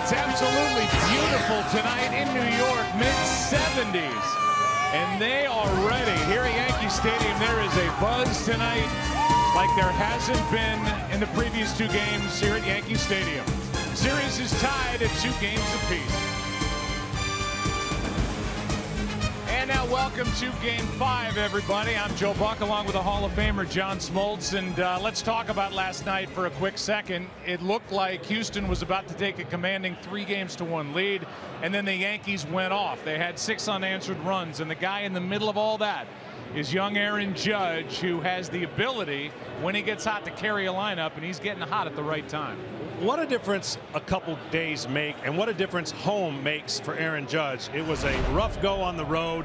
It's absolutely beautiful tonight in New York, mid-70s. And they are ready. Here at Yankee Stadium, there is a buzz tonight like there hasn't been in the previous two games here at Yankee Stadium. Series is tied at 2 games apiece. And now welcome to Game 5, everybody. I'm Joe Buck along with the Hall of Famer John Smoltz. And let's talk about last night for a quick second. It looked like Houston was about to take a commanding 3-1 lead, and then the Yankees went off. They had 6 unanswered runs, and the guy in the middle of all that is young Aaron Judge, who has the ability, when he gets hot, to carry a lineup, and he's getting hot at the right time. What a difference a couple days make, and what a difference home makes for Aaron Judge. It was a rough go on the road,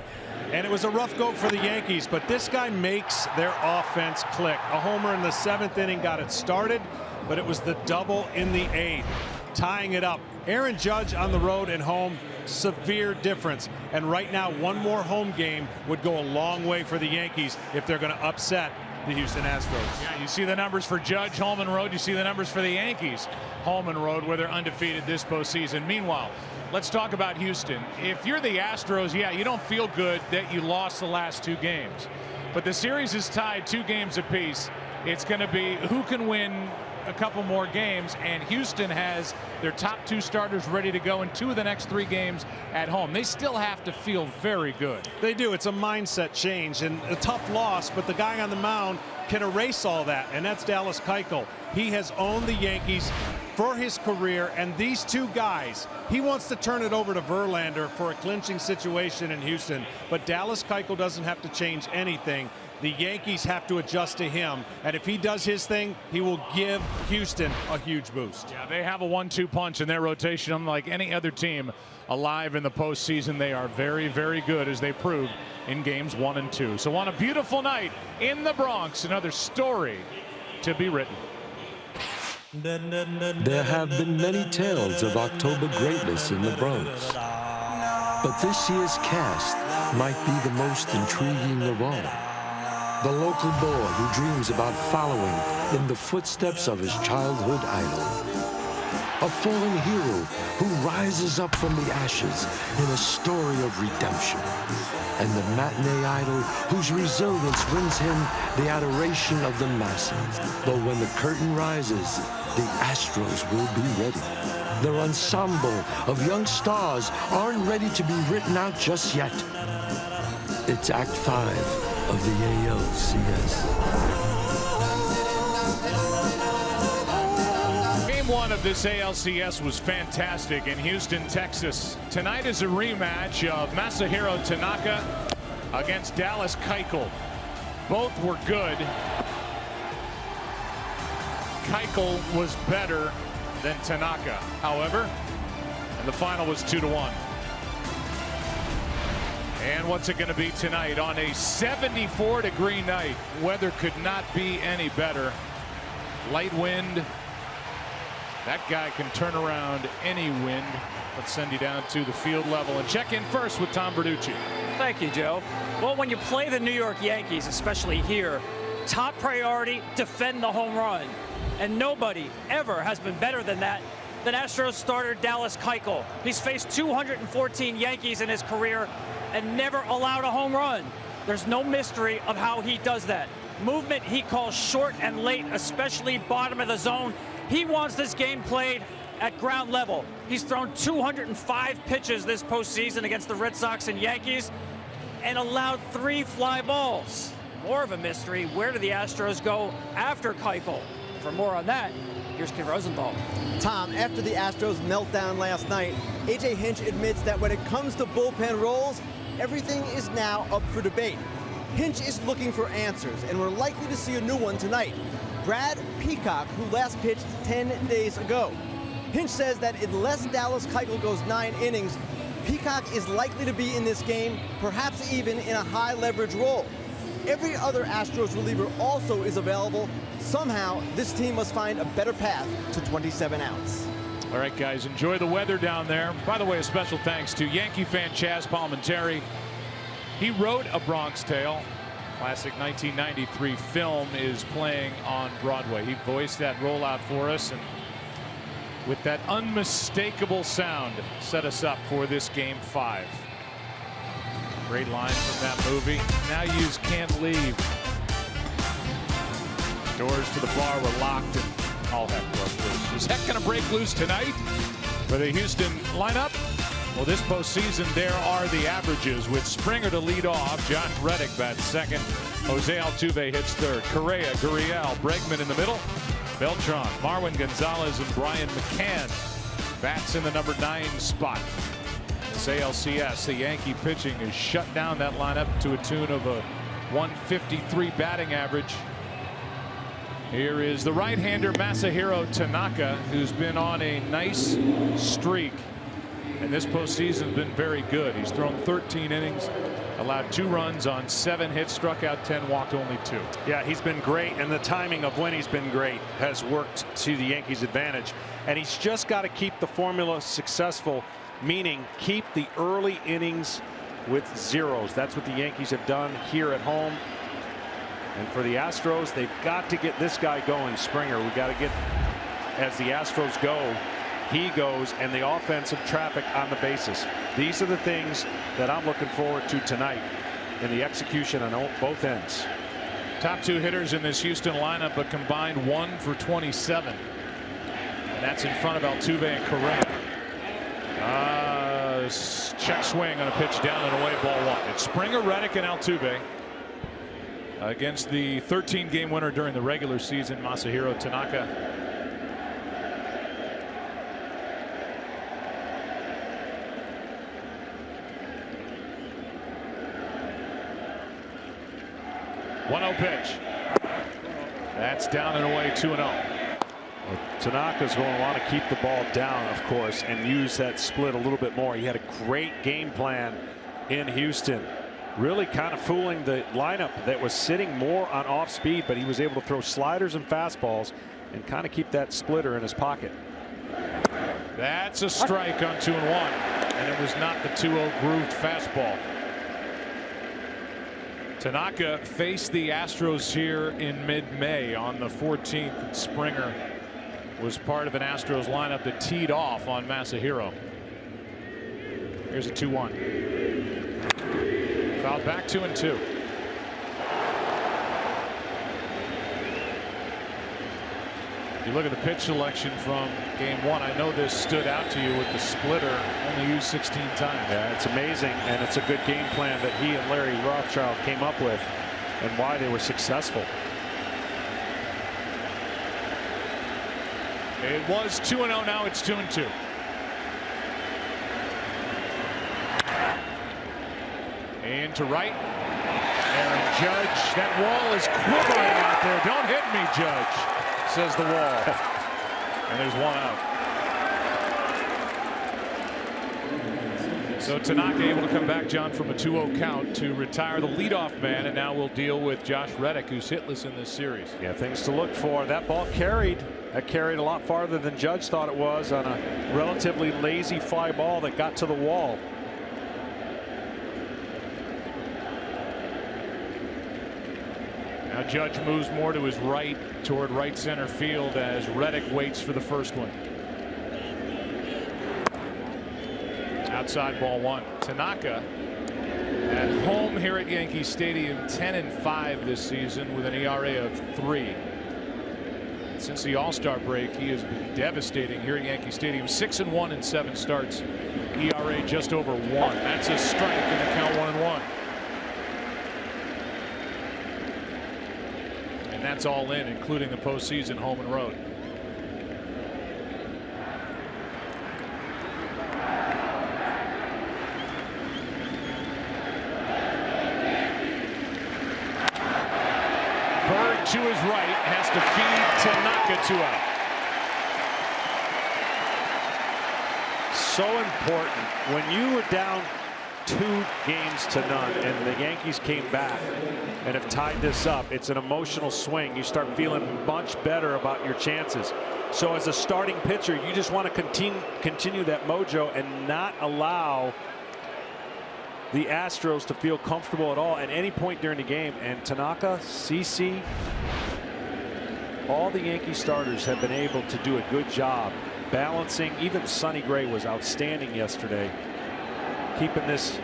and it was a rough go for the Yankees, but this guy makes their offense click. A homer in the 7th inning got it started, but it was the double in the 8th, tying it up. Aaron Judge on the road and home, severe difference. And right now, one more home game would go a long way for the Yankees if they're going to upset the Houston Astros. Yeah, you see the numbers for Judge, home and road. You see the numbers for the Yankees, home and road, where they're undefeated this postseason. Meanwhile, let's talk about Houston. If you're the Astros, yeah, you don't feel good that you lost the last 2 games. But the series is tied 2 games apiece. It's going to be who can win a couple more games, and Houston has their top 2 starters ready to go in 2 of the next 3 games at home. They still have to feel very good. They do. It's a mindset change and a tough loss, but the guy on the mound can erase all that, and that's Dallas Keuchel. He has owned the Yankees for his career, and these 2 guys, he wants to turn it over to Verlander for a clinching situation in Houston, but Dallas Keuchel doesn't have to change anything. The Yankees have to adjust to him, and if he does his thing, he will give Houston a huge boost. Yeah, they have a 1-2 punch in their rotation. Unlike any other team alive in the postseason, they are very, very good, as they proved in games 1 and 2. So on a beautiful night in the Bronx, another story to be written. There have been many tales of October greatness in the Bronx, but this year's cast might be the most intriguing of all. The local boy who dreams about following in the footsteps of his childhood idol. A fallen hero who rises up from the ashes in a story of redemption. And the matinee idol whose resilience wins him the adoration of the masses. But when the curtain rises, the Astros will be ready. Their ensemble of young stars aren't ready to be written out just yet. It's Act 5 of the ALCS. Game 1 of this ALCS was fantastic in Houston, Texas. Tonight is a rematch of Masahiro Tanaka against Dallas Keuchel. Both were good. Keuchel was better than Tanaka, however, and the final was 2-1. And what's it going to be tonight on a 74-degree night? Weather could not be any better. Light wind. That guy can turn around any wind. Let's send you down to the field level and check in first with Tom Verducci. Thank you, Joe. Well, when you play the New York Yankees, especially here, top priority, defend the home run. And nobody ever has been better than that than Astros starter Dallas Keuchel. He's faced 214 Yankees in his career and never allowed a home run. There's no mystery of how he does that. Movement he calls short and late, especially bottom of the zone. He wants this game played at ground level. He's thrown 205 pitches this postseason against the Red Sox and Yankees and allowed 3 fly balls. More of a mystery, where do the Astros go after Keuchel? For more on that, here's Ken Rosenthal. Tom, after the Astros meltdown last night, A.J. Hinch admits that when it comes to bullpen roles, everything is now up for debate. Hinch is looking for answers, and we're likely to see a new one tonight. Brad Peacock, who last pitched 10 days ago. Hinch says that unless Dallas Keuchel goes 9 innings, Peacock is likely to be in this game, perhaps even in a high-leverage role. Every other Astros reliever also is available. Somehow, this team must find a better path to 27 outs. All right, guys, enjoy the weather down there. By the way, a special thanks to Yankee fan Chaz Palminteri. He wrote A Bronx Tale. Classic 1993 film is playing on Broadway. He voiced that rollout for us, and with that unmistakable sound set us up for this game 5. Great line from that movie. Now yous can't leave. Doors to the bar were locked and all heck broke loose. Is heck going to break loose tonight for the Houston lineup? Well, this postseason, there are the averages with Springer to lead off. Josh Reddick bats second. Jose Altuve hits third. Correa, Gurriel, Bregman in the middle. Beltran, Marwin Gonzalez, and Brian McCann bats in the number 9 spot. This ALCS, the Yankee pitching has shut down that lineup to a tune of a 153 batting average. Here is the right-hander Masahiro Tanaka, who's been on a nice streak. And this postseason has been very good. He's thrown 13 innings, allowed 2 runs on 7 hits, struck out 10, walked only 2. Yeah, he's been great, and the timing of when he's been great has worked to the Yankees' advantage. And he's just got to keep the formula successful, meaning keep the early innings with zeros. That's what the Yankees have done here at home. And for the Astros, they've got to get this guy going, Springer. We got to get, as the Astros go, he goes, and the offensive traffic on the bases. These are the things that I'm looking forward to tonight in the execution on both ends. Top 2 hitters in this Houston lineup, but combined 1 for 27. And that's in front of Altuve and Correa. Check swing on a pitch down and away, ball 1. It's Springer, Reddick, and Altuve against the 13-game winner during the regular season, Masahiro Tanaka. One-0 pitch. That's down and away, 2-0. Well, Tanaka's going to want to keep the ball down, of course, and use that split a little bit more. He had a great game plan in Houston, really kind of fooling the lineup that was sitting more on off speed, but he was able to throw sliders and fastballs and kind of keep that splitter in his pocket. That's a strike on 2-1, and it was not the 2-0 grooved fastball. Tanaka faced the Astros here in mid-May on the 14th. And Springer was part of an Astros lineup that teed off on Masahiro. Here's a 2-1. Fouled back, 2-2. You look at the pitch selection from game 1. I know this stood out to you with the splitter only used 16 times. Yeah, it's amazing, and it's a good game plan that he and Larry Rothschild came up with and why they were successful. It was 2-0. Now it's 2-2. Into right. Aaron Judge. That wall is quivering out there. Don't hit me, Judge, says the wall. And there's 1 out. So Tanaka able to come back, John, from a 2-0 count to retire the leadoff man, and now we'll deal with Josh Reddick, who's hitless in this series. Yeah, things to look for. That ball carried a lot farther than Judge thought it was on a relatively lazy fly ball that got to the wall. Now Judge moves more to his right toward right center field as Reddick waits for the first one. Outside, ball 1. Tanaka at home here at Yankee Stadium, 10-5 this season with an ERA of 3. Since the All-Star break, he has been devastating here at Yankee Stadium. 6-1 in 7 starts. ERA just over 1. That's a strike, and the count 1-1. And that's all in, including the postseason home and road. Bird to his right has to feed Tanaka 2 out. So important when you were down 2-0 and the Yankees came back and have tied this up. It's an emotional swing. You start feeling much better about your chances. So as a starting pitcher, you just want to continue that mojo and not allow the Astros to feel comfortable at all at any point during the game. And Tanaka, CC, all the Yankee starters have been able to do a good job balancing. Even Sonny Gray was outstanding yesterday, keeping this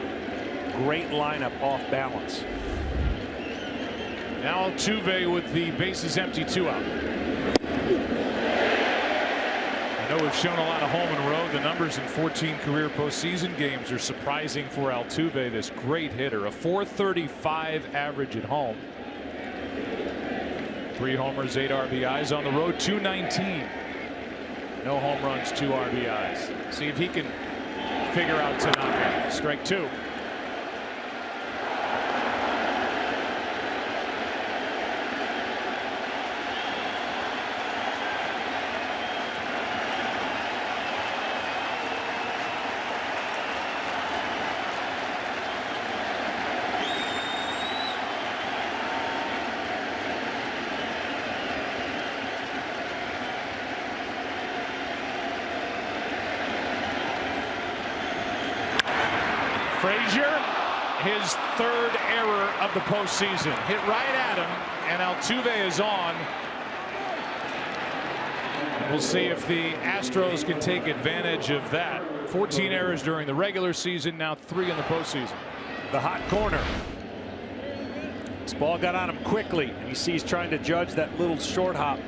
great lineup off balance. Now Altuve with the bases empty, 2 out. I know we've shown a lot of home and road. The numbers in 14 career postseason games are surprising for Altuve, this great hitter. A .435 average at home. 3 homers, 8 RBIs on the road, .219. No home runs, 2 RBIs. See if he can figure out Tanaka. Strike 2. Frazier, his 3rd error of the postseason. Hit right at him, and Altuve is on. We'll see if the Astros can take advantage of that. 14 errors during the regular season, now 3 in the postseason. The hot corner. This ball got on him quickly, and you see he's trying to judge that little short hop.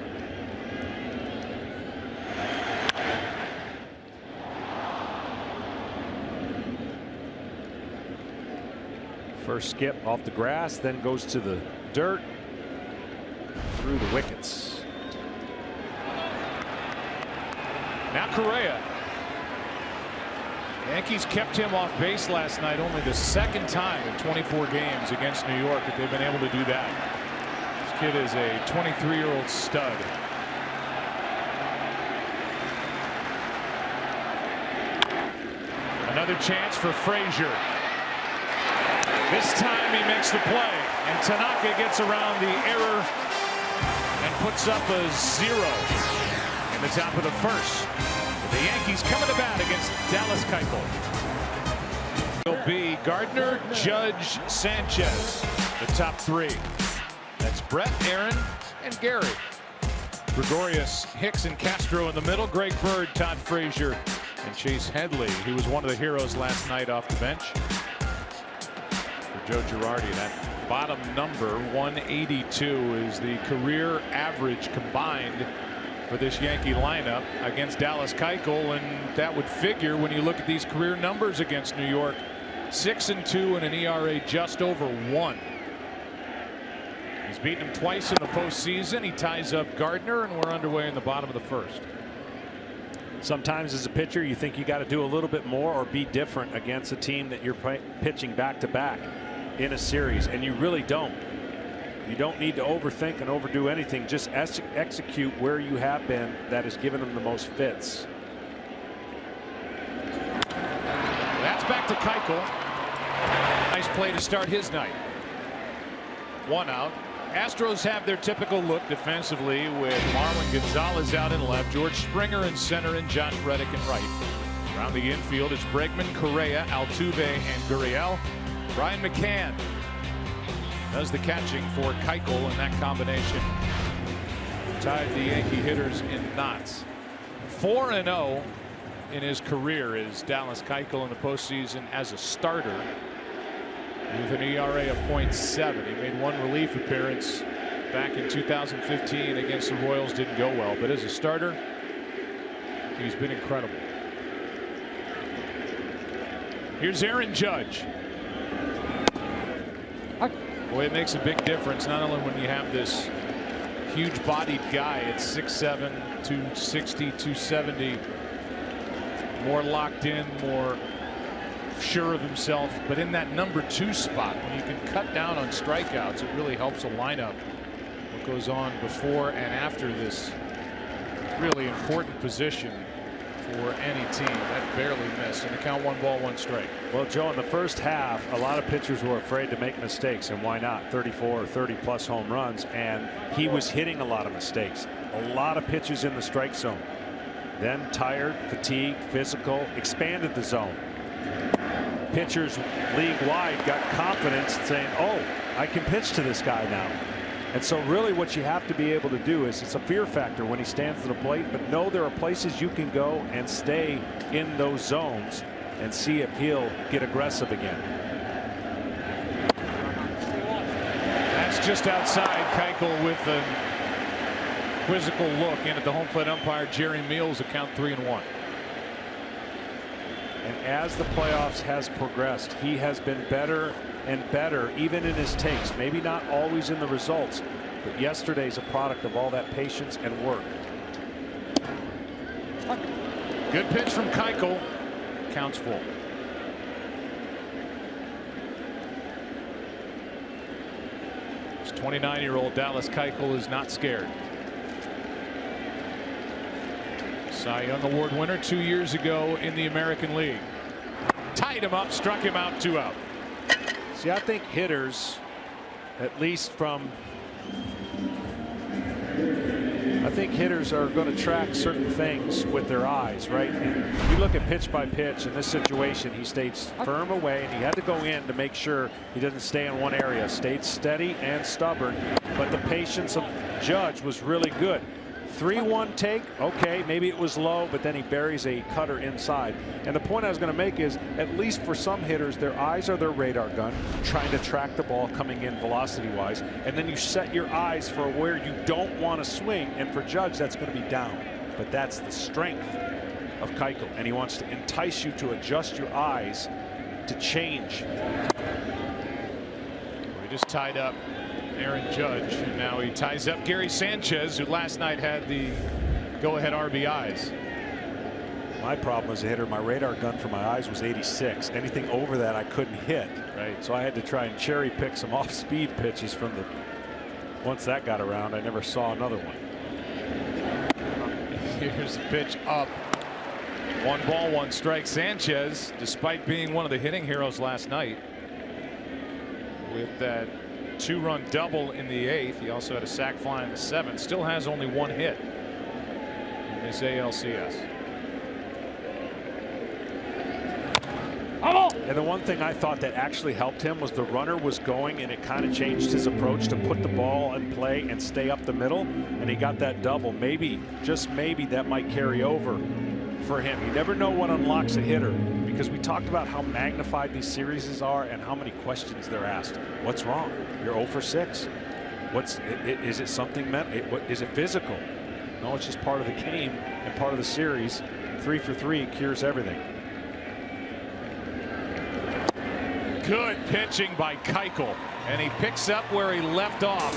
First skip off the grass, then goes to the dirt, through the wickets. Now Correa. Yankees kept him off base last night, only the 2nd time in 24 games against New York that they've been able to do that. This kid is a 23-year-old stud. Another chance for Frazier. This time he makes the play, and Tanaka gets around the error and puts up a 0 in the top of the 1st. The Yankees coming to bat against Dallas Keuchel. Will be Gardner, Judge, Sanchez, the top 3. That's Brett, Aaron, and Gary. Gregorius, Hicks, and Castro in the middle. Greg Bird, Todd Frazier, and Chase Headley. He was one of the heroes last night off the bench. Joe Girardi, that bottom number 182 is the career average combined for this Yankee lineup against Dallas Keuchel, and that would figure when you look at these career numbers against New York. 6-2 and an ERA just over 1. He's beaten him twice in the postseason. He ties up Gardner, and we're underway in the bottom of the 1st. Sometimes as a pitcher you think you got to do a little bit more or be different against a team that you're pitching back to back in a series, and you really don't. You don't need to overthink and overdo anything. Just execute where you have been. That has given them the most fits. That's back to Keuchel. Nice play to start his night. 1 out. Astros have their typical look defensively with Marwin Gonzalez out in left, George Springer in center, and Josh Reddick in right. Around the infield, it's Bregman, Correa, Altuve, and Gurriel. Brian McCann does the catching for Keuchel, and that combination tied the Yankee hitters in knots. 4-0 in his career is Dallas Keuchel in the postseason as a starter with an ERA of .7. He made 1 relief appearance back in 2015 against the Royals. Didn't go well, but as a starter he's been incredible. Here's Aaron Judge. Boy, it makes a big difference, not only when you have this huge bodied guy at 6'7", 260, 270, more locked in, more sure of himself, but in that number 2 spot, when you can cut down on strikeouts, it really helps a lineup. What goes on before and after this really important position for any team. That barely missed, and the count 1 ball, 1 strike. Well, Joe, in the first half, a lot of pitchers were afraid to make mistakes, and why not? 34 or 30 plus home runs, and he was hitting a lot of mistakes. A lot of pitches in the strike zone. Then tired, fatigued, physical, expanded the zone. Pitchers league-wide got confidence saying, oh, I can pitch to this guy now. And so really what you have to be able to do is, it's a fear factor when he stands to the plate, but know there are places you can go and stay in those zones and see if he'll get aggressive again. That's just outside. Keuchel with a quizzical look in at the home plate umpire Jerry Meals, account 3-1. And as the playoffs has progressed, he has been better and better, even in his takes. Maybe not always in the results, but yesterday's a product of all that patience and work. Good pitch from Keuchel. Counts full. This 29-year-old Dallas Keuchel is not scared. Cy Young Award winner 2 years ago in the American League. Tied him up, struck him out, 2 out. See, I think hitters, at least from, I think hitters are going to track certain things with their eyes, right? And you look at pitch by pitch. In this situation, he stayed firm away, and he had to go in to make sure he doesn't stay in one area. Stayed steady and stubborn, but the patience of Judge was really good. 3-1 take, okay, maybe it was low, but then he buries a cutter inside. And the point I was going to make is, at least for some hitters, their eyes are their radar gun, trying to track the ball coming in velocity-wise, and then you set your eyes for where you don't want to swing, and for Judge, that's going to be down. But that's the strength of Keuchel, and he wants to entice you to adjust your eyes to change. We just tied up Aaron Judge, and now he ties up Gary Sanchez, who last night had the go-ahead RBIs. My problem as a hitter, my radar gun for my eyes was 86. Anything over that I couldn't hit. Right. So I had to try and cherry pick some off-speed pitches from the. Once that got around, I never saw another one. Here's the pitch up. 1 ball, 1 strike. Sanchez, despite being one of the hitting heroes last night, with that 2-run double in the 8th. He also had a sac fly in the 7th. Still has only 1 hit in this ALCS. And the one thing I thought that actually helped him was the runner was going, and it kind of changed his approach to put the ball in play and stay up the middle, and he got that double. Maybe, just maybe, that might carry over for him. You never know what unlocks a hitter, because we talked about how magnified these series are and how many questions they're asked. What's wrong? You're 0 for 6. Is it something is it physical? No, it's just part of the game and part of the series. 3 for 3 cures everything. Good pitching by Keuchel, and he picks up where he left off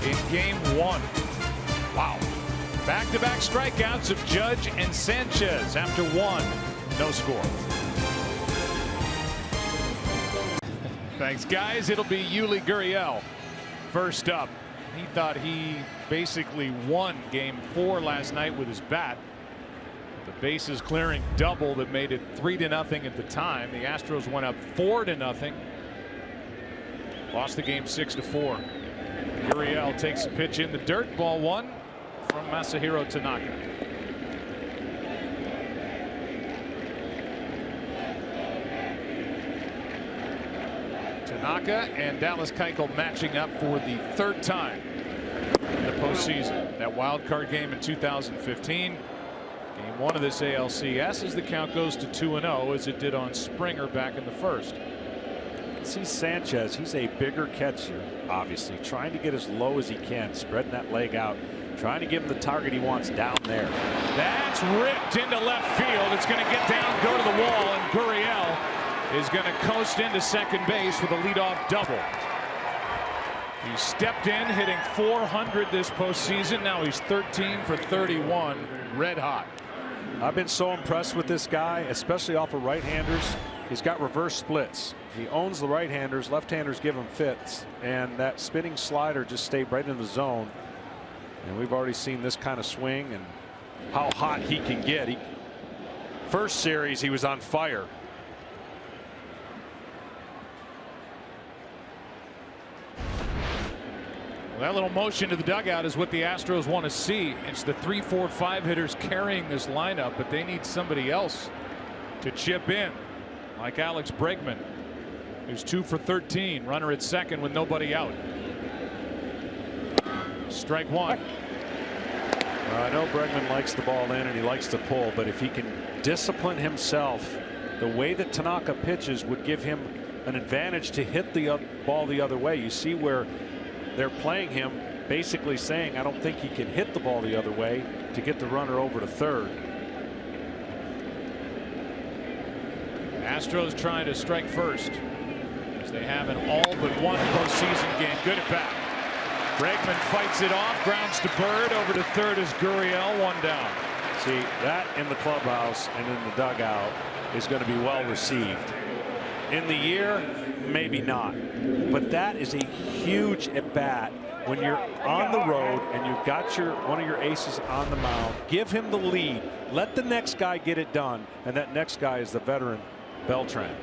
in game 1. Wow. Back-to-back strikeouts of Judge and Sanchez after 1. No score. Thanks, guys. It'll be Yuli Gurriel first up. He thought he basically won game 4 last night with his bat. The bases clearing double that made it 3-0 at the time. The Astros went up 4-0. Lost the game 6-4. Gurriel takes a pitch in the dirt. Ball 1 from Masahiro Tanaka. Tanaka and Dallas Keuchel matching up for the 3rd time in the postseason. That wild card game in 2015. Game 1 of this ALCS as the count goes to 2-0, as it did on Springer back in the 1st. See Sanchez, he's a bigger catcher, obviously, trying to get as low as he can, spreading that leg out, trying to give him the target he wants down there. That's ripped into left field. It's going to get down, go to the wall, and Gurriel is going to coast into second base with a leadoff double. He stepped in, hitting .400 this postseason. Now he's 13 for 31, red hot. I've been so impressed with this guy, especially off of right-handers. He's got reverse splits. He owns the right-handers. Left-handers give him fits, and that spinning slider just stayed right in the zone. And we've already seen this kind of swing and how hot he can get. First series, he was on fire. That little motion to the dugout is what the Astros want to see. It's the 3, 4, 5 hitters carrying this lineup, but they need somebody else to chip in, like Alex Bregman, who's 2 for 13, runner at second with nobody out. Strike one. I know Bregman likes the ball in and he likes to pull, but if he can discipline himself, the way that Tanaka pitches would give him an advantage to hit the ball the other way. You see where they're playing him basically saying, I don't think he can hit the ball the other way to get the runner over to third. Astros trying to strike first, as they have in all but one postseason game. Good at bat. Bregman fights it off, grounds to Bird. Over to third is Gurriel, one down. See, that in the clubhouse and in the dugout is going to be well received. In the year, maybe not, but that is a huge at bat when you're on the road and you've got one of your aces on the mound. Give him the lead, let the next guy get it done, and that next guy is the veteran Beltran.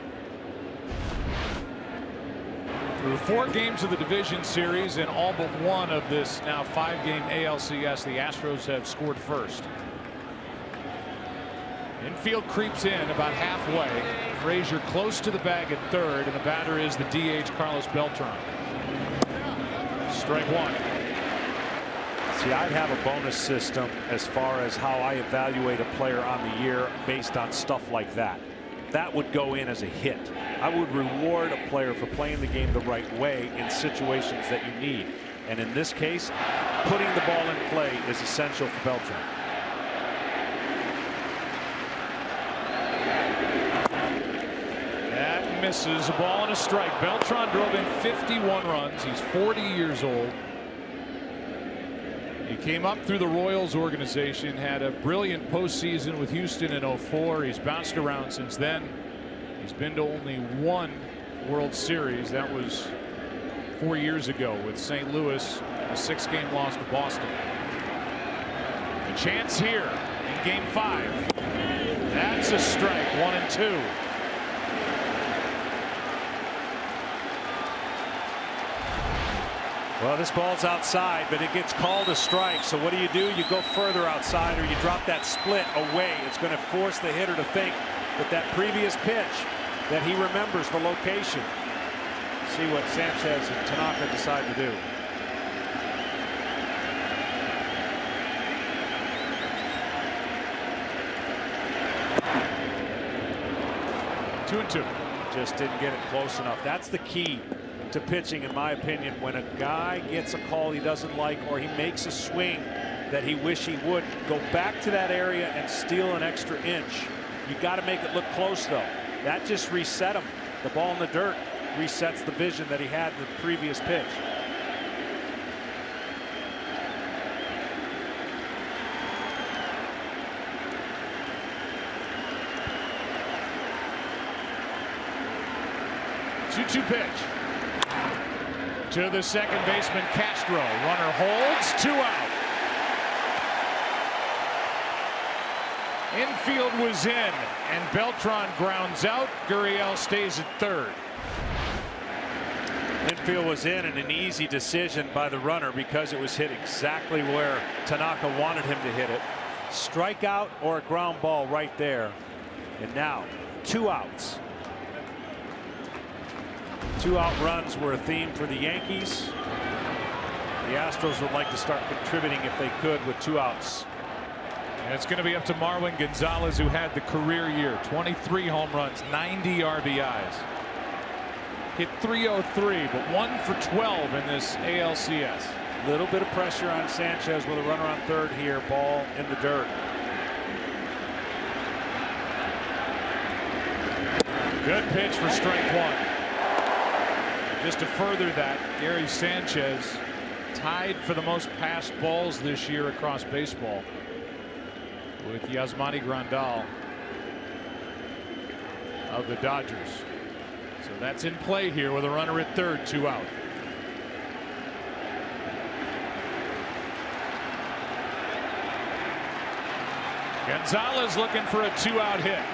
Through 4 games of the division series and all but one of this now 5-game ALCS, the Astros have scored first. Infield creeps in about halfway. Frazier close to the bag at third, and the batter is the DH Carlos Beltran. Strike one. See, I'd have a bonus system as far as how I evaluate a player on the year based on stuff like that. That would go in as a hit. I would reward a player for playing the game the right way in situations that you need. And in this case, putting the ball in play is essential for Beltran. That misses. A ball and a strike. Beltran drove in 51 runs. He's 40 years old. He came up through the Royals organization, had a brilliant postseason with Houston in '04. He's bounced around since then. He's been to only one World Series. That was 4 years ago with St. Louis, a 6-game loss to Boston. A chance here in Game 5. That's a strike. 1 and 2. Well, this ball's outside, but it gets called a strike. So what do? You go further outside, or you drop that split away. It's going to force the hitter to think that that previous pitch, that he remembers the location. See what Sanchez and Tanaka decide to do. Two and two. Just didn't get it close enough. That's the key to pitching, in my opinion. When a guy gets a call he doesn't like, or he makes a swing that he wish he would, go back to that area and steal an extra inch. You got to make it look close, though. That just reset him. The ball in the dirt resets the vision that he had with the previous pitch. Two pitch to the second baseman Castro. Runner holds, 2 out. Infield was in, and Beltran grounds out. Gurriel stays at third. Infield was in, and an easy decision by the runner because it was hit exactly where Tanaka wanted him to hit it. Strikeout or a ground ball right there. And now 2 outs. 2-out runs were a theme for the Yankees. The Astros would like to start contributing if they could with 2 outs. And it's going to be up to Marwin Gonzalez, who had the career year. 23 home runs, 90 RBIs. Hit .303, but 1 for 12 in this ALCS. Little bit of pressure on Sanchez with a runner on third here. Ball in the dirt. Good pitch for strike one. Just to further that, Gary Sanchez tied for the most passed balls this year across baseball with Yasmani Grandal of the Dodgers. So that's in play here with a runner at third, 2 out. Gonzalez looking for a 2-out hit.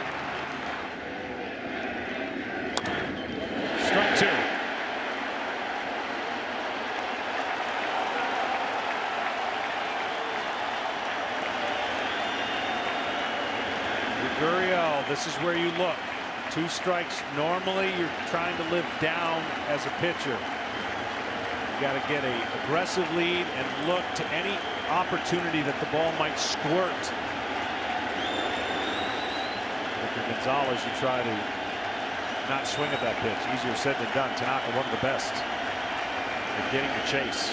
Strike 2. Gurriel, this is where you look. 2 strikes. Normally you're trying to live down as a pitcher. got to get an aggressive lead and look to any opportunity that the ball might squirt. If you're Gonzalez, you try to not swing at that pitch. Easier said than done. Tanaka, one of the best at getting the chase.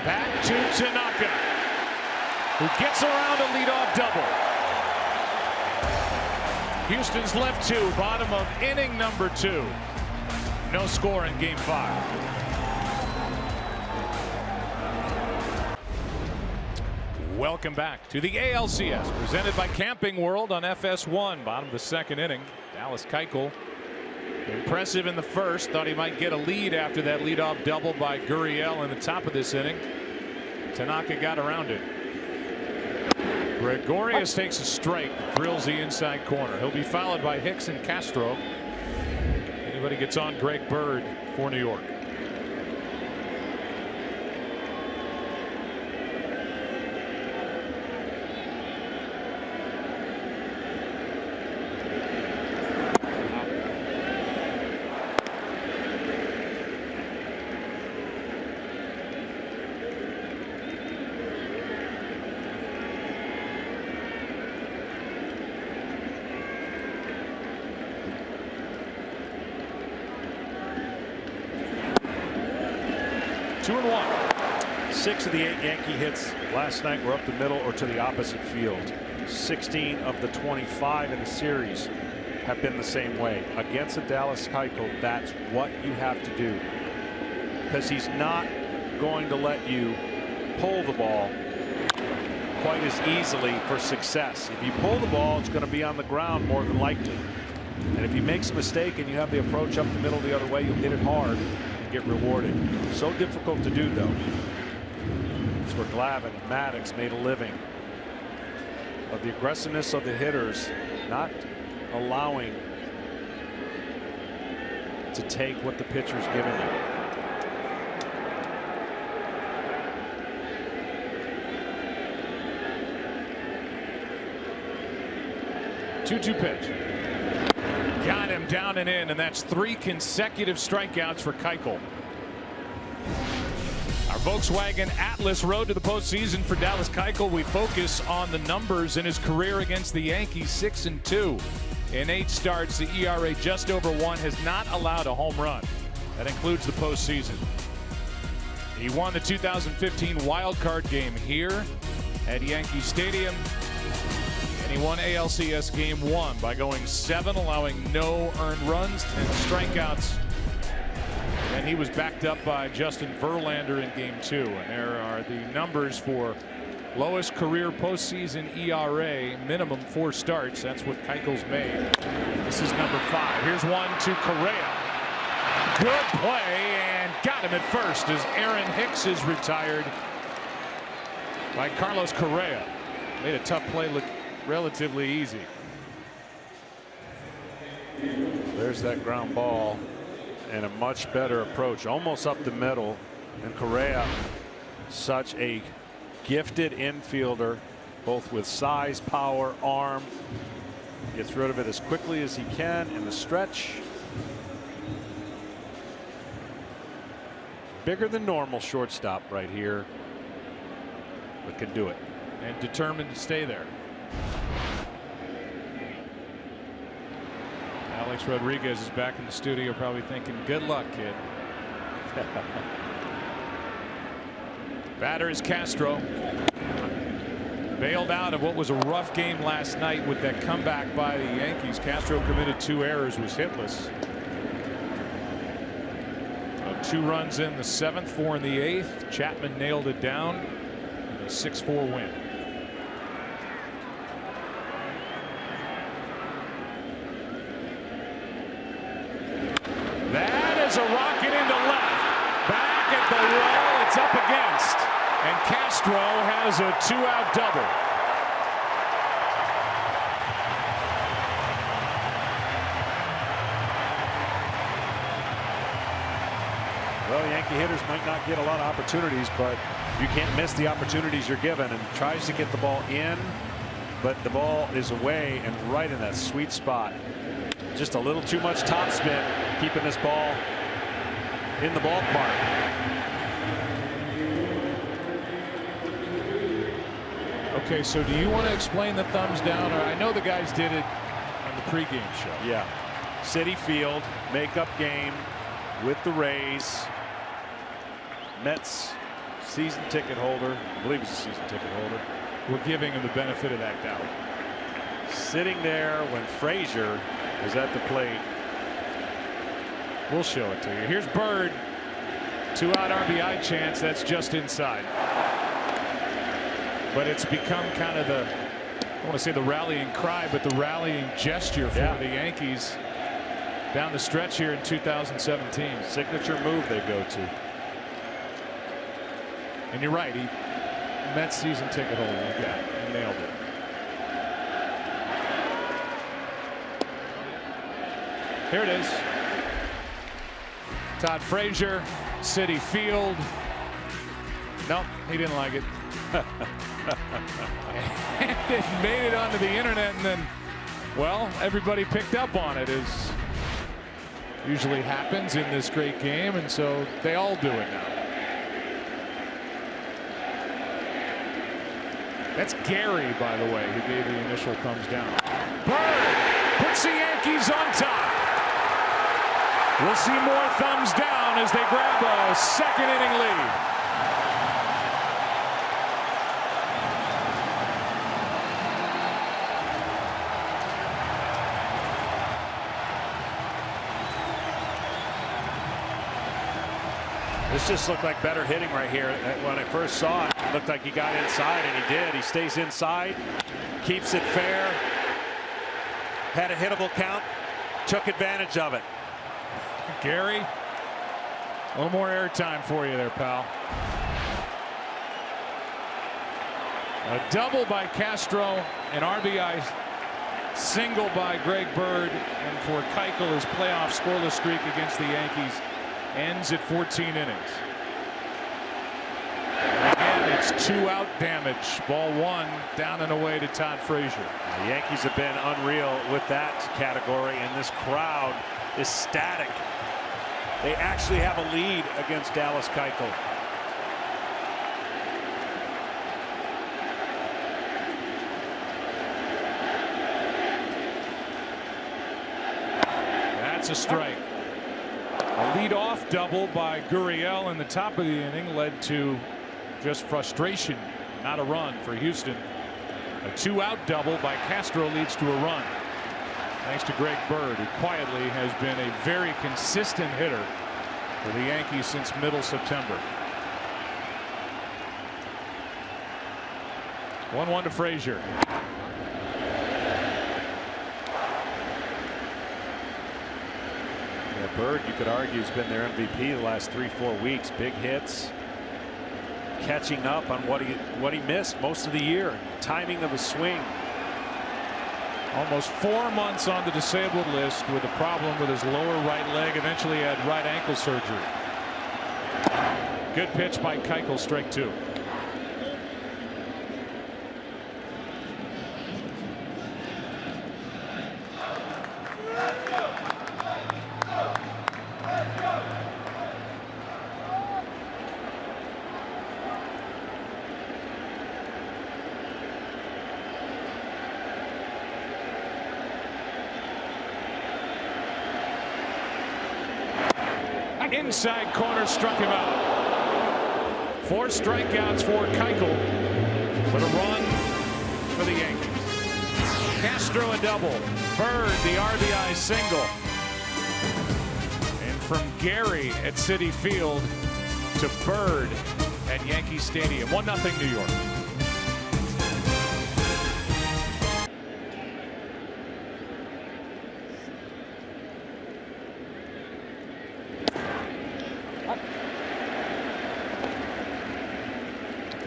Back to Tanaka, who gets around a leadoff double. Houston's left 2, bottom of inning number 2. No score in game 5. Welcome back to the ALCS, presented by Camping World on FS1. Bottom of the 2nd inning. Dallas Keuchel, impressive in the first. Thought he might get a lead after that leadoff double by Gurriel in the top of this inning. Tanaka got around it. Gregorius takes a strike, drills the inside corner. He'll be followed by Hicks and Castro. Anybody gets on Greg Bird for New York. Two and one. 6 of the 8 Yankee hits last night were up the middle or to the opposite field. 16 of the 25 in the series have been the same way. Against the Dallas Keuchel, that's what you have to do, because he's not going to let you pull the ball quite as easily for success. If you pull the ball, it's going to be on the ground more than likely. And if he makes a mistake and you have the approach up the middle the other way, you'll hit it hard and get rewarded. So difficult to do, though. It's where Glavine and Maddox made a living, of the aggressiveness of the hitters, not allowing to take what the pitcher's giving you. Two pitch. Got him down and in, and that's 3 consecutive strikeouts for Keuchel. Our Volkswagen Atlas road to the postseason for Dallas Keuchel. We focus on the numbers in his career against the Yankees. 6-2 in 8 starts. The ERA just over 1, has not allowed a home run. That includes the postseason. He won the 2015 wild card game here at Yankee Stadium. And he won ALCS Game 1 by going 7, allowing no earned runs, 10 strikeouts. And he was backed up by Justin Verlander in Game 2. And there are the numbers for lowest career postseason ERA, minimum 4 starts. That's what Keuchel's made. This is number 5. Here's one to Correa. Good play, and got him at first as Aaron Hicks is retired by Carlos Correa. Made a tough play look relatively easy. There's that ground ball and a much better approach, almost up the middle. And Correa, such a gifted infielder, both with size, power, arm. Gets rid of it as quickly as he can in the stretch. Bigger than normal shortstop right here, but can do it. And determined to stay there. Alex Rodriguez is back in the studio, probably thinking, good luck, kid. Batter is Castro. Bailed out of what was a rough game last night with that comeback by the Yankees. Castro committed 2 errors, was hitless. 2 runs in the 7th, 4 in the 8th. Chapman nailed it down. And a 6-4 win. That is a rocket into left. Back at the wall, it's up against. And Castro has a 2-out double. Well, Yankee hitters might not get a lot of opportunities, but you can't miss the opportunities you're given, and tries to get the ball in but the ball is away and right in that sweet spot. Just a little too much topspin, keeping this ball in the ballpark. Okay, so do you want to explain the thumbs down? Or I know the guys did it on the pregame show. Yeah. Citi Field, makeup game with the Rays. Mets season ticket holder. I believe he's a season ticket holder. We're giving him the benefit of that doubt. Sitting there when Frazier was at the plate. We'll show it to you. Here's Bird. 2-out RBI chance. That's just inside. But it's become kind of the, I don't want to say the rallying cry, but the rallying gesture for the Yankees down the stretch here in 2017. Signature move they go to. And you're right. He Mets season ticket holder. You got it. He nailed it. Here it is. Todd Frazier, Citi Field. Nope, he didn't like it. And it made it onto the internet, and then, well, everybody picked up on it, as usually happens in this great game, and so they all do it now. That's Gary, by the way, who gave the initial thumbs down. Bird puts the Yankees on top. We'll see more thumbs down as they grab a second inning lead. This just looked like better hitting right here. When I first saw it, it looked like he got inside, and he did. He stays inside, keeps it fair, had a hittable count, took advantage of it. Gary, a little more airtime for you there, pal. A double by Castro, an RBI single by Greg Bird, and for Keuchel, his playoff scoreless streak against the Yankees ends at 14 innings. Again, it's 2-out damage. Ball 1 down and away to Todd Frazier. The Yankees have been unreal with that category, and this crowd is static. They actually have a lead against Dallas Keuchel. That's a strike. A lead-off double by Gurriel in the top of the inning led to just frustration, not a run for Houston. A 2-out double by Castro leads to a run, thanks to Greg Bird, who quietly has been a very consistent hitter for the Yankees since middle September. 1-1 to Frazier. Bird, you could argue, has been their MVP the last 3-4 weeks. Big hits, catching up on what he missed most of the year. Timing of a swing. Almost 4 months on the disabled list with a problem with his lower right leg. Eventually had right ankle surgery. Good pitch by Keuchel, strike 2. Inside corner, struck him out. 4 strikeouts for Keuchel, but a run for the Yankees. Castro a double. Bird the RBI single. And from Gary at Citi Field to Bird at Yankee Stadium. 1-0 New York.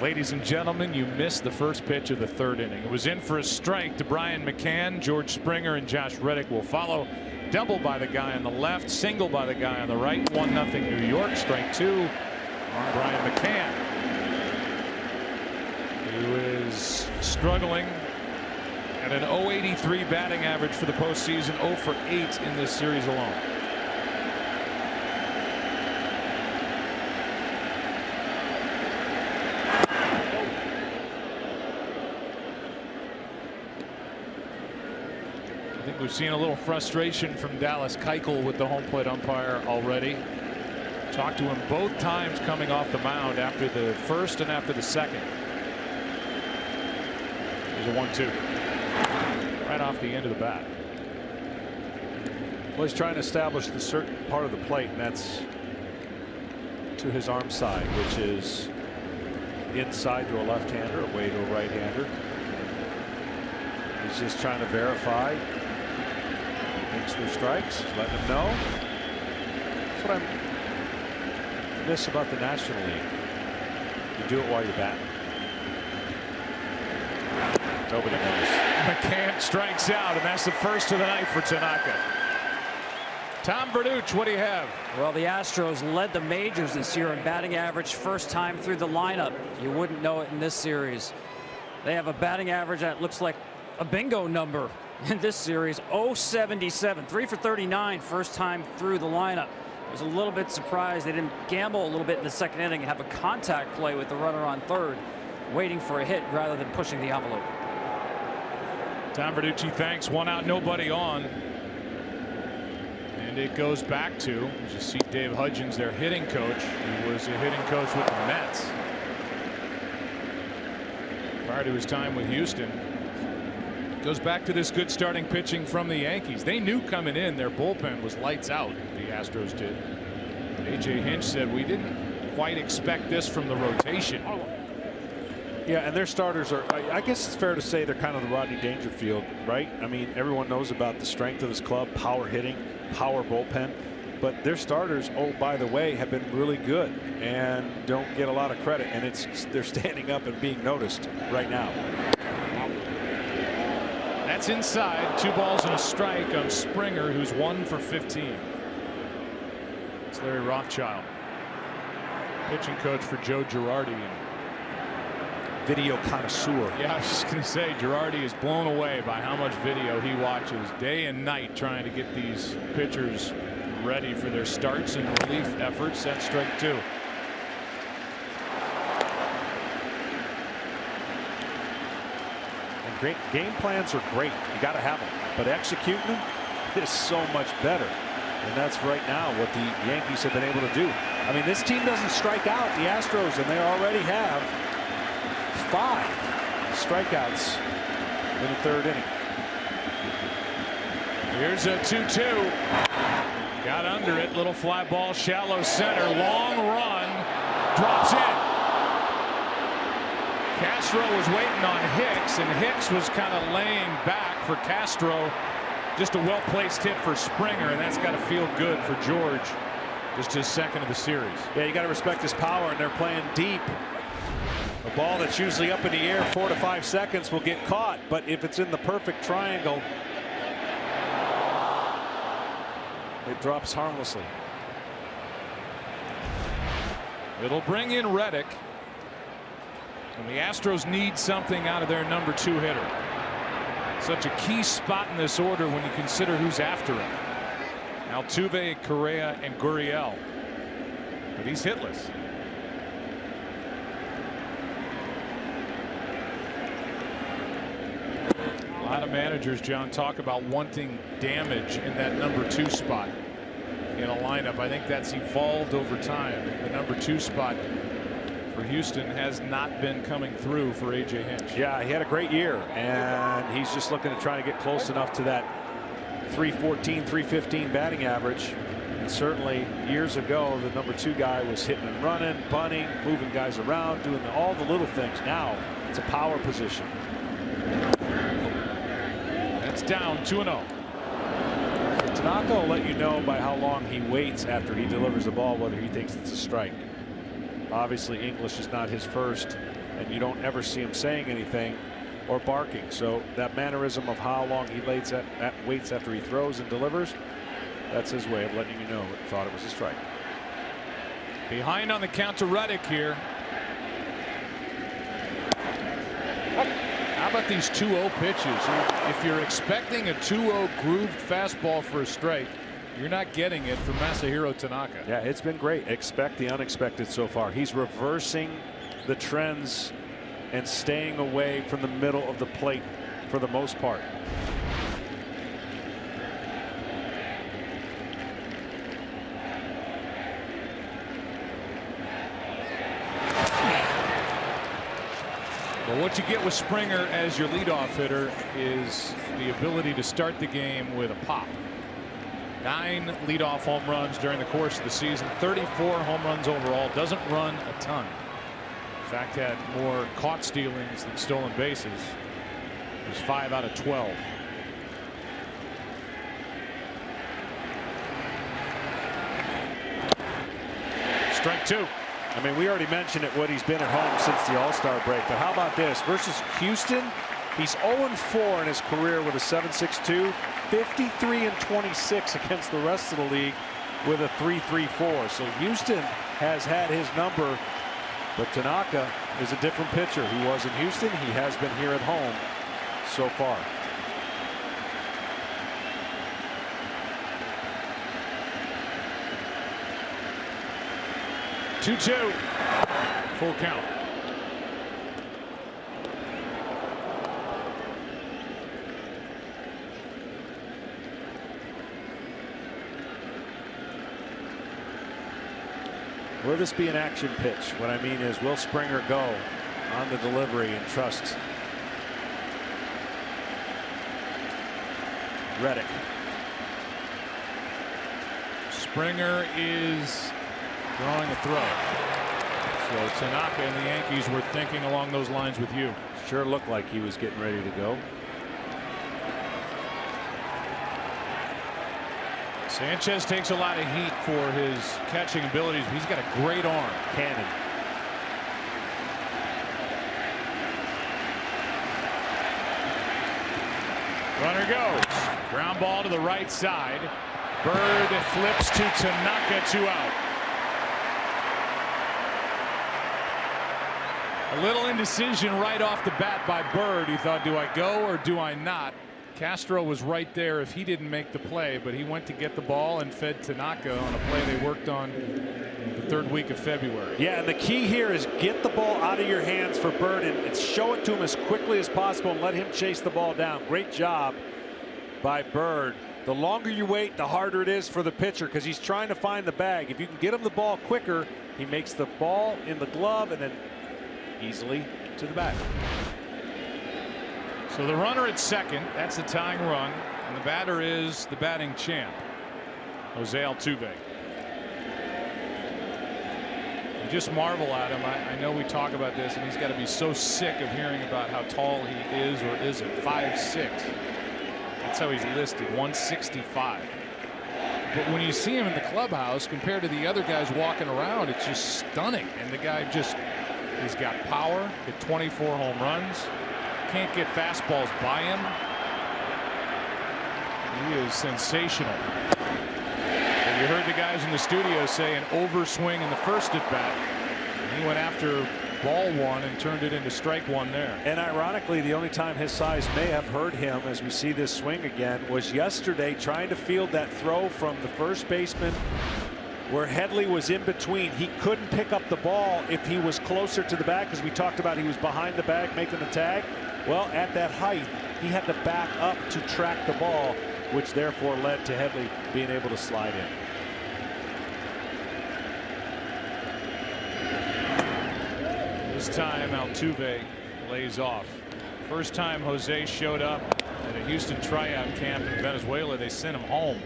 Ladies and gentlemen, you missed the first pitch of the 3rd inning. It was in for a strike to Brian McCann. George Springer and Josh Reddick will follow. Double by the guy on the left, single by the guy on the right. 1-0 New York. Strike 2 on Brian McCann, who is struggling At an .083 batting average for the postseason, 0 for 8 in this series alone. I think we've seen a little frustration from Dallas Keuchel with the home plate umpire already. Talked to him both times coming off the mound, after the first and after the second. There's a 1-2. Right off the end of the bat. Well, he's trying to establish the certain part of the plate, and that's to his arm side, which is inside to a left-hander, away to a right-hander. He's just trying to verify. Makes their strikes, letting them know. That's what I miss about the National League. You do it while you're batting. Nobody knows. McCann strikes out, and that's the first of the night for Tanaka. Tom Verducci, what do you have? Well, the Astros led the majors this year in batting average first time through the lineup. You wouldn't know it in this series. They have a batting average that looks like a bingo number in this series. 0.77, 3 for 39 first time through the lineup. I was a little bit surprised they didn't gamble a little bit in the second inning and have a contact play with the runner on third, waiting for a hit rather than pushing the envelope. Tom Verducci, thanks. 1 out, nobody on. And it goes back to, as you see, Dave Hudgens, their hitting coach, who was a hitting coach with the Mets prior to his time with Houston. Goes back to this good starting pitching from the Yankees. They knew coming in their bullpen was lights out, the Astros did. A.J. Hinch said, we didn't quite expect this from the rotation. Yeah, and their starters are, I guess it's fair to say they're kind of the Rodney Dangerfield, right? I mean, everyone knows about the strength of this club, power hitting, power bullpen, but their starters, oh, by the way, have been really good and don't get a lot of credit, and they're standing up and being noticed right now. That's inside. 2 balls and a strike on Springer, who's 1 for 15. It's Larry Rothschild, pitching coach for Joe Girardi. Video connoisseur. Yeah, I was just going to say, Girardi is blown away by how much video he watches day and night trying to get these pitchers ready for their starts and relief efforts. That's strike 2. And great game plans are great. You got to have them, but executing them is so much better. And that's right now what the Yankees have been able to do. I mean, this team doesn't strike out the Astros, and they already have 5 strikeouts in the 3rd inning. Here's a 2-2. Got under it. Little fly ball, shallow center. Long run. Drops in. Castro was waiting on Hicks, and Hicks was kind of laying back for Castro. Just a well-placed hit for Springer, and that's got to feel good for George. Just his 2nd of the series. Yeah, you got to respect his power, and they're playing deep. A ball that's usually up in the air 4 to 5 seconds will get caught, but if it's in the perfect triangle, it drops harmlessly. It'll bring in Reddick, and the Astros need something out of their number 2 hitter. Such a key spot in this order when you consider who's after him. Altuve, Correa, and Gurriel, but he's hitless. A lot of managers, John, talk about wanting damage in that number 2 spot in a lineup. I think that's evolved over time. The number 2 spot for Houston has not been coming through for A.J. Hinch. Yeah, he had a great year, and he's just looking to try to get close enough to that 314, 315 batting average. And certainly years ago, the number 2 guy was hitting and running, bunting, moving guys around, doing all the little things. Now it's a power position. That's down 2-0. Tanaka will let you know by how long he waits after he delivers the ball whether he thinks it's a strike. Obviously, English is not his first, and you don't ever see him saying anything or barking. So that mannerism of how long he waits after he throws and delivers, that's his way of letting you know he thought it was a strike. Behind on the count to Reddick here. How about these 2-0 pitches? If you're expecting a 2-0 grooved fastball for a strike, you're not getting it from Masahiro Tanaka. Yeah, it's been great. Expect the unexpected so far. He's reversing the trends and staying away from the middle of the plate for the most part. Well, what you get with Springer as your leadoff hitter is the ability to start the game with a pop. 9 leadoff home runs during the course of the season, 34 home runs overall. Doesn't run a ton. In fact, had more caught stealings than stolen bases. It was 5 out of 12. Strike 2. I mean, we already mentioned it, what he's been at home since the All-Star break. But how about this? Versus Houston, he's 0-4 in his career with a 7.62, 53-26 against the rest of the league with a 3.34. So Houston has had his number, but Tanaka is a different pitcher. He was in Houston. He has been here at home so far. Two. Full count. Will this be an action pitch? What I mean is, will Springer go on the delivery and trust Reddick? Springer is drawing a throw. So Tanaka and the Yankees were thinking along those lines with you. Sure looked like he was getting ready to go. Sanchez takes a lot of heat for his catching abilities. He's got a great arm. Cannon. Runner goes. Ground ball to the right side. Bird flips to Tanaka, 2 out. A little indecision right off the bat by Bird. He thought, do I go or do I not? Castro was right there if he didn't make the play, but he went to get the ball and fed Tanaka on a play they worked on the 3rd week of February. Yeah, and the key here is get the ball out of your hands for Bird and show it to him as quickly as possible and let him chase the ball down. Great job by Bird. The longer you wait, the harder it is for the pitcher because he's trying to find the bag. If you can get him the ball quicker, he makes the ball in the glove and then easily to the back. So the runner at second, that's the tying run, and the batter is the batting champ, Jose Altuve. You just marvel at him. I know we talk about this, and he's got to be so sick of hearing about how tall he is or isn't. 5'6". That's how he's listed, 165. But when you see him in the clubhouse compared to the other guys walking around, it's just stunning. And the guy just, he's got power, hit 24 home runs. Can't get fastballs by him. He is sensational. And you heard the guys in the studio say an overswing in the first at bat. He went after ball 1 and turned it into strike 1 there. And ironically, the only time his size may have hurt him as we see this swing again was yesterday trying to field that throw from the first baseman where Headley was in between. He couldn't pick up the ball if he was closer to the bag because we talked about he was behind the bag making the tag. Well, at that height, he had to back up to track the ball, which therefore led to Headley being able to slide in. This time Altuve lays off. First time Jose showed up at a Houston tryout camp in Venezuela, they sent him home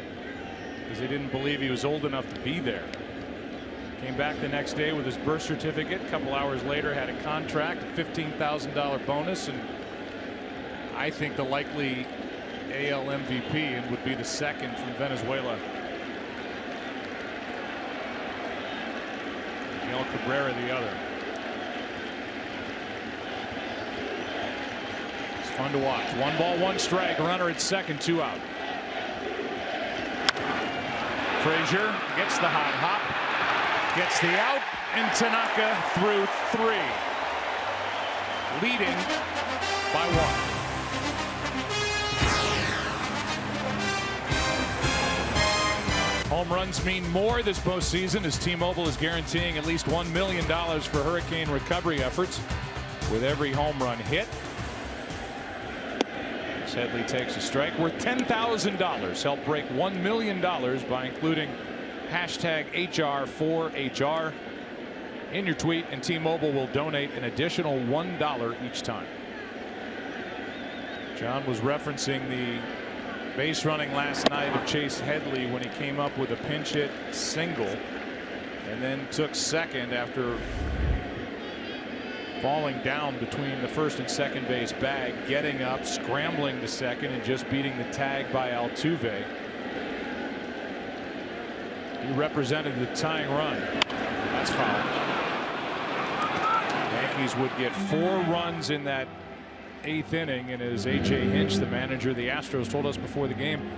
because they didn't believe he was old enough to be there. Came back the next day with his birth certificate. A couple hours later had a contract, a $15,000 bonus, and I think the likely AL MVP and would be the second from Venezuela. Miguel Cabrera the other. It's fun to watch. 1 ball, 1 strike. Runner at second, 2 out. Frazier gets the hot hop, gets the out, and Tanaka through 3. Leading by 1. Home runs mean more this postseason as T-Mobile is guaranteeing at least $1 million for hurricane recovery efforts with every home run hit. Headley takes a strike worth $10,000. Help break $1 million by including hashtag HR4HR in your tweet, and T-Mobile will donate an additional $1 each time. John was referencing the base running last night of Chase Headley when he came up with a pinch hit single and then took second after falling down between the first and second base bag, getting up, scrambling to second, and just beating the tag by Altuve. He represented the tying run. That's foul. Yankees would get 4 runs in that 8th inning, and as H.A. Hinch, the manager of the Astros, told us before the game,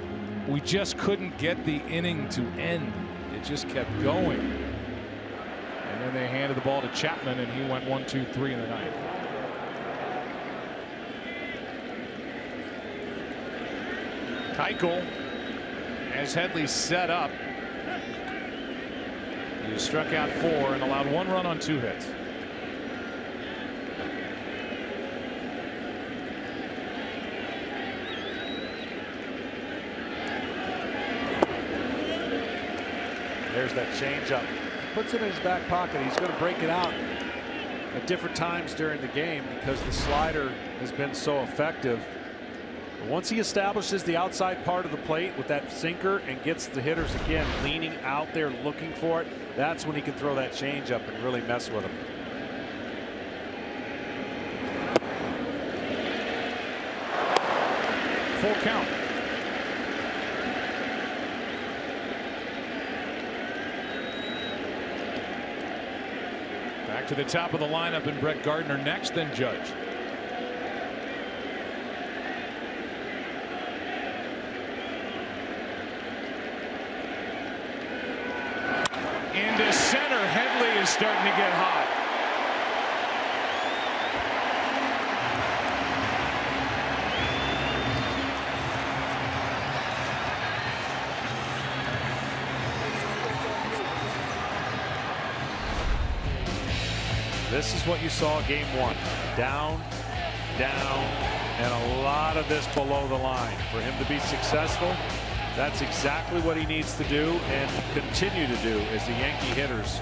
we just couldn't get the inning to end. It just kept going. And then they handed the ball to Chapman, and he went 1, 2, 3 in the 9th. Keuchel, as Headley set up, he struck out 4 and allowed 1 run on 2 hits. There's that changeup. Puts it in his back pocket. He's going to break it out at different times during the game because the slider has been so effective. But once he establishes the outside part of the plate with that sinker and gets the hitters again leaning out there looking for it, that's when he can throw that changeup and really mess with them. Full count. Back to the top of the lineup, and Brett Gardner next, then Judge. Into center, Headley is starting to get hot. This is what you saw game 1. Down, down, and a lot of this below the line. For him to be successful, that's exactly what he needs to do and continue to do as the Yankee hitters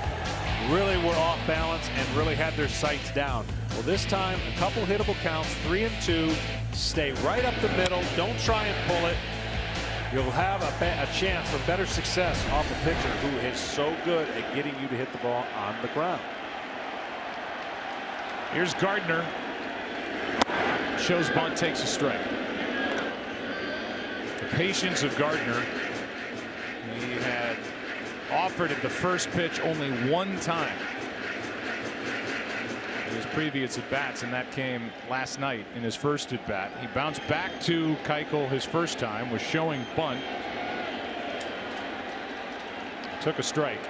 really were off balance and really had their sights down. Well, this time, a couple hittable counts, 3 and 2. Stay right up the middle. Don't try and pull it. You'll have a chance for better success off a pitcher who is so good at getting you to hit the ball on the ground. Here's Gardner. Shows bunt, takes a strike. The patience of Gardner. He had offered at the first pitch only 1 time in his previous at bats, and that came last night in his first at bat. He bounced back to Keuchel his first time, was showing bunt, took a strike.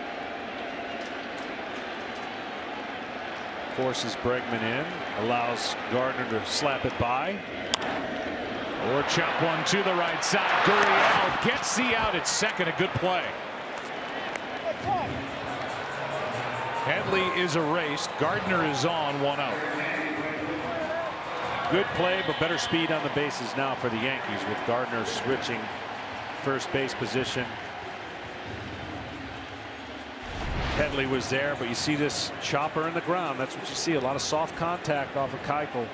Forces Bregman in, allows Gardner to slap it by. Or chop one to the right side. Gurriel gets the out at second. A good play. Headley is erased. Gardner is on, 1 out. Good play, but better speed on the bases now for the Yankees with Gardner switching first base position. Headley was there, but you see this chopper in the ground. That's what you see. A lot of soft contact off of Keuchel.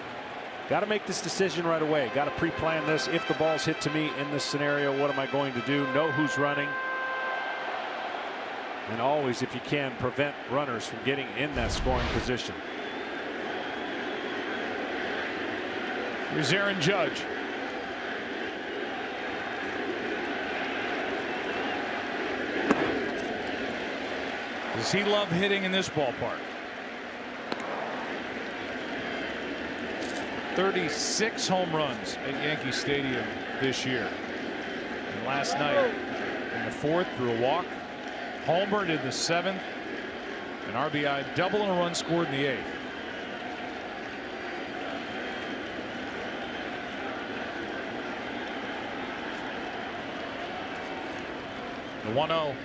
Got to make this decision right away. Got to pre-plan this. If the ball's hit to me in this scenario, what am I going to do? Know who's running. And always, if you can, prevent runners from getting in that scoring position. Here's Aaron Judge. Does he love hitting in this ballpark? 36 home runs at Yankee Stadium this year. And last night in the 4th threw a walk, homered in the 7th, an RBI double and a run scored in the 8th. The 1-0.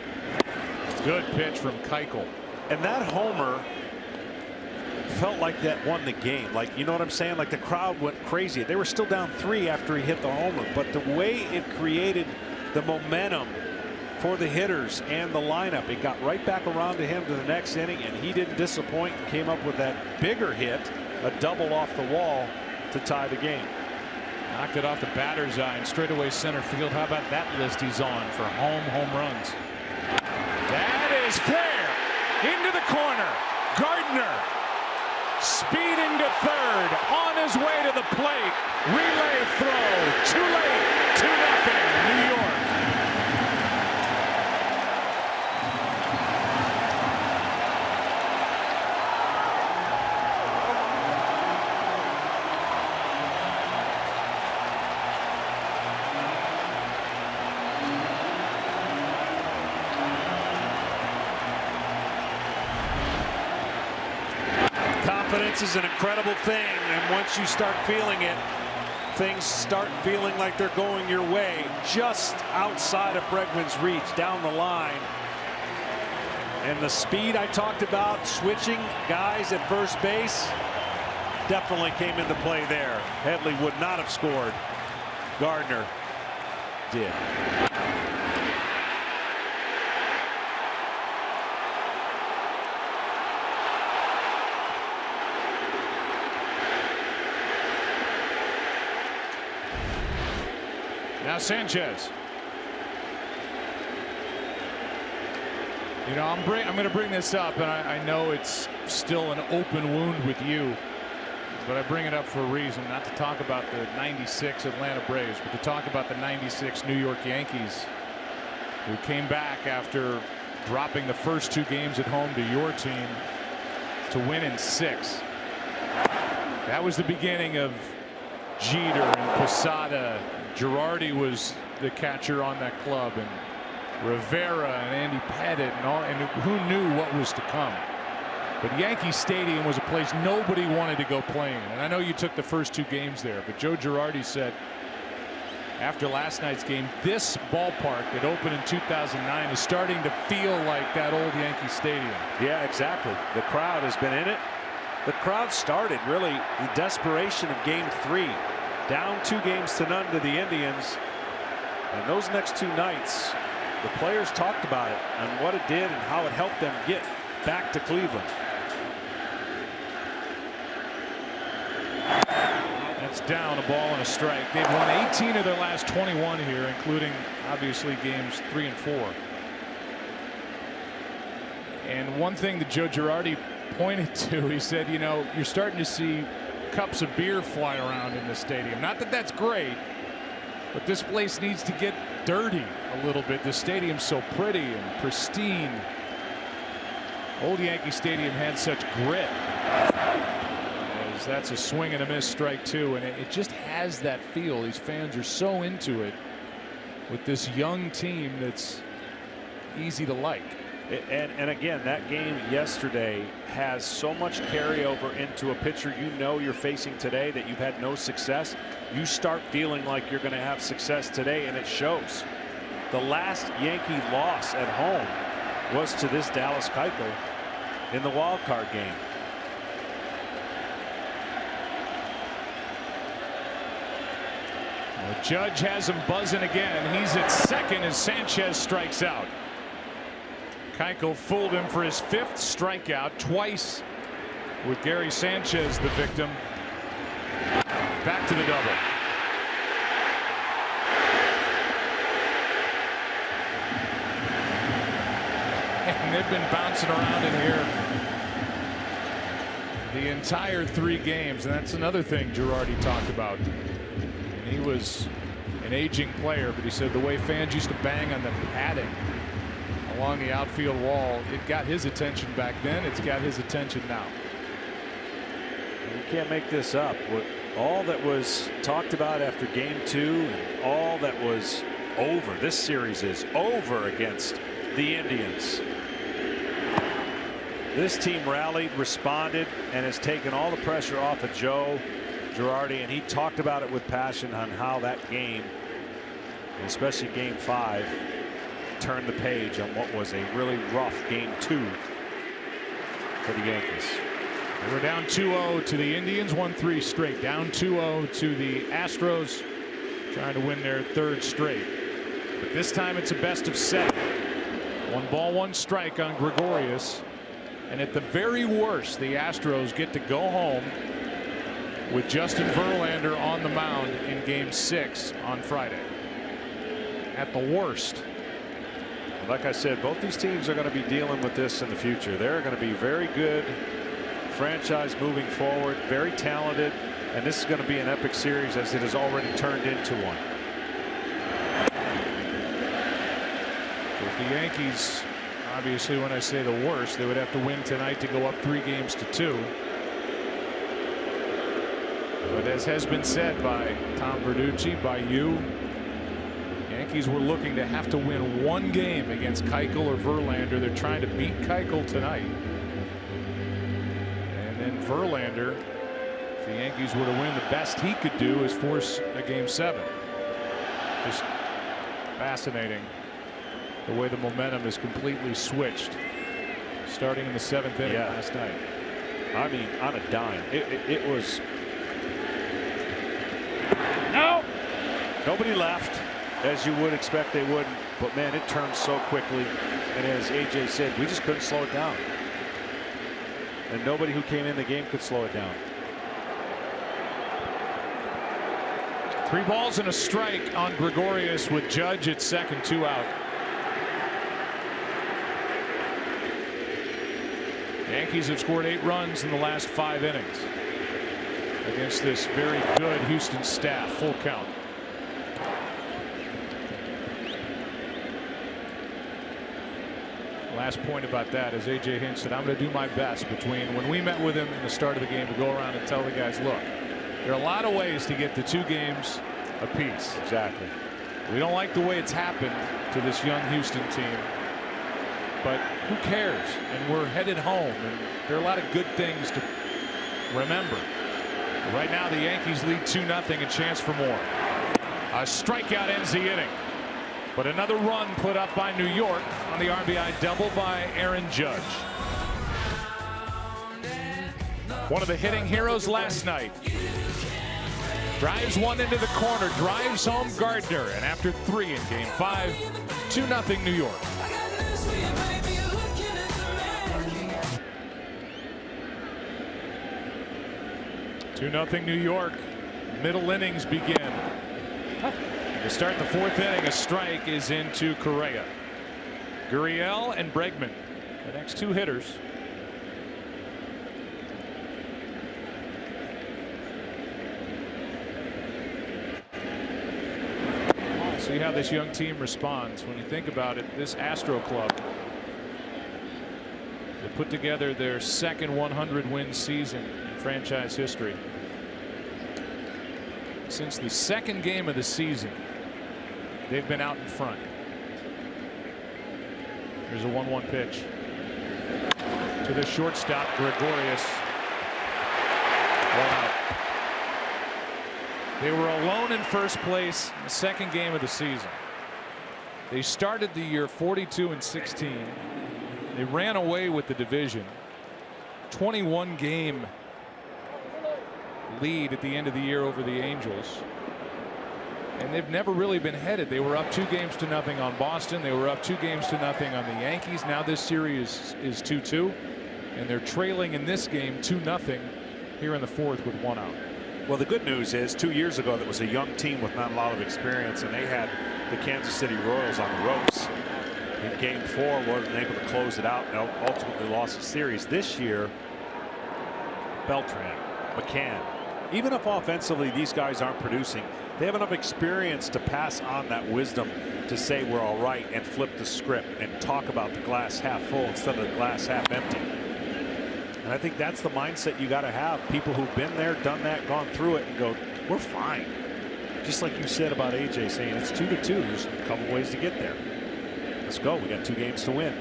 Good pitch from Keuchel. And that homer felt like that won the game. Like, you know what I'm saying? Like the crowd went crazy. They were still down 3 after he hit the homer, but the way it created the momentum for the hitters and the lineup, it got right back around to him to the next inning, and he didn't disappoint and came up with that bigger hit, a double off the wall to tie the game. Knocked it off the batter's eye in straightaway center field. How about that list he's on for home runs? That is fair. Into the corner. Gardner speeding to third. On his way to the plate. Relay throw. Too late. 2-0 New York. Confidence is an incredible thing, and once you start feeling it, things start feeling like they're going your way. Just outside of Bregman's reach, down the line. And the speed I talked about, switching guys at first base, definitely came into play there. Headley would not have scored. Gardner did. Now Sanchez. You know, I'm going to bring this up, and I know it's still an open wound with you, but I bring it up for a reason. Not to talk about the '96 Atlanta Braves, but to talk about the '96 New York Yankees, who came back after dropping the first 2 games at home to your team to win in 6. That was the beginning of Jeter and Posada. Girardi was the catcher on that club, and Rivera and Andy Pettit and all, and who knew what was to come. But Yankee Stadium was a place nobody wanted to go playing. And I know you took the first 2 games there, but Joe Girardi said after last night's game, this ballpark that opened in 2009 is starting to feel like that old Yankee Stadium. Yeah, exactly. The crowd has been in it. The crowd started really the desperation of game 3. Down 2-0 to the Indians. And those next 2 nights, the players talked about it and what it did and how it helped them get back to Cleveland. That's down, a ball and a strike. They've won 18 of their last 21 here, including obviously games 3 and 4. And one thing that Joe Girardi pointed to, he said, you know, you're starting to see cups of beer fly around in the stadium. Not that that's great, but this place needs to get dirty a little bit. The stadium's so pretty and pristine. Old Yankee Stadium had such grit. As that's a swing and a miss, strike 2, and it just has that feel. These fans are so into it with this young team that's easy to like. And again, that game yesterday has so much carryover into a pitcher you know you're facing today that you've had no success. You start feeling like you're going to have success today, and it shows. The last Yankee loss at home was to this Dallas Keuchel in the wild card game. Well, Judge has him buzzing again. He's at second as Sanchez strikes out. Keuchel fooled him for his 5th strikeout, twice with Gary Sanchez the victim. Back to the double. And they've been bouncing around in here the entire 3 games, and that's another thing Girardi talked about. And he was an aging player, but he said the way fans used to bang on the padding along the outfield wall, it got his attention back then. It's got his attention now. You can't make this up. All that was talked about after game 2 and all that was over. This series is over against the Indians. This team rallied, responded, and has taken all the pressure off of Joe Girardi, and he talked about it with passion on how that game, especially game 5, turn the page on what was a really rough game 2 for the Yankees. They were down 2-0 to the Indians, won 3 straight. Down 2-0 to the Astros, trying to win their 3rd straight. But this time it's a best of 7. 1 ball, 1 strike on Gregorius. And at the very worst, the Astros get to go home with Justin Verlander on the mound in Game 6 on Friday. At the worst. Like I said, both these teams are going to be dealing with this in the future. They're going to be very good franchise moving forward, very talented, and this is going to be an epic series as it has already turned into one. If the Yankees, obviously when I say the worst, they would have to win tonight to go up 3 games to 2. But as has been said by Tom Verducci, by you, Yankees were looking to have to win 1 game against Keuchel or Verlander. They're trying to beat Keuchel tonight. And then Verlander, if the Yankees were to win, the best he could do is force a Game 7. Just fascinating the way the momentum is completely switched starting in the 7th inning last night. I mean, on a dime. It was. No! Nobody left, as you would expect they wouldn't, but man, it turned so quickly, and as AJ said, we just couldn't slow it down, and nobody who came in the game could slow it down. 3 balls and a strike on Gregorius with Judge at second, 2 out. Yankees have scored 8 runs in the last 5 innings against this very good Houston staff. Full count. Last point about that, as AJ Hinch said, I'm going to do my best between when we met with him in the start of the game to go around and tell the guys, look, there are a lot of ways to get to 2 games apiece. Exactly. We don't like the way it's happened to this young Houston team, but who cares? And we're headed home, and there are a lot of good things to remember. Right now the Yankees lead 2-0, a chance for more. A strikeout ends the inning, but another run put up by New York on the RBI double by Aaron Judge. One of the hitting heroes last night. Drives one into the corner, drives home Gardner, and after 3 in Game 5, 2-0 New York. Two-0 New York. Middle innings begin. To start the 4th inning, a strike is into Correa. Gurriel and Bregman, the next 2 hitters. See how this young team responds. When you think about it, this Astro club, they put together their 2nd 100-win season in franchise history. Since the 2nd game of the season, they've been out in front. Here's a 1-1 pitch to the shortstop, Gregorius. 1 out. They were alone in first place in the 2nd game of the season. They started the year 42-16. They ran away with the division. 21 game lead at the end of the year over the Angels. And they've never really been headed. They were up 2-0 on Boston. They were up 2-0 on the Yankees. Now this series is 2-2. And they're trailing in this game 2-0 here in the 4th with 1 out. Well, the good news is 2 years ago there was a young team with not a lot of experience, and they had the Kansas City Royals on the ropes. In Game 4, wasn't able to close it out and ultimately lost the series. This year, Beltran, McCann, even if offensively these guys aren't producing, they have enough experience to pass on that wisdom to say we're all right and flip the script and talk about the glass half full instead of the glass half empty. And I think that's the mindset you got to have. People who've been there, done that, gone through it, and go, we're fine. Just like you said about AJ saying it's 2-2. There's a couple ways to get there. Let's go. We got 2 games to win.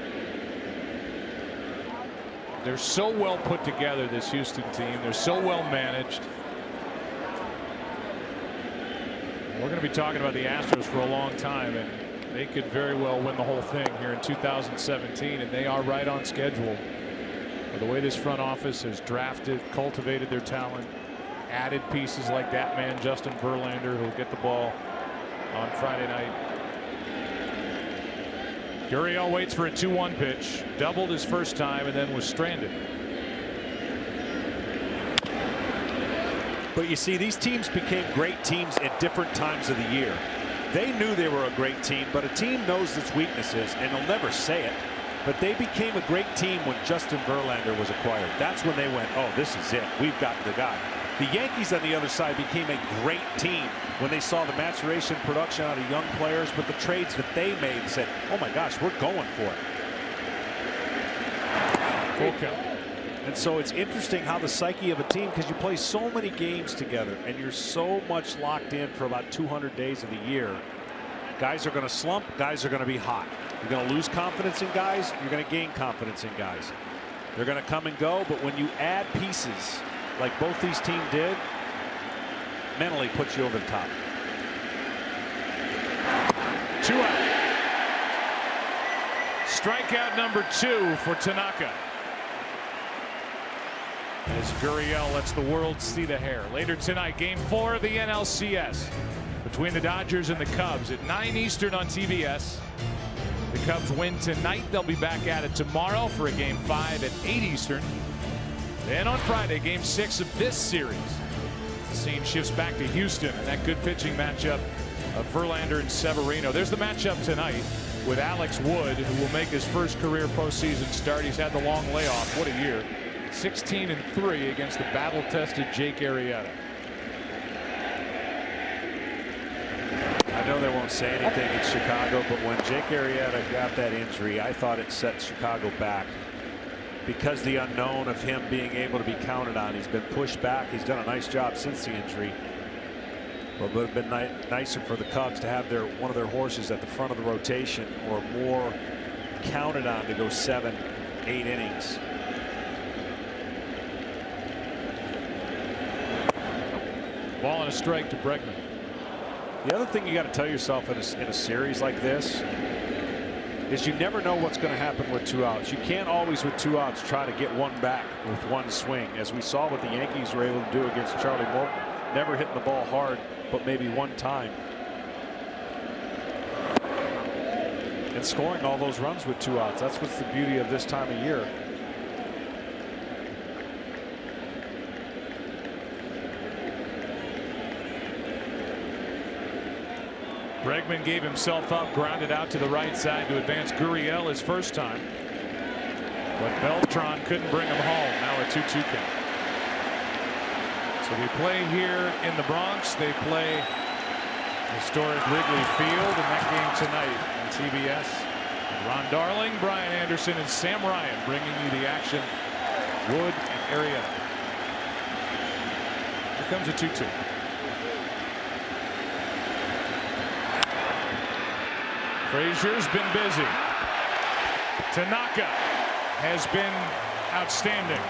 They're so well put together, this Houston team. They're so well managed. We're going to be talking about the Astros for a long time, and they could very well win the whole thing here in 2017, and they are right on schedule. But the way this front office has drafted, cultivated their talent, added pieces like that man Justin Verlander, who'll get the ball on Friday night. Gurriel waits for a 2-1 pitch, doubled his first time, and then was stranded. But you see, these teams became great teams at different times of the year. They knew they were a great team, but a team knows its weaknesses, and they'll never say it. But they became a great team when Justin Verlander was acquired. That's when they went, oh, this is it. We've got the guy. The Yankees on the other side became a great team when they saw the maturation production out of young players, but the trades that they made and said, oh my gosh, we're going for it. Full count. And so it's interesting how the psyche of a team, because you play so many games together and you're so much locked in for about 200 days of the year. Guys are going to slump. Guys are going to be hot. You're going to lose confidence in guys. You're going to gain confidence in guys. They're going to come and go. But when you add pieces like both these teams did, mentally puts you over the top. 2 out. Strikeout number 2 for Tanaka. As Gurriel lets the world see the hair. Later tonight, Game 4 of the NLCS between the Dodgers and the Cubs at 9 Eastern on TBS. The Cubs win tonight. They'll be back at it tomorrow for a Game 5 at 8 Eastern. Then on Friday, Game 6 of this series. The scene shifts back to Houston and that good pitching matchup of Verlander and Severino. There's the matchup tonight with Alex Wood, who will make his first career postseason start. He's had the long layoff. What a year. 16-3 against the battle-tested Jake Arrieta. I know they won't say anything in Chicago, but when Jake Arrieta got that injury, I thought it set Chicago back because the unknown of him being able to be counted on. He's been pushed back. He's done a nice job since the injury. But it would have been nicer for the Cubs to have one of their horses at the front of the rotation or more counted on to go 7-8 innings. Ball and a strike to Bregman. The other thing you got to tell yourself in a series like this is you never know what's going to happen with 2 outs. You can't always with 2 outs try to get one back with one swing, as we saw what the Yankees were able to do against Charlie Morton. Never hitting the ball hard, but maybe one time. And scoring all those runs with 2 outs. That's what's the beauty of this time of year. Bregman gave himself up, grounded out to the right side to advance Gurriel his first time. But Beltran couldn't bring him home. Now a 2-2 count. So we play here in the Bronx. They play historic Wrigley Field in that game tonight on TBS. Ron Darling, Brian Anderson, and Sam Ryan bringing you the action. Wood and Arrieta. Here comes a 2-2. Frazier's been busy. Tanaka has been outstanding.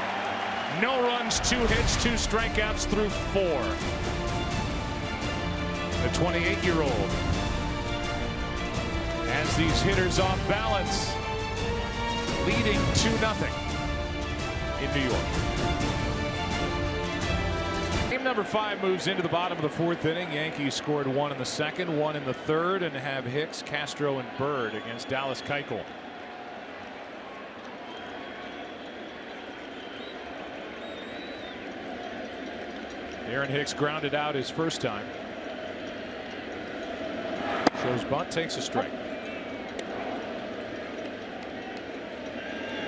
No runs, 2 hits, 2 strikeouts through 4. The 28-year-old has these hitters off balance, leading 2-0 in New York. Game number 5 moves into the bottom of the 4th inning. Yankees scored 1 in the 2nd, 1 in the 3rd, and have Hicks, Castro, and Bird against Dallas Keuchel. Aaron Hicks grounded out his first time. Shows bunt, takes a strike.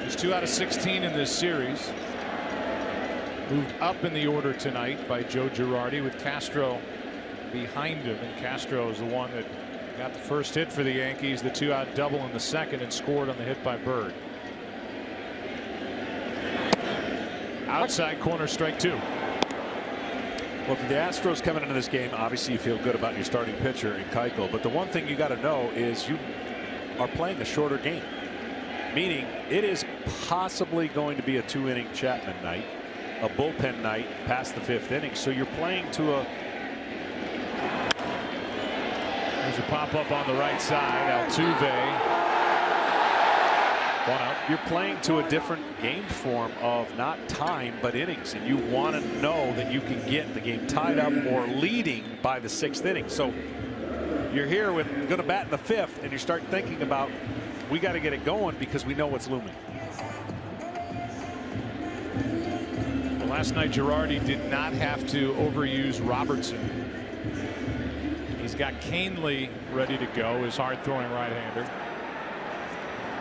He's 2 out of 16 in this series. Moved up in the order tonight by Joe Girardi with Castro behind him, and Castro is the one that got the first hit for the Yankees, the 2-out double in the 2nd, and scored on the hit by Bird. Outside corner, strike 2. Well, for the Astros coming into this game, obviously you feel good about your starting pitcher in Keuchel, but the one thing you got to know is you are playing a shorter game, meaning it is possibly going to be a 2-inning Chapman night, a bullpen night past the 5th inning. So you're playing to a There's a pop-up on the right side. Altuve. 1 out. You're playing to a different game form of not time but innings, and you want to know that you can get the game tied up or leading by the 6th inning. So you're here with going to bat in the 5th, and you start thinking about, we got to get it going because we know what's looming. Well, last night Girardi did not have to overuse Robertson. He's got Canely ready to go, his hard-throwing right-hander.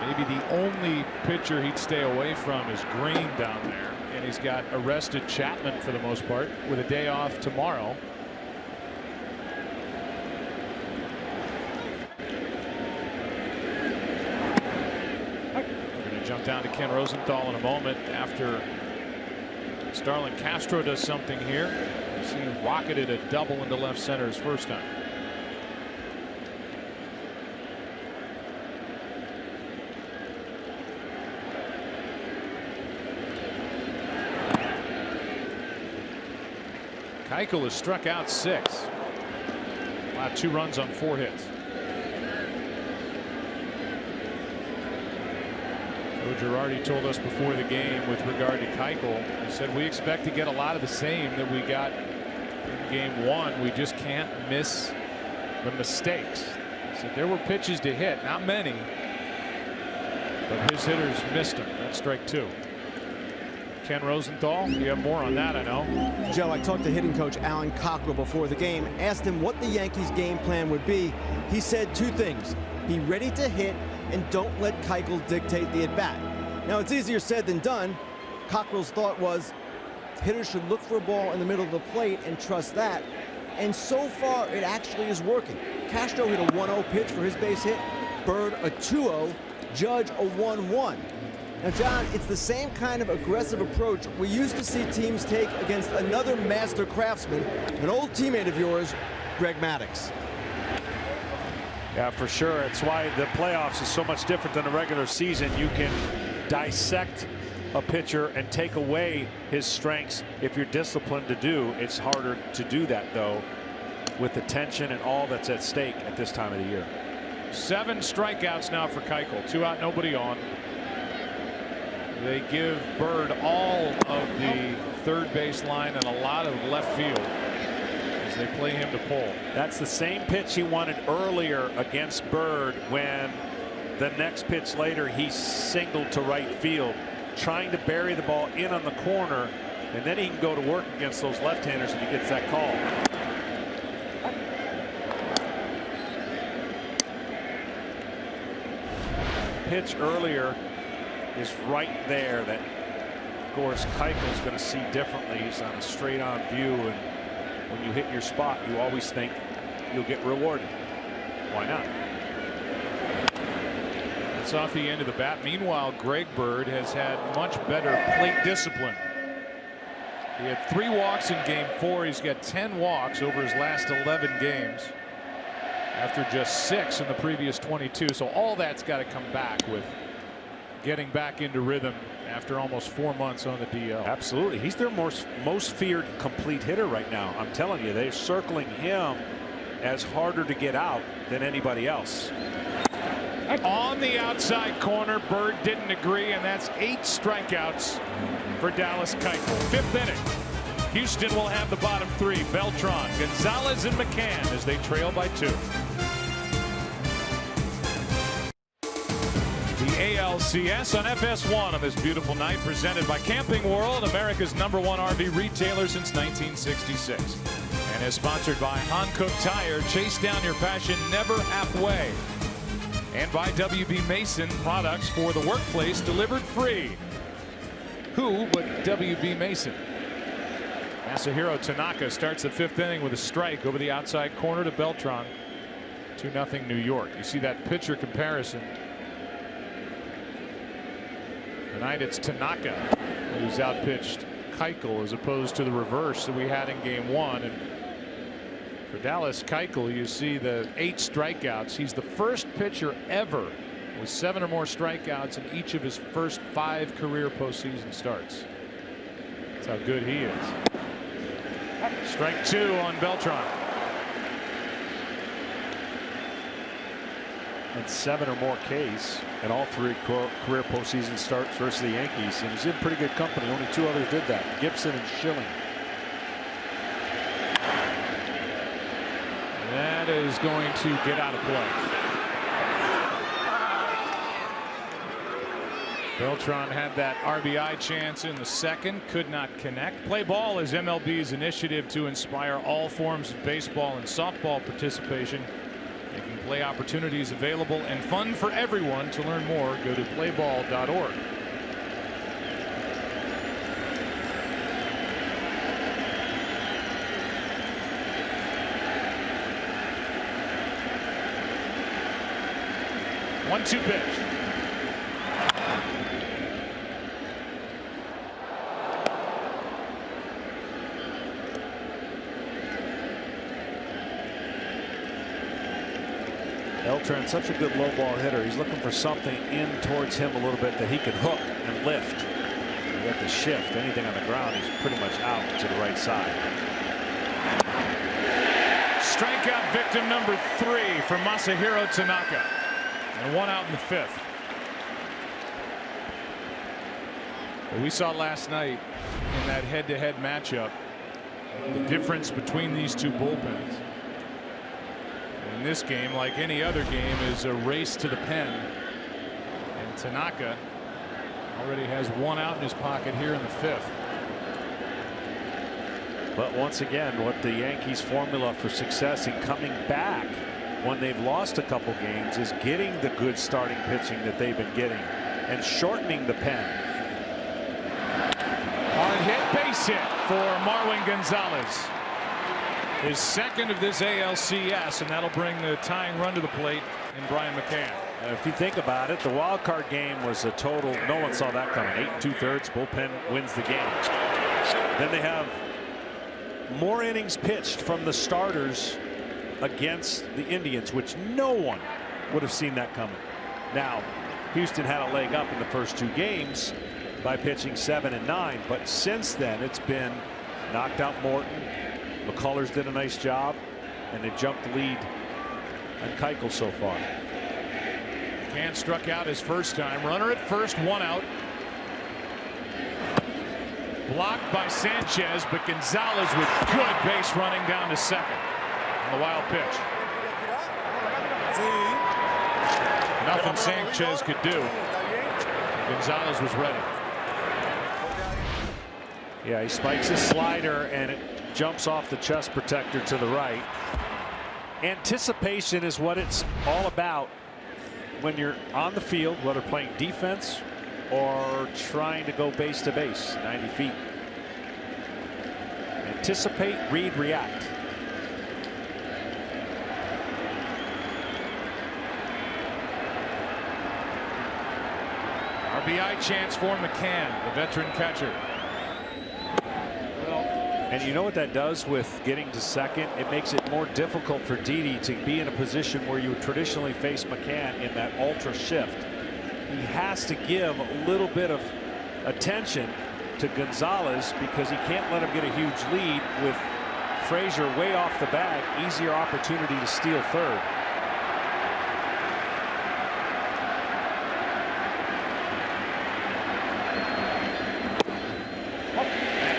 Maybe the only pitcher he'd stay away from is Green down there, and he's got arrested Chapman for the most part with a day off tomorrow. We're going to jump down to Ken Rosenthal in a moment after Starlin Castro does something here. You see him rocketed a double into left center his first time. Keuchel has struck out 6. Wow, 2 runs on 4 hits. Joe Girardi told us before the game with regard to Keuchel, he said we expect to get a lot of the same that we got in game 1. We just can't miss the mistakes. He said there were pitches to hit, not many, but his hitters missed them. That's strike 2. Ken Rosenthal, you have more on that, I know. Joe, I talked to hitting coach Alan Cockrell before the game, asked him what the Yankees game plan would be. He said 2 things: be ready to hit and don't let Keuchel dictate the at-bat. Now, it's easier said than done. Cockrell's thought was hitters should look for a ball in the middle of the plate and trust that, and so far it actually is working. Castro hit a 1-0 pitch for his base hit, Bird a 2-0, Judge a 1-1. Now, John, it's the same kind of aggressive approach we used to see teams take against another master craftsman, an old teammate of yours, Greg Maddux. Yeah, for sure. It's why the playoffs is so much different than the regular season. You can dissect a pitcher and take away his strengths if you're disciplined to do. It's harder to do that, though, with the tension and all that's at stake at this time of the year. 7 strikeouts now for Keuchel. 2 out, nobody on. They give Bird all of the third base line and a lot of left field as they play him to pull. That's the same pitch he wanted earlier against Bird when the next pitch later he singled to right field, trying to bury the ball in on the corner, and then he can go to work against those left-handers if he gets that call. Pitch earlier is right there that, of course, Keuchel's going to see differently. He's on a straight-on view, and when you hit your spot, you always think you'll get rewarded. Why not? It's off the end of the bat. Meanwhile, Greg Bird has had much better plate discipline. He had 3 walks in game 4. He's got 10 walks over his last 11 games after just 6 in the previous 22. So all that's got to come back with getting back into rhythm after almost 4 months on the DL. Absolutely. He's their most feared complete hitter right now. I'm telling you, they're circling him as harder to get out than anybody else. On the outside corner, Bird didn't agree, and that's 8 strikeouts for Dallas Keuchel. 5th inning. Houston will have the bottom 3. Beltran, Gonzalez, and McCann as they trail by 2. The ALCS on FS1 on this beautiful night, presented by Camping World, America's #1 RV retailer since 1966, and is sponsored by Hankook Tire. Chase down your passion, never halfway. And by WB Mason, products for the workplace delivered free. Who but WB Mason? Masahiro Tanaka starts the 5th inning with a strike over the outside corner to Beltran. 2-0 New York. You see that pitcher comparison. Tonight it's Tanaka who's outpitched Keuchel as opposed to the reverse that we had in game 1. And for Dallas Keuchel, you see the 8 strikeouts. He's the first pitcher ever with 7 or more strikeouts in each of his first 5 career postseason starts. That's how good he is. Strike 2 on Beltran. and 7 or more Ks in all 3 career postseason starts versus the Yankees, and he's in pretty good company. Only 2 others did that, Gibson and Schilling. That is going to get out of play. Beltran had that RBI chance in the second, could not connect. Play ball is MLB's initiative to inspire all forms of baseball and softball participation, making play opportunities available and fun for everyone. To learn more, go to playball.org. One-two pitch. Beltran, such a good low ball hitter. He's looking for something in towards him a little bit that he can hook and lift. You got the shift. Anything on the ground, he's pretty much out to the right side. Strikeout victim number 3 for Masahiro Tanaka, and 1 out in the 5th. Well, we saw last night in that head-to-head matchup the difference between these 2 bullpens. In this game, like any other game, is a race to the pen, and Tanaka already has 1 out in his pocket here in the 5th. But once again, what the Yankees' formula for success in coming back when they've lost a couple games is getting the good starting pitching that they've been getting and shortening the pen. Hard hit, base hit for Marwin Gonzalez. His second of this ALCS, and that'll bring the tying run to the plate in Brian McCann. If you think about it, the wild card game was a total, no one saw that coming. 8 2/3, bullpen wins the game. Then they have more innings pitched from the starters against the Indians, which no one would have seen that coming. Now, Houston had a leg up in the first 2 games by pitching 7 and 9, but since then it's been knocked out Morton. McCullers did a nice job, and they've jumped the lead on Keuchel so far. McCann struck out his first time. Runner at first, 1 out. Blocked by Sanchez, but Gonzalez with good base running down to second on the wild pitch. Nothing Sanchez could do. Gonzalez was ready. Yeah, he spikes his slider and it jumps off the chest protector to the right. Anticipation is what it's all about when you're on the field, whether playing defense or trying to go base to base 90 feet. Anticipate, read, react. RBI chance for McCann, the veteran catcher. And you know what that does with getting to second? It makes it more difficult for Didi to be in a position where you would traditionally face McCann in that ultra shift. He has to give a little bit of attention to Gonzalez because he can't let him get a huge lead with Frazier way off the bag. Easier opportunity to steal third.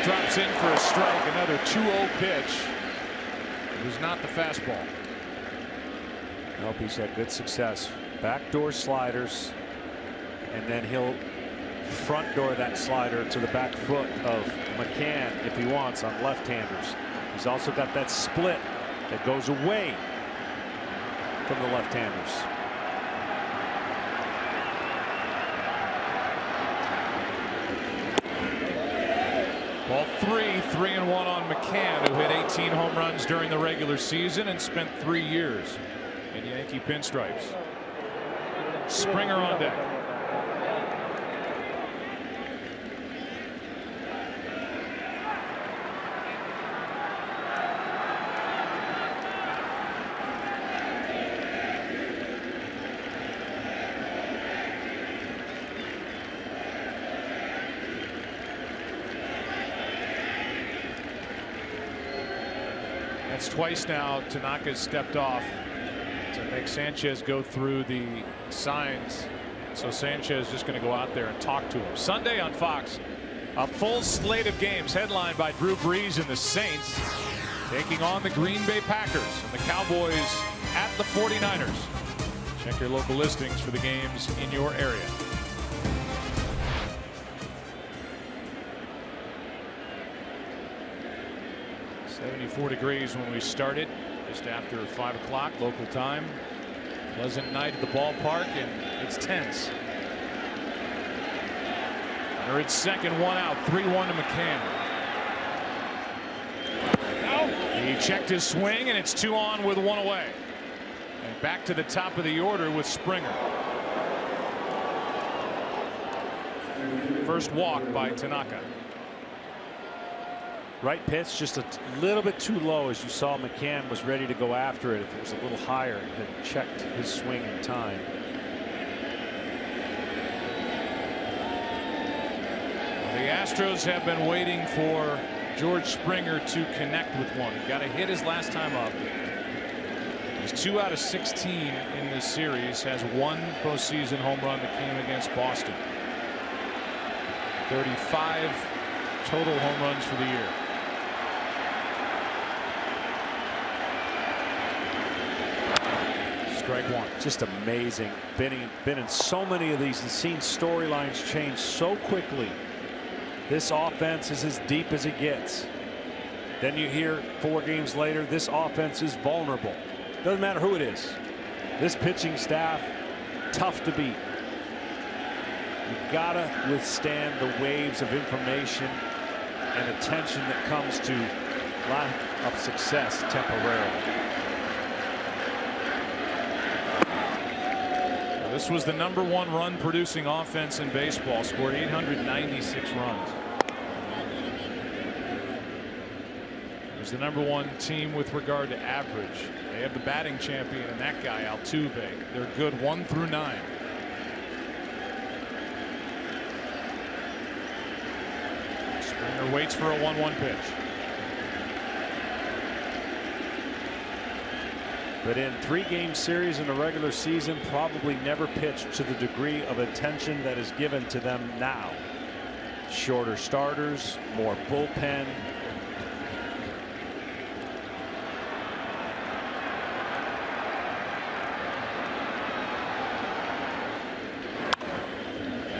Drops in for a strike. Another 2-0 pitch. It was not the fastball. Nope, he's had good success. Backdoor sliders, and then he'll front door that slider to the back foot of McCann if he wants on left-handers. He's also got that split that goes away from the left-handers. Ball 3-1 on McCann, who hit 18 home runs during the regular season and spent 3 years in Yankee pinstripes. Springer on deck. That's twice now Tanaka's stepped off to make Sanchez go through the signs. So Sanchez is just going to go out there and talk to him. Sunday on Fox, a full slate of games headlined by Drew Brees and the Saints taking on the Green Bay Packers and the Cowboys at the 49ers. Check your local listings for the games in your area. .74 degrees when we started, just after 5 o'clock local time. Pleasant night at the ballpark, and it's tense. They're at second, one out, 3-1 to McCann. He checked his swing, and it's 2 on with 1 away. And back to the top of the order with Springer. First walk by Tanaka. Right pitch, just a little bit too low, as you saw McCann was ready to go after it. If it was a little higher, he had checked his swing in time. The Astros have been waiting for George Springer to connect with one. He got a hit his last time up. He's 2 out of 16 in this series. Has 1 postseason home run that came against Boston. 35 total home runs for the year. Strike 1. Just amazing. Been in so many of these and seen storylines change so quickly. This offense is as deep as it gets. Then you hear 4 games later, this offense is vulnerable. Doesn't matter who it is. This pitching staff, tough to beat. You gotta withstand the waves of information and attention that comes to lack of success temporarily. This was the #1 run producing offense in baseball, scored 896 runs. It was the #1 team with regard to average. They have the batting champion and that guy Altuve. They're good 1 through 9. Springer waits for a 1-1 pitch. But in 3-game series in the regular season, probably never pitched to the degree of attention that is given to them now. Shorter starters, more bullpen.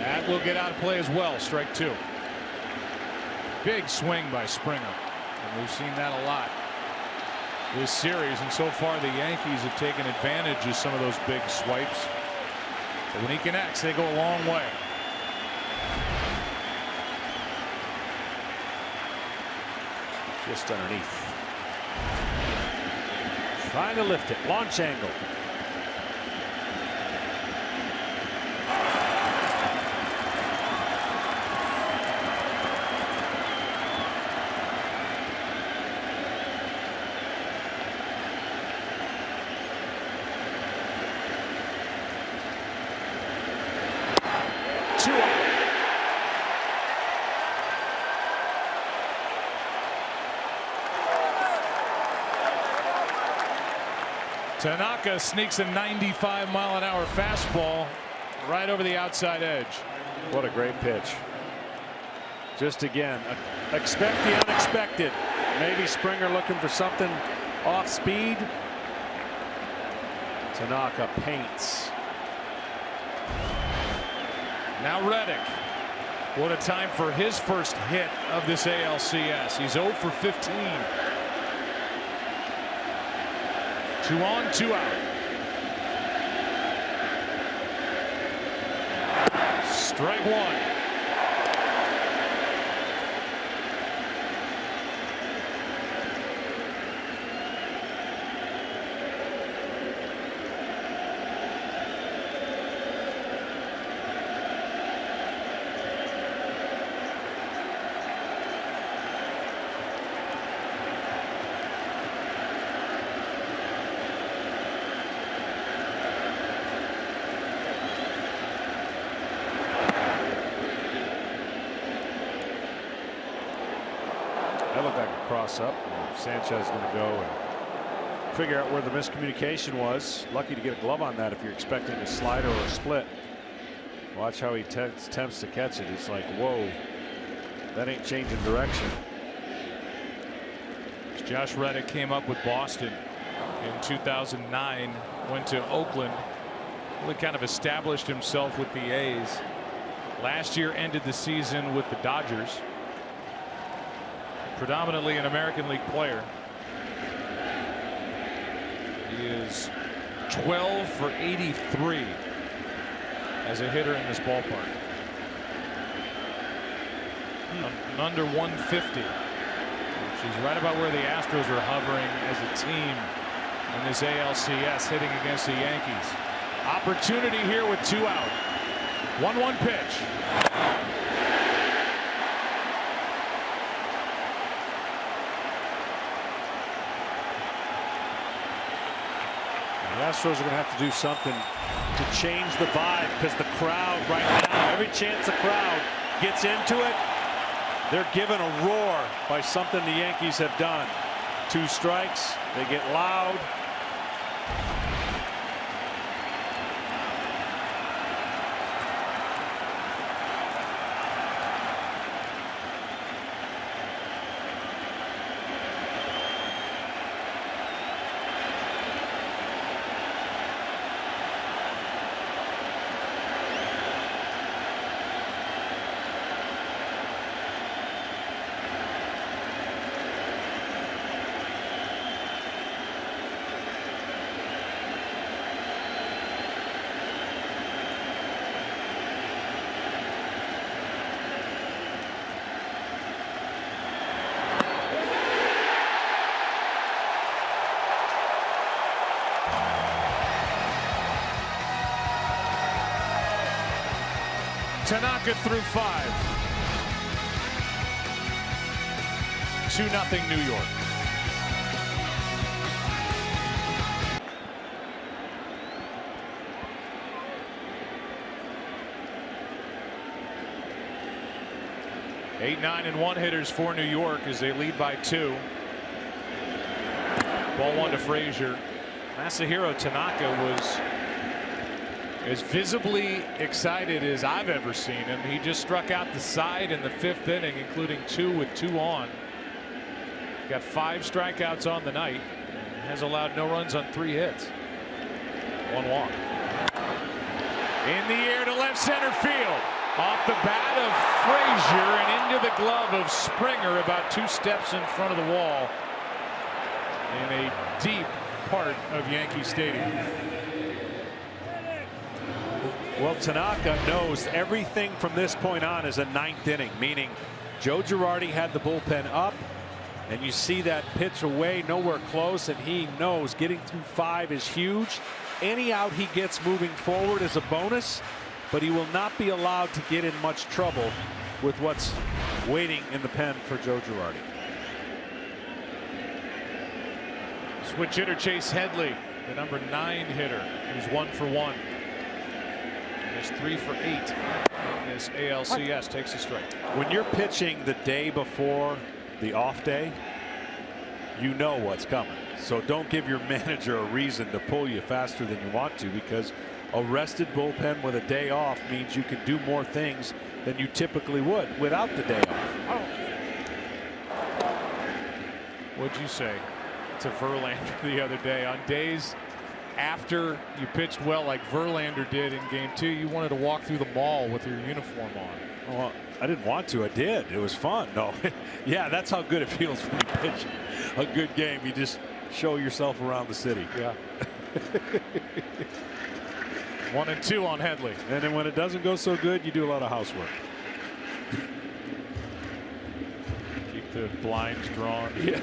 That will get out of play as well. Strike 2. Big swing by Springer, and we've seen that a lot this series, and so far the Yankees have taken advantage of some of those big swipes. But when he connects, they go a long way. Just underneath. Trying to lift it. Launch angle. Tanaka sneaks a 95-mile-an-hour fastball right over the outside edge. What a great pitch. Just again, expect the unexpected. Maybe Springer looking for something off speed. Tanaka paints. Now Reddick. What a time for his first hit of this ALCS. He's 0 for 15. 2 on, 2 out. Strike 1. That looked like a cross up. Sanchez is going to go and figure out where the miscommunication was. Lucky to get a glove on that if you're expecting a slider or a split. Watch how he attempts to catch it. It's like, whoa, that ain't changing direction. Josh Reddick came up with Boston in 2009, went to Oakland, really kind of established himself with the A's. Last year ended the season with the Dodgers. Predominantly an American League player. He is 12 for 83 as a hitter in this ballpark. Under 150, which is right about where the Astros are hovering as a team in this ALCS, hitting against the Yankees. Opportunity here with 2 out. 1-1 pitch. The Astros are going to have to do something to change the vibe, because the crowd right now, every chance the crowd gets into it, they're given a roar by something the Yankees have done. 2 strikes, they get loud. Tanaka through 5. 2-0 New York. Eight, 9, and 1 hitters for New York as they lead by 2. Ball 1 to Frazier. Masahiro Tanaka was as visibly excited as I've ever seen him. He just struck out the side in the 5th inning, including 2 with 2 on. Got 5 strikeouts on the night and has allowed no runs on 3 hits. 1 walk. In the air to left center field. Off the bat of Frazier and into the glove of Springer, about 2 steps in front of the wall in a deep part of Yankee Stadium. Well, Tanaka knows everything from this point on is a 9th inning, meaning Joe Girardi had the bullpen up, and you see that pitch away, nowhere close, and he knows getting through 5 is huge. Any out he gets moving forward is a bonus, but he will not be allowed to get in much trouble with what's waiting in the pen for Joe Girardi. Switch hitter Chase Headley, the number 9 hitter, who's 1 for 1. Is 3 for 8 in this ALCS. Takes a strike. When you're pitching the day before the off day, you know what's coming. So don't give your manager a reason to pull you faster than you want to, because a rested bullpen with a day off means you can do more things than you typically would without the day off. What'd you say to Verlander the other day? On days after you pitched well like Verlander did in Game 2, you wanted to walk through the mall with your uniform on. Well, I didn't want to. I did. It was fun. No, yeah, that's how good it feels when you pitch a good game. You just show yourself around the city. Yeah. 1 and 2 on Headley. And then when it doesn't go so good, you do a lot of housework. Keep the blinds drawn. Yeah.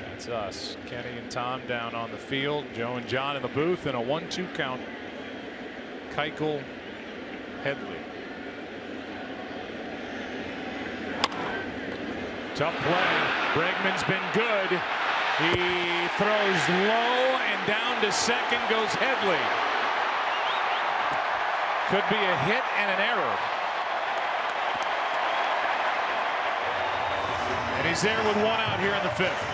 That's us. Kenny and Tom down on the field. Joe and John in the booth, and a 1-2 count. Keuchel, Headley. Tough play. Bregman's been good. He throws low, and down to second goes Headley. Could be a hit and an error. And he's there with 1 out here in the 5th.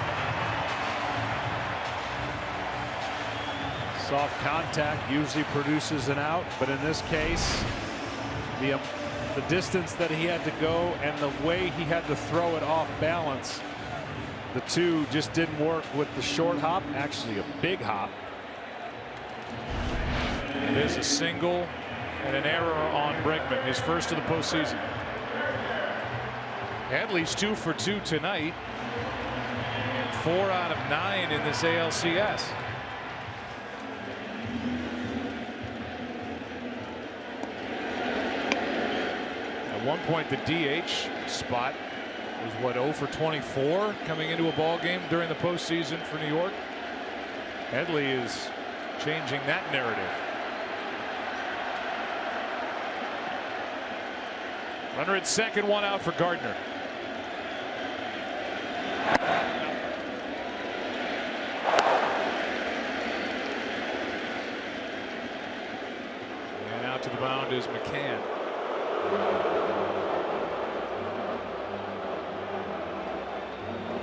Soft contact usually produces an out, but in this case, the distance that he had to go and the way he had to throw it off balance, the two just didn't work with the short hop, actually a big hop. It is a single and an error on Bregman, his first of the postseason. Hadley's 2 for 2 tonight, and 4 out of 9 in this ALCS. At one point, the DH spot was what, 0 for 24 coming into a ball game during the postseason for New York. Hadley is changing that narrative. Runner at second, 1 out for Gardner. And out to the mound is McCann.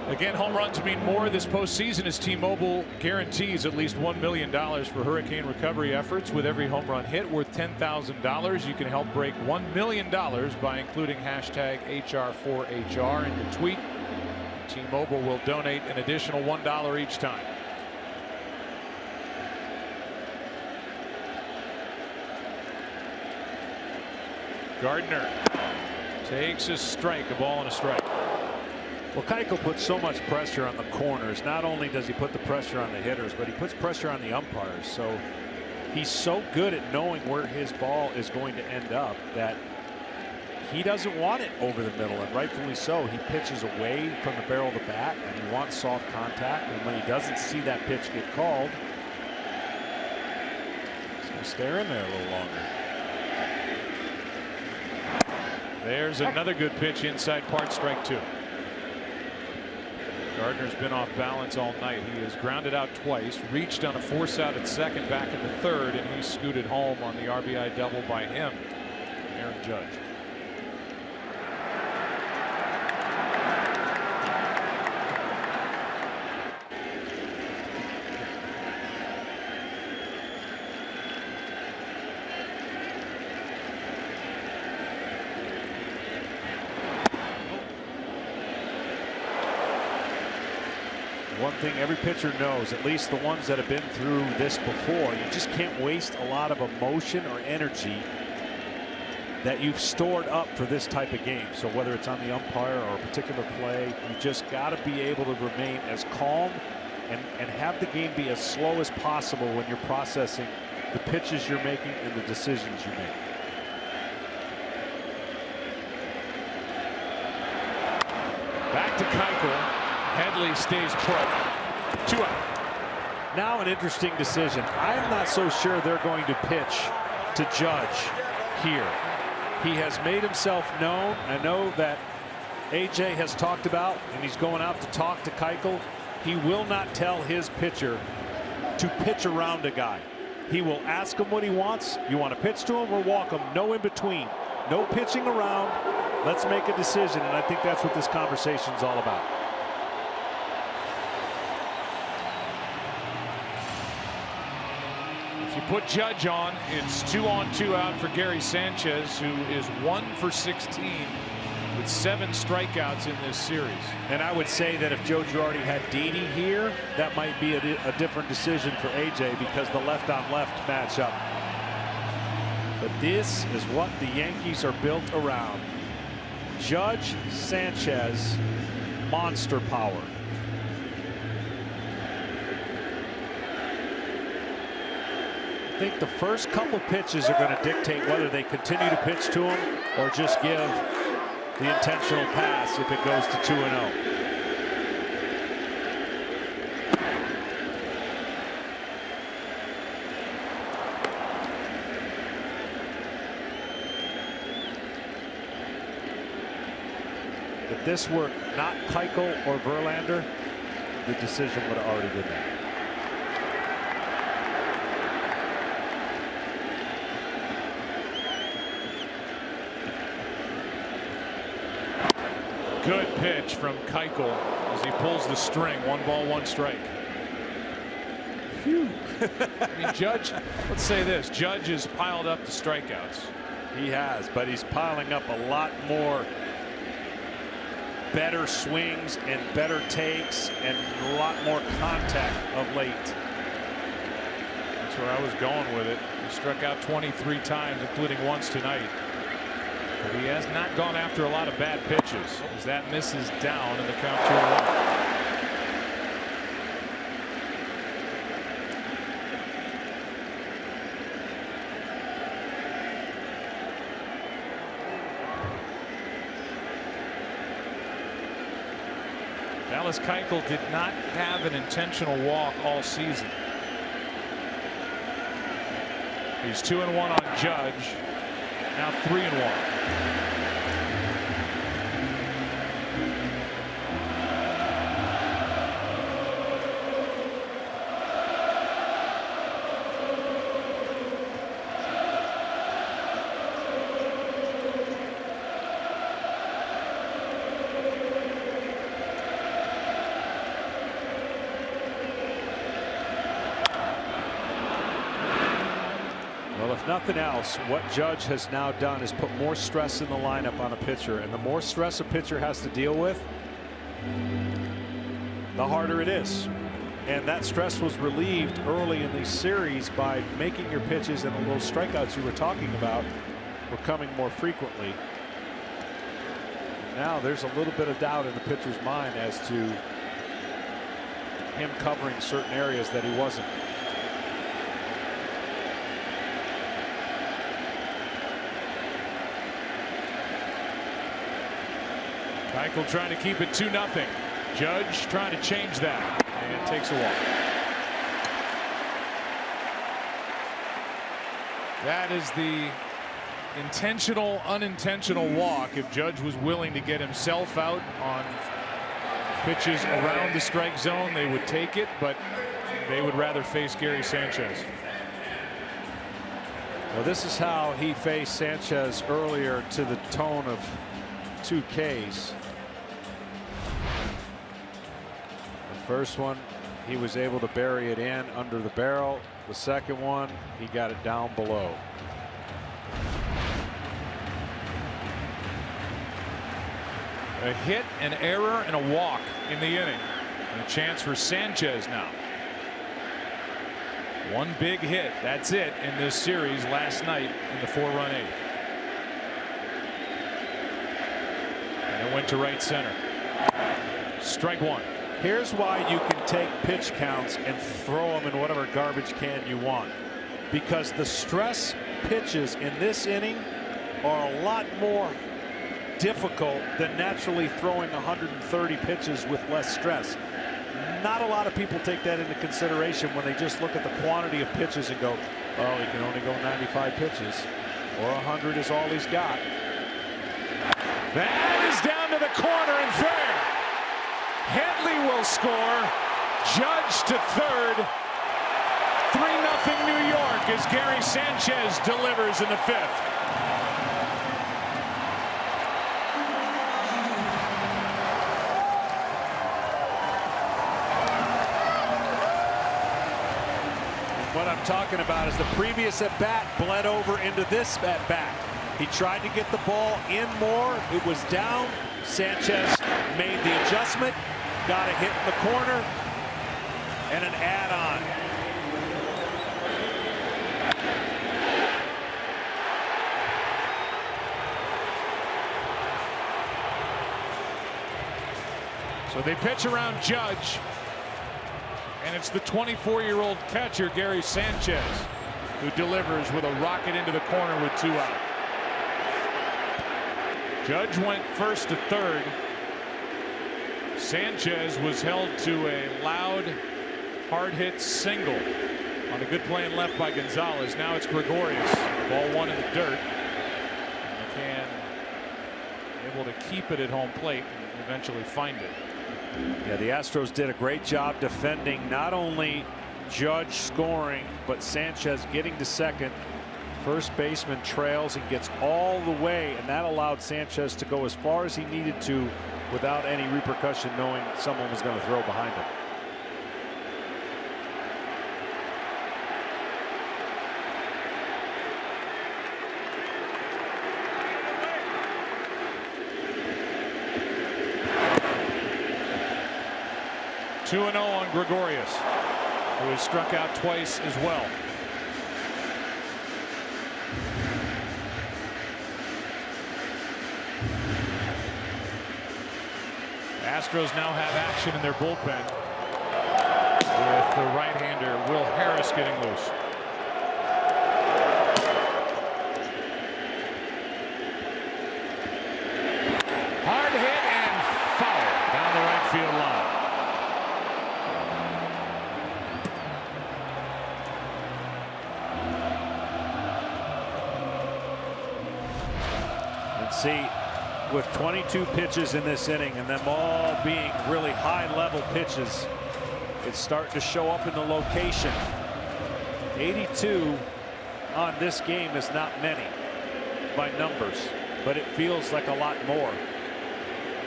Again, home runs mean more this postseason as T-Mobile guarantees at least $1 million for hurricane recovery efforts. With every home run hit worth $10,000, you can help break $1 million by including hashtag HR4HR in your tweet. T-Mobile will donate an additional $1 each time. Gardner takes a strike, a ball and a strike. Well, Keuchel puts so much pressure on the corners. Not only does he put the pressure on the hitters, but he puts pressure on the umpires. So he's so good at knowing where his ball is going to end up that he doesn't want it over the middle, and rightfully so. He pitches away from the barrel of the bat, and he wants soft contact. And when he doesn't see that pitch get called, he's going to stare in there a little longer. There's another good pitch inside part, strike 2. Gardner's been off balance all night. He has grounded out twice, reached on a force out at second, back in the third, and he scooted home on the RBI double by him, Aaron Judge. One thing every pitcher knows, at least the ones that have been through this before, you just can't waste a lot of emotion or energy that you've stored up for this type of game. So whether it's on the umpire or a particular play, you just got to be able to remain as calm and have the game be as slow as possible when you're processing the pitches you're making and the decisions you make. Back to Keuchel. Hadley stays put. 2 out. Now an interesting decision. I'm not so sure they're going to pitch to Judge here. He has made himself known. I know that AJ has talked about, and he's going out to talk to Keuchel. He will not tell his pitcher to pitch around a guy. He will ask him what he wants. You want to pitch to him or walk him? No in between. No pitching around. Let's make a decision, and I think that's what this conversation is all about. Put Judge on. It's 2 on 2 out for Gary Sanchez, who is 1 for 16 with 7 strikeouts in this series. And I would say that if Joe Girardi had Didi here, that might be a different decision for AJ because the left on left matchup. But this is what the Yankees are built around. Judge, Sanchez, monster power. I think the first couple pitches are going to dictate whether they continue to pitch to him or just give the intentional pass if it goes to 2-0. If this were not Keuchel or Verlander, the decision would have already been made. Good pitch from Keuchel as he pulls the string. 1 ball, 1 strike. Phew. I mean, Judge, let's say this, Judge has piled up the strikeouts. He has, but he's piling up a lot more better swings and better takes and a lot more contact of late. That's where I was going with it. He struck out 23 times, including once tonight. But he has not gone after a lot of bad pitches, as that misses down in the count 2-1. Dallas Keuchel did not have an intentional walk all season. He's 2-1 on Judge. Now 3-1. Well, if nothing else, what Judge has now done is put more stress in the lineup on a pitcher, and the more stress a pitcher has to deal with, the harder it is. And that stress was relieved early in the series by making your pitches, and the little strikeouts you were talking about were coming more frequently. Now there's a little bit of doubt in the pitcher's mind as to him covering certain areas that he wasn't. Keuchel trying to keep it 2-0. Judge trying to change that, and takes a walk. That is the intentional, unintentional walk. If Judge was willing to get himself out on pitches around the strike zone, they would take it, but they would rather face Gary Sanchez. Well, this is how he faced Sanchez earlier, to the tone of 2 Ks. The first one, he was able to bury it in under the barrel. The second one, he got it down below. A hit, an error, and a walk in the inning. And a chance for Sanchez now. One big hit, that's it in this series last night in the 4-run 8th. And it went to right center. Strike one. Here's why you can take pitch counts and throw them in whatever garbage can you want. Because the stress pitches in this inning are a lot more difficult than naturally throwing 130 pitches with less stress. Not a lot of people take that into consideration when they just look at the quantity of pitches and go, oh, he can only go 95 pitches, or 100 is all he's got. That is down to the corner and fair. Headley will score. Judge to third. 3-0 New York as Gary Sanchez delivers in the 5th. What I'm talking about is the previous at bat bled over into this at bat. He tried to get the ball in more. It was down. Sanchez made the adjustment, got a hit in the corner, and an add-on. So they pitch around Judge. And it's the 24-year-old catcher, Gary Sanchez, who delivers with a rocket into the corner with 2 out. Judge went first to third. Sanchez was held to a loud, hard-hit single on a good play and left by Gonzalez. Now it's Gregorius. Ball one in the dirt. McCann able to keep it at home plate and eventually find it. Yeah, the Astros did a great job defending not only Judge scoring, but Sanchez getting to second. First baseman trails and gets all the way, and that allowed Sanchez to go as far as he needed to without any repercussion, knowing someone was going to throw behind him. 2-0 on Gregorius, who has struck out twice as well. Astros now have action in their bullpen with the right-hander Will Harris getting loose. Hard hit and foul down the right field line. And see, with 22 pitches in this inning and them all being really high-level pitches, it's starting to show up in the location. 82 on this game is not many by numbers, but it feels like a lot more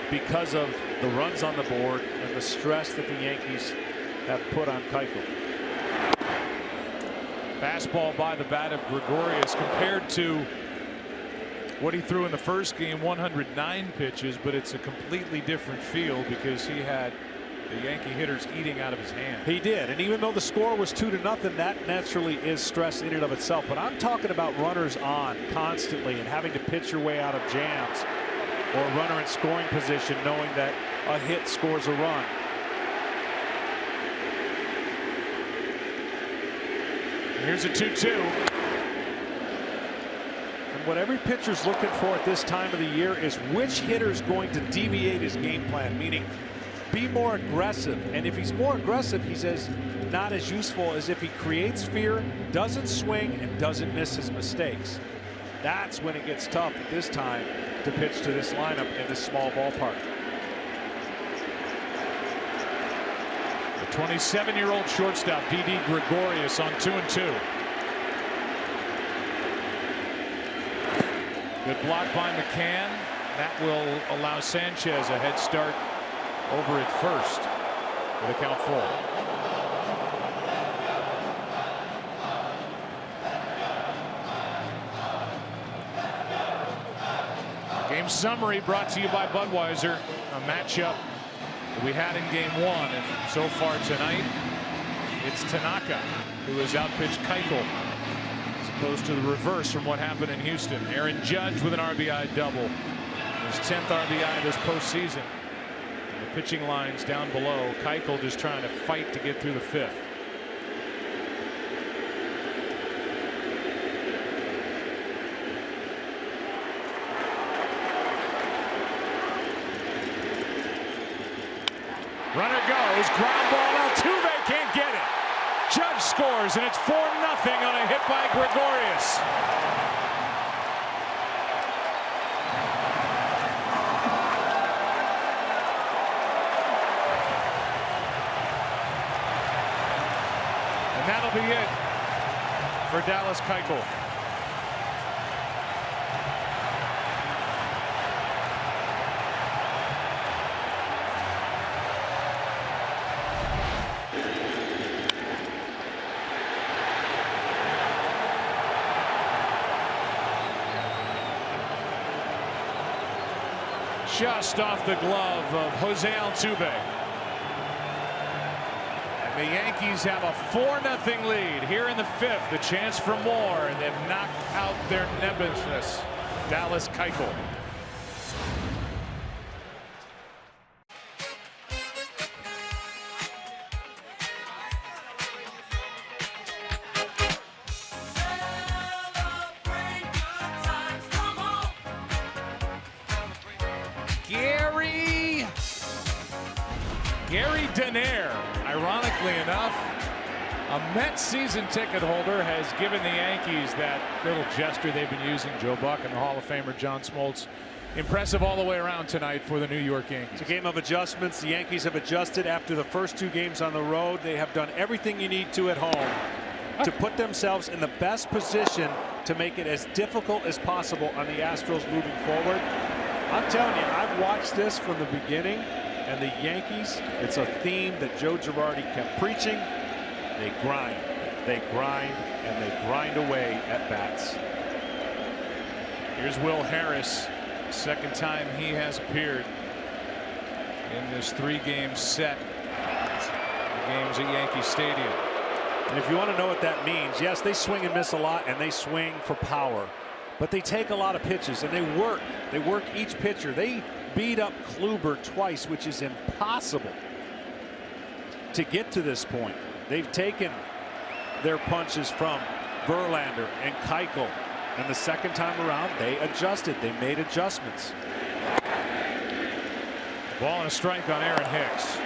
because of the runs on the board and the stress that the Yankees have put on Keuchel. Fastball by the bat of Gregorius compared to what he threw in the first game, 109 pitches, but it's a completely different feel because he had the Yankee hitters eating out of his hand. He did, and even though the score was 2-0, that naturally is stress in and of itself. But I'm talking about runners on constantly and having to pitch your way out of jams, or a runner in scoring position knowing that a hit scores a run. Here's a 2-2. What every pitcher's looking for at this time of the year is which hitter's going to deviate his game plan, meaning be more aggressive. And if he's more aggressive, he says not as useful as if he creates fear, doesn't swing, and doesn't miss his mistakes. That's when it gets tough at this time to pitch to this lineup in this small ballpark. The 27-year-old shortstop, Didi Gregorius, on 2-2. Good block by McCann. That will allow Sanchez a head start over at first with a count 4. Game summary brought to you by Budweiser. A matchup that we had in game 1, and so far tonight it's Tanaka who has outpitched Keuchel, as opposed to the reverse from what happened in Houston. Aaron Judge with an RBI double, his 10th RBI this postseason. And the pitching lines down below. Keuchel just trying to fight to get through the 5th. Runner goes, ground ball. Altuve can't get it. Judge scores, and it's 4-0 on a hit by Gregorius. And that'll be it for Dallas Keuchel. Just off the glove of Jose Altuve. And the Yankees have a 4-0 lead here in the 5th. A chance for more, and they've knocked out their nemesis, Dallas Keuchel. Gary Denaire, ironically enough, a Mets season ticket holder, has given the Yankees that little gesture they've been using. Joe Buck and the Hall of Famer John Smoltz. Impressive all the way around tonight for the New York Yankees. It's a game of adjustments. The Yankees have adjusted after the first 2 games on the road. They have done everything you need to at home to put themselves in the best position to make it as difficult as possible on the Astros moving forward. I'm telling you, I've watched this from the beginning, and the Yankees, it's a theme that Joe Girardi kept preaching. They grind, and they grind away at bats. Here's Will Harris, second time he has appeared in this 3-game set. games at Yankee Stadium. And if you want to know what that means, yes, they swing and miss a lot, and they swing for power. But they take a lot of pitches, and they work. They work each pitcher. They beat up Kluber twice, which is impossible to get to this point. They've taken their punches from Verlander and Keuchel. And the second time around, they adjusted. They made adjustments. Ball and a strike on Aaron Hicks.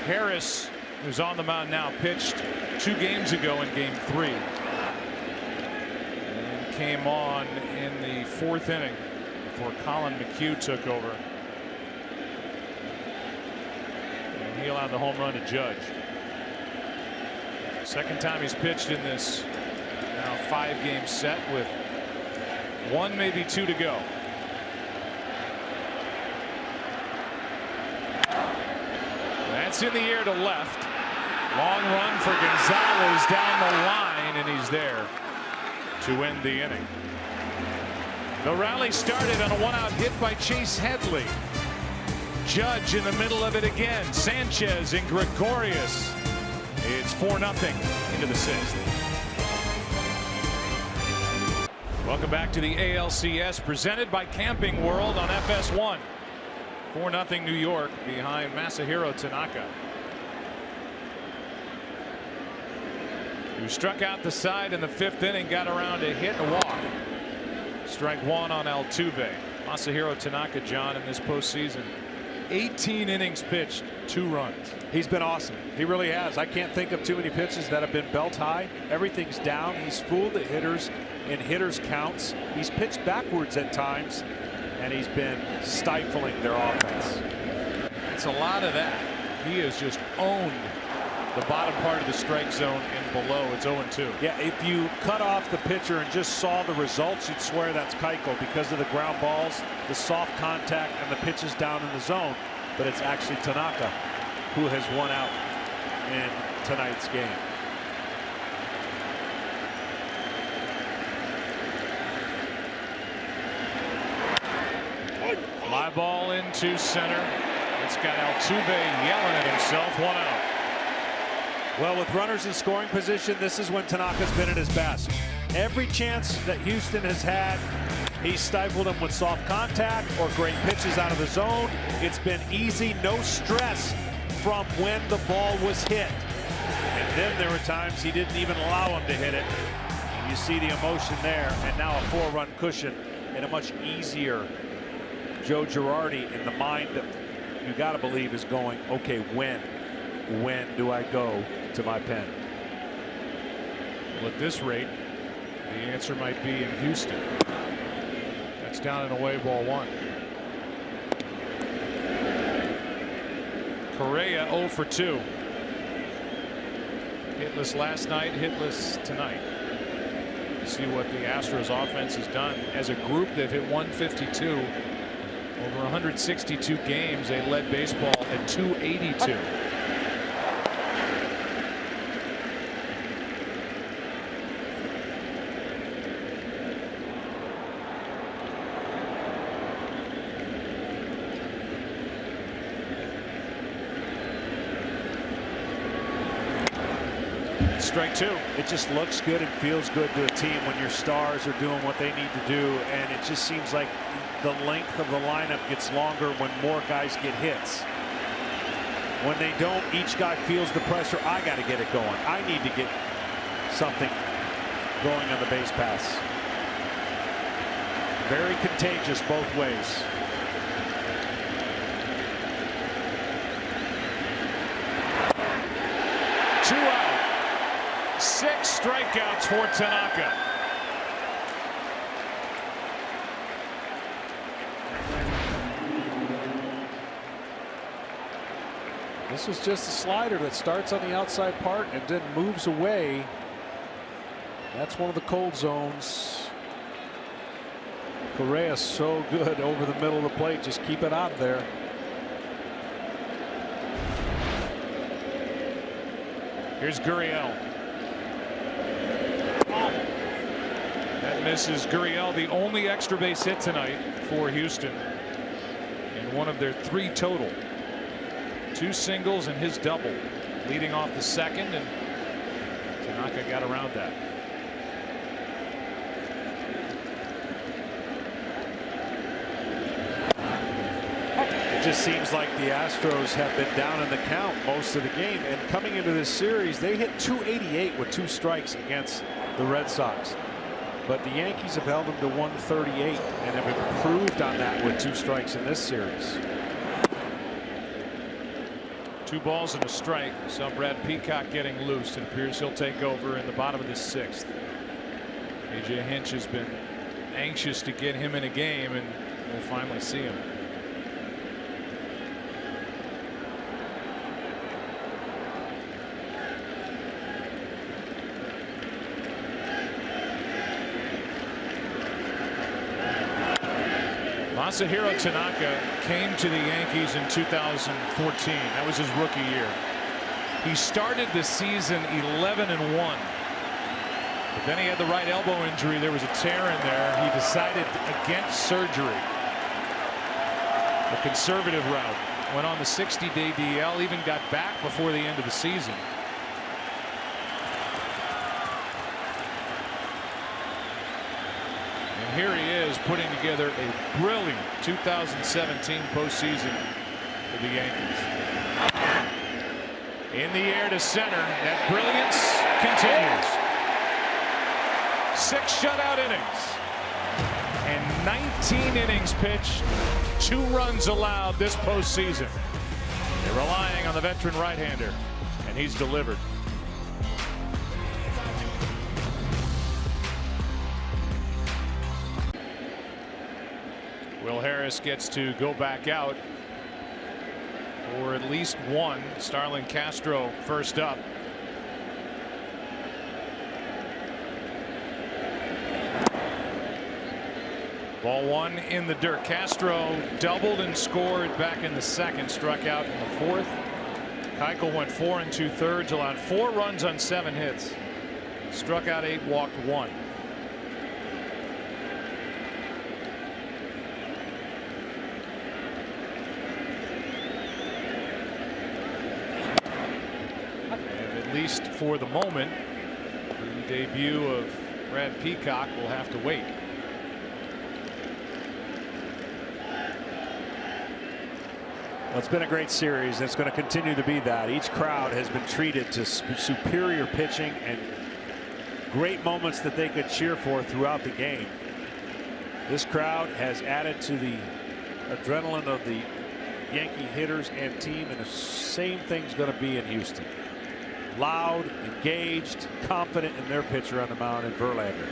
Harris, who's on the mound now, pitched 2 games ago in Game 3. And came on in the 4th inning before Colin McHugh took over. And he allowed the home run to Judge. Second time he's pitched in this now 5-game set with 1, maybe 2 to go. That's in the air to left. Long run for Gonzalez down the line, and he's there to end the inning. The rally started on a 1-out hit by Chase Headley. Judge in the middle of it again. Sanchez and Gregorius. It's 4-0 into the 6th. Welcome back to the ALCS, presented by Camping World on FS1. 4-0 New York behind Masahiro Tanaka, who struck out the side in the 5th inning, got around a hit and a walk. Strike 1 on Altuve. Masahiro Tanaka, John, in this postseason, 18 innings pitched, 2 runs. He's been awesome. He really has. I can't think of too many pitches that have been belt high. Everything's down. He's fooled the hitters in hitters counts. He's pitched backwards at times, and he's been stifling their offense. It's a lot of that. He has just owned the bottom part of the strike zone and below. It's 0-2. Yeah, if you cut off the pitcher and just saw the results, you'd swear that's Keuchel because of the ground balls, the soft contact, and the pitches down in the zone. But it's actually Tanaka who has won out in tonight's game. Fly ball into center. It's got Altuve yelling at himself. 1 out. Well, with runners in scoring position, this is when Tanaka's been at his best. Every chance that Houston has had, he's stifled them with soft contact or great pitches out of the zone. It's been easy, no stress from when the ball was hit. And then there were times he didn't even allow him to hit it. And you see the emotion there, and now a 4-run cushion and a much easier Joe Girardi in the mind that you got to believe is going, okay, when do I go to my pen? Well, at this rate, the answer might be in Houston. That's down and away, ball 1. Correa 0 for 2. Hitless last night, hitless tonight. See what the Astros offense has done as a group. They've hit 152 over 162 games. They led baseball at 282. Strike 2. It just looks good and feels good to a team when your stars are doing what they need to do, and it just seems like the length of the lineup gets longer when more guys get hits. When they don't, each guy feels the pressure. I got to get it going. I need to get something going on the base pass. Very contagious both ways. Two out. 6 strikeouts for Tanaka. This was just a slider that starts on the outside part and then moves away. That's one of the cold zones. Correa's so good over the middle of the plate. Just keep it out there. Here's Gurriel. That misses. Gurriel, the only extra base hit tonight for Houston, and one of their 3 total. 2 singles and his double. leading off the second, and Tanaka got around that. It just seems like the Astros have been down in the count most of the game, and coming into this series they hit .288 with 2 strikes against the Red Sox, but the Yankees have held them to .138 and have improved on that with 2 strikes in this series. 2 balls and a strike. So Brad Peacock getting loose. It appears he'll take over in the bottom of the 6th. A.J. Hinch has been anxious to get him in a game, and we'll finally see him. Masahiro Tanaka came to the Yankees in 2014. That was his rookie year. He started the season 11-1. But then he had the right elbow injury. There was a tear in there. He decided against surgery. The conservative route. Went on the 60-day DL. Even got back before the end of the season. Here he is putting together a brilliant 2017 postseason for the Yankees. In the air to center. That brilliance continues. 6 shutout innings and 19 innings pitched. 2 runs allowed this postseason. They're relying on the veteran right-hander, and he's delivered. Will Harris gets to go back out for at least one. Starlin Castro first up. Ball 1 in the dirt. Castro doubled and scored back in the 2nd, struck out in the 4th. Keuchel went 4 2/3, allowed 4 runs on 7 hits. Struck out 8, walked 1. At least for the moment, the debut of Brad Peacock will have to wait. Well, it's been a great series, and it's going to continue to be that. Each crowd has been treated to superior pitching and great moments that they could cheer for throughout the game. This crowd has added to the adrenaline of the Yankee hitters and team, and the same thing's going to be in Houston. Loud, engaged, confident in their pitcher on the mound in Verlander.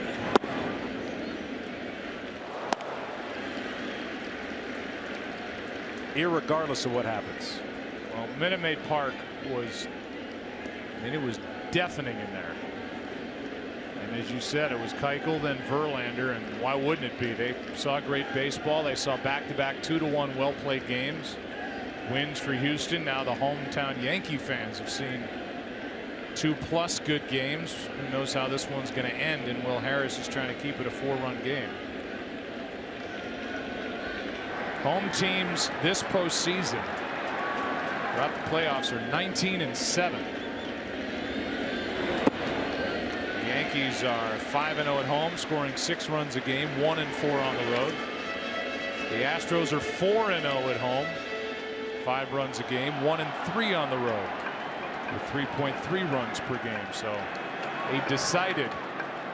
Irregardless of what happens. Well, Minute Maid Park was, it was deafening in there. And as you said, it was Keuchel, then Verlander, and why wouldn't it be? They saw great baseball. They saw back-to-back 2-1 well-played games. Wins for Houston. Now the hometown Yankee fans have seen 2+ good games. Who knows how this one's going to end, and Will Harris is trying to keep it a 4-run game. Home teams this postseason throughout the playoffs are 19-7. The Yankees are 5-0 at home, scoring 6 runs a game, 1-4 on the road. The Astros are 4-0 at home, 5 runs a game, 1-3 on the road, with 3.3 runs per game. So a decided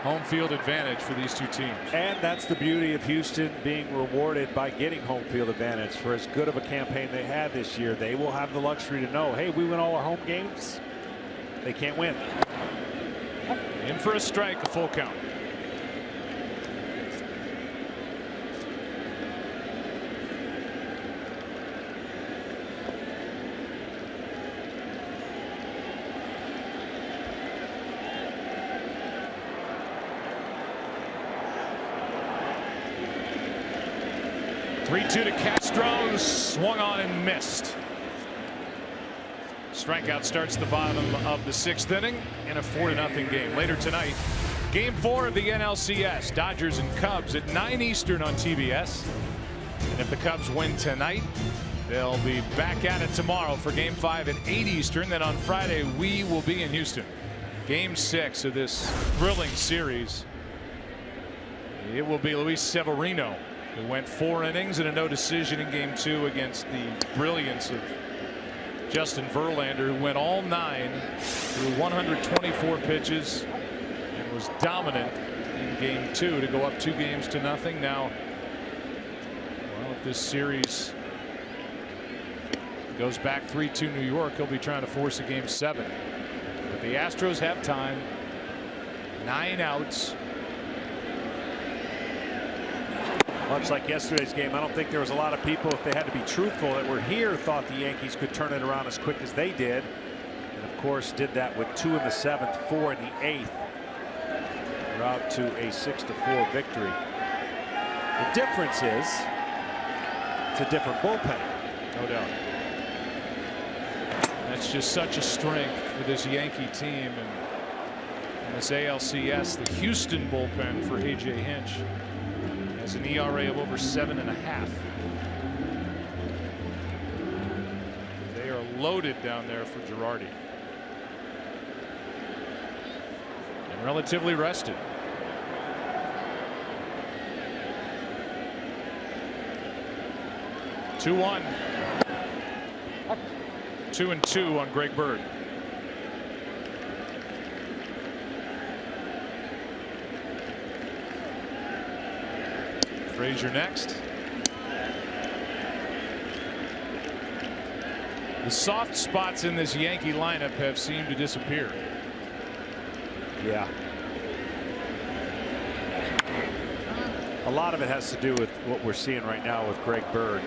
home field advantage for these two teams. And that's the beauty of Houston being rewarded by getting home field advantage. For as good of a campaign they had this year, they will have the luxury to know, hey, we win all our home games. They can't win. In for a strike, a full count. To Castro, swung on and missed. Strikeout starts the bottom of the 6th inning in a 4-0 game. Later tonight, Game 4 of the NLCS, Dodgers and Cubs at 9 Eastern on TBS. And if the Cubs win tonight, They'll be back at it tomorrow for Game 5 at 8 Eastern. Then on Friday, we will be in Houston. Game 6 of this thrilling series. It will be Luis Severino, who went 4 innings and a no decision in Game 2 against the brilliance of Justin Verlander, who went all 9 through 124 pitches and was dominant in Game 2 to go up 2-0. Now, well, if this series goes back 3-2 New York, he'll be trying to force a Game 7. But the Astros have time. 9 outs. Much like yesterday's game, I don't think there was a lot of people, if they had to be truthful, that were here thought the Yankees could turn it around as quick as they did. And of course did that with 2 in the 7th, 4 in the 8th. They're out to a 6-4 victory. The difference is it's a different bullpen. No doubt. That's just such a strength for this Yankee team, and this ALCS. The Houston bullpen for A.J. Hinch has an ERA of over 7.5. They are loaded down there for Girardi, and relatively rested. Two-1. 2-2 on Greg Bird. Frazier next. The soft spots in this Yankee lineup have seemed to disappear. Yeah. A lot of it has to do with what we're seeing right now with Greg Bird.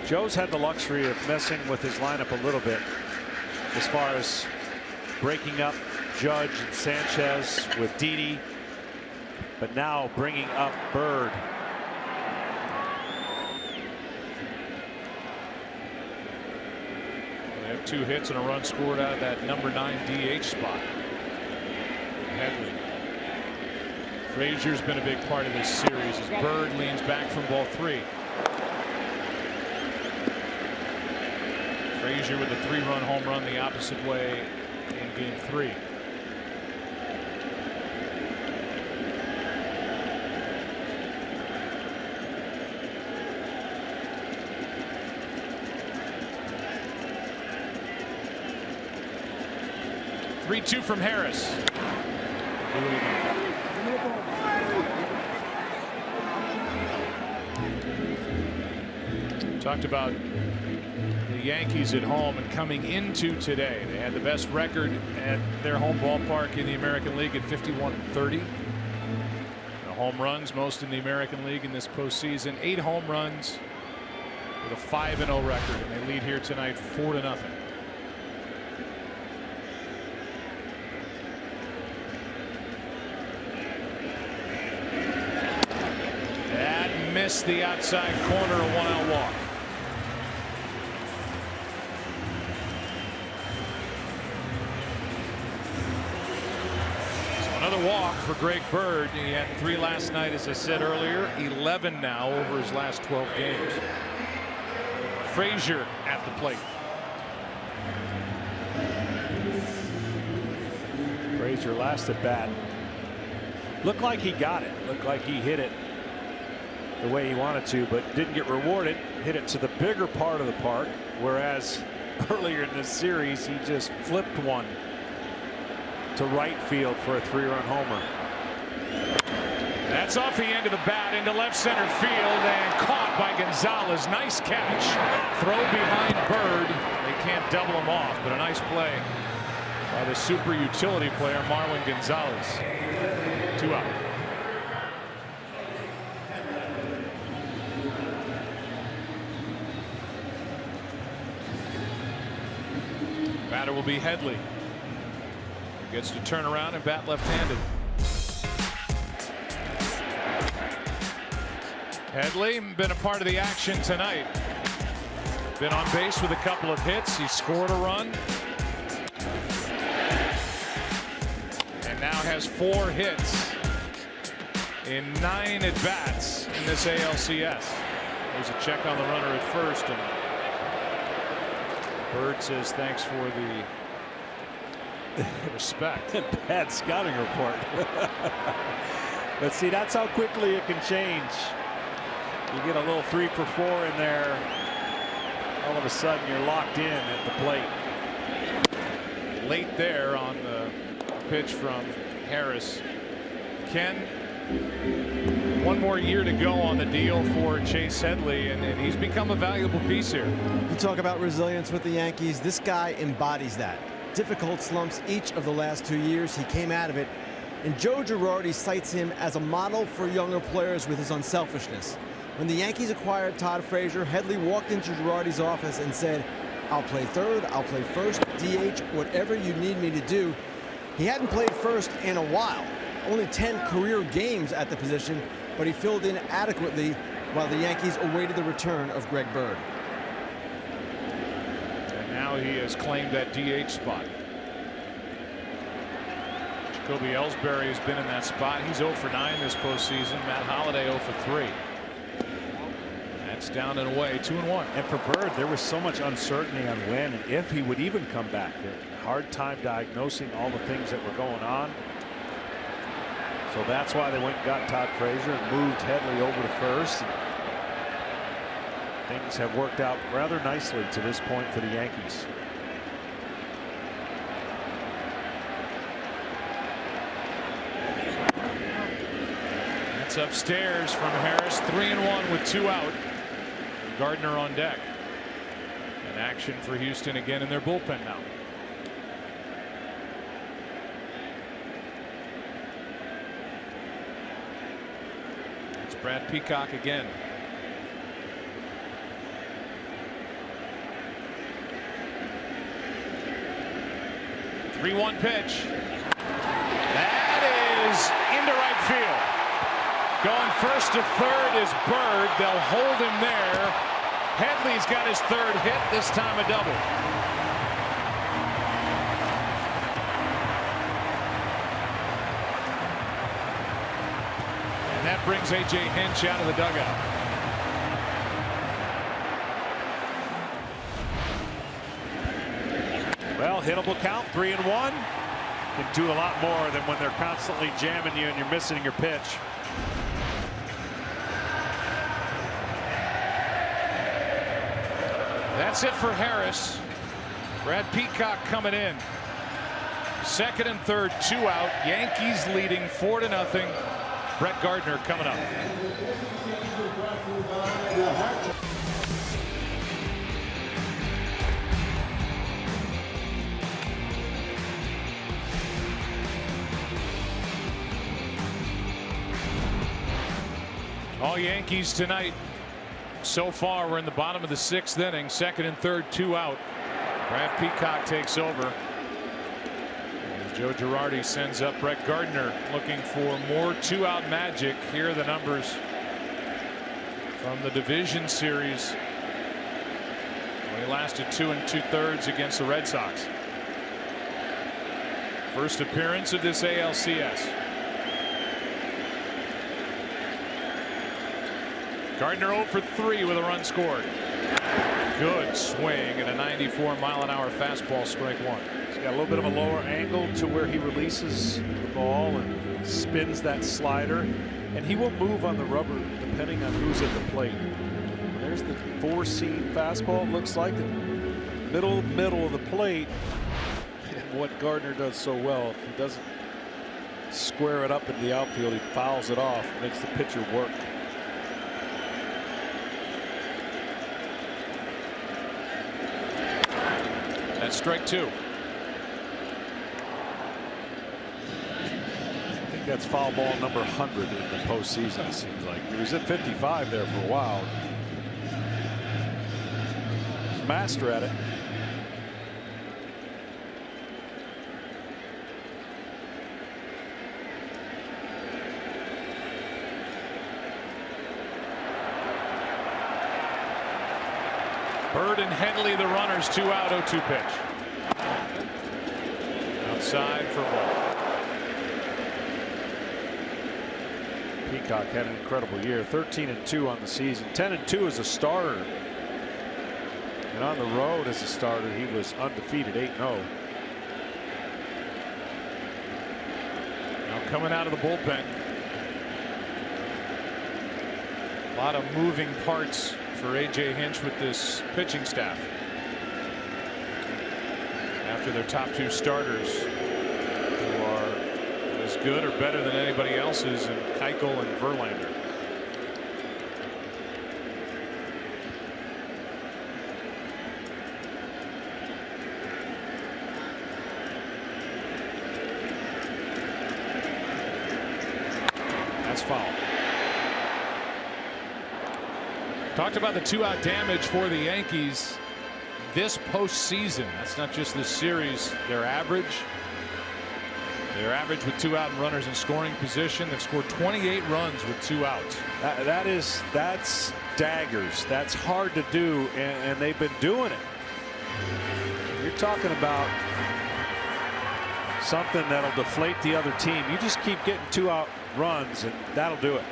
Joe's had the luxury of messing with his lineup a little bit as far as breaking up Judge and Sanchez with Didi, but now bringing up Bird. They have 2 hits and a run scored out of that number 9 DH spot. Headley. Frazier's been a big part of this series as Bird leans back from ball 3. Frazier with a 3-run home run the opposite way in Game 3. Three-2 from Harris. Talked about the Yankees at home, and coming into today, they had the best record at their home ballpark in the American League at 51-30. The home runs, most in the American League in this postseason. 8 home runs with a 5-0 record, and they lead here tonight 4-0. That missed the outside corner, a 1-out walk. Another walk for Greg Bird. He had 3 last night, as I said earlier. 11 now over his last 12 games. Frazier at the plate. Frazier last at bat looked like he got it. Looked like he hit it the way he wanted to, but didn't get rewarded. Hit it to the bigger part of the park, whereas earlier in this series he just flipped one to right field for a 3-run homer. That's off the end of the bat into left center field and caught by Gonzalez. Nice catch. Throw behind Bird. They can't double him off, but a nice play by the super utility player Marwin Gonzalez. 2 out. Batter will be Headley. Gets to turn around and bat left-handed. Headley been a part of the action tonight. Been on base with a couple of hits. He scored a run. And now has 4 hits in 9 at-bats in this ALCS. There's a check on the runner at first, and Bird says thanks for the respect. Bad scouting report. But see, that's how quickly it can change. You get a little 3 for 4 in there. All of a sudden you're locked in at the plate. Late there on the pitch from Harris. Ken, one more year to go on the deal for Chase Headley, and he's become a valuable piece here. You talk about resilience with the Yankees. This guy embodies that. Difficult slumps each of the last 2 years. He came out of it. And Joe Girardi cites him as a model for younger players with his unselfishness. When the Yankees acquired Todd Frazier, Headley walked into Girardi's office and said, "I'll play third, I'll play first, DH, whatever you need me to do." He hadn't played first in a while. Only 10 career games at the position, but he filled in adequately while the Yankees awaited the return of Greg Bird. And now he has claimed that DH spot. Jacoby Ellsbury has been in that spot. He's 0 for 9 this postseason. Matt Holliday 0 for 3. That's down and away, 2-1. And for Bird, there was so much uncertainty on when and if he would even come back. Hard time diagnosing all the things that were going on. So that's why they went and got Todd Frazier and moved Headley over to first. Things have worked out rather nicely to this point for the Yankees. That's upstairs from Harris. 3-1 with 2 out. Gardner on deck. And action for Houston again in their bullpen now. It's Brad Peacock again. The 3-1 pitch. That is into right field. Going first to third is Bird. They'll hold him there. Headley's got his 3rd hit, this time a double. And that brings A.J. Hinch out of the dugout. Well, hittable count, 3-1. Can do a lot more than when they're constantly jamming you and you're missing your pitch. That's it for Harris. Brad Peacock coming in. 2nd and 3rd, 2 out. Yankees leading 4-0. Brett Gardner coming up. All Yankees tonight. So far, we're in the bottom of the 6th inning. 2nd and 3rd, 2 out. Brad Peacock takes over. As Joe Girardi sends up Brett Gardner, looking for more 2-out magic. Here are the numbers from the division series. Well, he lasted 2 2/3 against the Red Sox. First appearance of this ALCS. Gardner 0 for 3 with a run scored. Good swing and a 94-mile-an-hour fastball, strike 1. He's got a little bit of a lower angle to where he releases the ball and spins that slider. And he will move on the rubber depending on who's at the plate. There's the 4-seam fastball, it looks like. The middle of the plate. And what Gardner does so well, if he doesn't square it up in the outfield, he fouls it off, makes the pitcher work. That's strike 2. I think that's foul ball number 100 in the postseason, it seems like. He was at 55 there for a while. He's a master at it. Bird and Headley, the runners, 2 out, 0-2 pitch. Outside for ball. Peacock had an incredible year. 13-2 on the season. 10-2 as a starter. And on the road as a starter, he was undefeated, 8-0. Now coming out of the bullpen. A lot of moving parts for A.J. Hinch with this pitching staff. After their top two starters, who are as good or better than anybody else's in Keuchel and Verlander. That's foul. Talked about the 2-out damage for the Yankees this postseason. That's not just this series. Their average with 2 out and runners in scoring position. They've scored 28 runs with 2 outs. That's daggers. That's hard to do, and they've been doing it. You're talking about something that'll deflate the other team. You just keep getting 2-out runs, and that'll do it.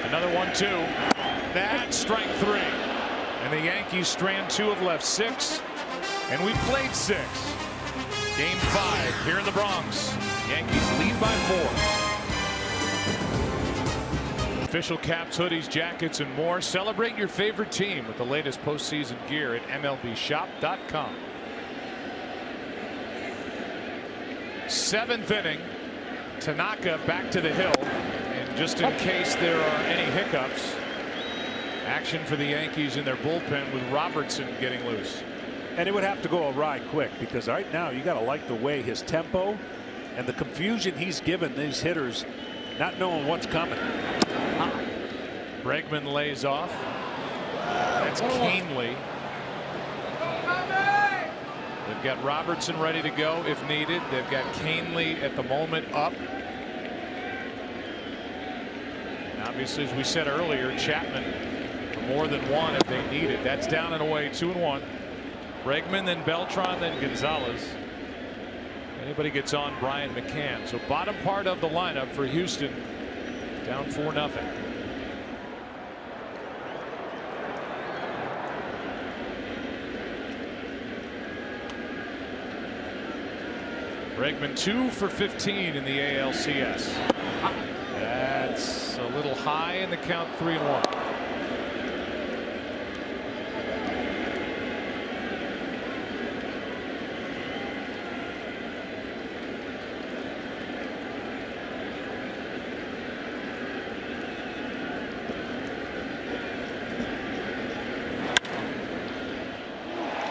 Another 1-2. That's strike 3. And the Yankees strand 2 of left 6. And we played 6. Game 5 here in the Bronx. Yankees lead by 4. Official caps, hoodies, jackets, and more. Celebrate your favorite team with the latest postseason gear at MLBshop.com. 7th inning. Tanaka back to the hill. Just in case there are any hiccups, action for the Yankees in their bullpen with Robertson getting loose. And it would have to go awry quick, because right now you got to like the way his tempo and the confusion he's given these hitters, not knowing what's coming. Bregman lays off. That's Canely. They've got Robertson ready to go if needed. They've got Canely at the moment up. Obviously, as we said earlier, Chapman for more than one if they need it. That's down and away, 2-1. Bregman, then Beltran, then Gonzalez. Anybody gets on, Brian McCann. So bottom part of the lineup for Houston, down 4-0. Bregman 2 for 15 in the ALCS. That's a little high in the count, 3-1.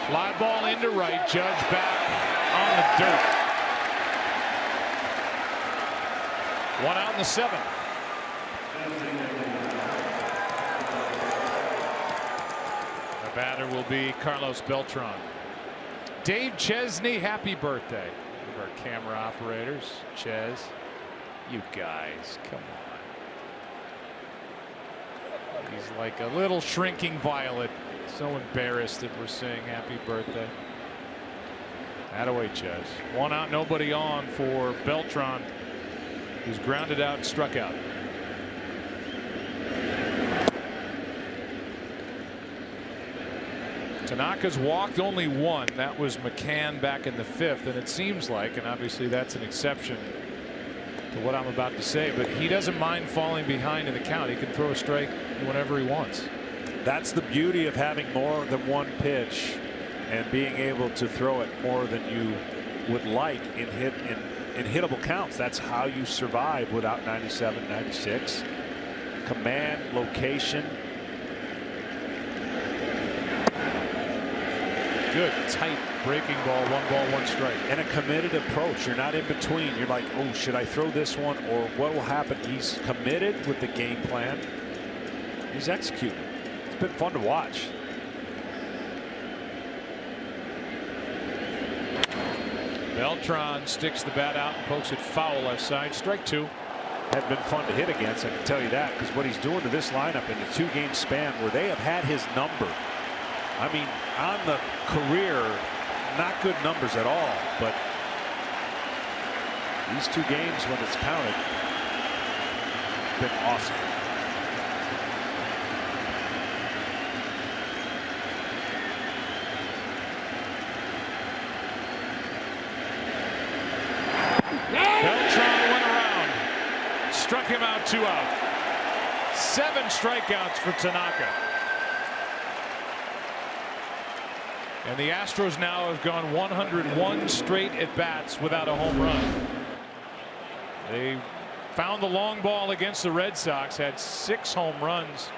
Fly ball into right. Judge back on the dirt. 1 out in the 7th. The batter will be Carlos Beltran. Dave Chesney, happy birthday. One of our camera operators. Ches, you guys, come on. He's like a little shrinking violet. So embarrassed that we're saying happy birthday. Attaway, Ches. 1 out, nobody on for Beltran, who's grounded out and struck out. Tanaka's walked only 1. That was McCann back in the 5th, and it seems like, and obviously that's an exception to what I'm about to say, but he doesn't mind falling behind in the count. He can throw a strike whenever he wants. That's the beauty of having more than one pitch and being able to throw it more than you would like in hittable counts. That's how you survive without 97, 96. Command, location. Good tight breaking ball, 1 ball, 1 strike. And a committed approach. You're not in between. You're like, oh, should I throw this one, or what will happen? He's committed with the game plan. He's executing. It's been fun to watch. Beltran sticks the bat out and pokes it foul left side. Strike 2. Had been fun to hit against, I can tell you that, because what he's doing to this lineup in a 2-game span where they have had his number. I mean, on the career, not good numbers at all, but These 2 games, when it's counted, been awesome. Beltran went around, struck him out, 2 out. 7 strikeouts for Tanaka. And the Astros now have gone 101 straight at bats without a home run. They found the long ball against the Red Sox, had 6 home runs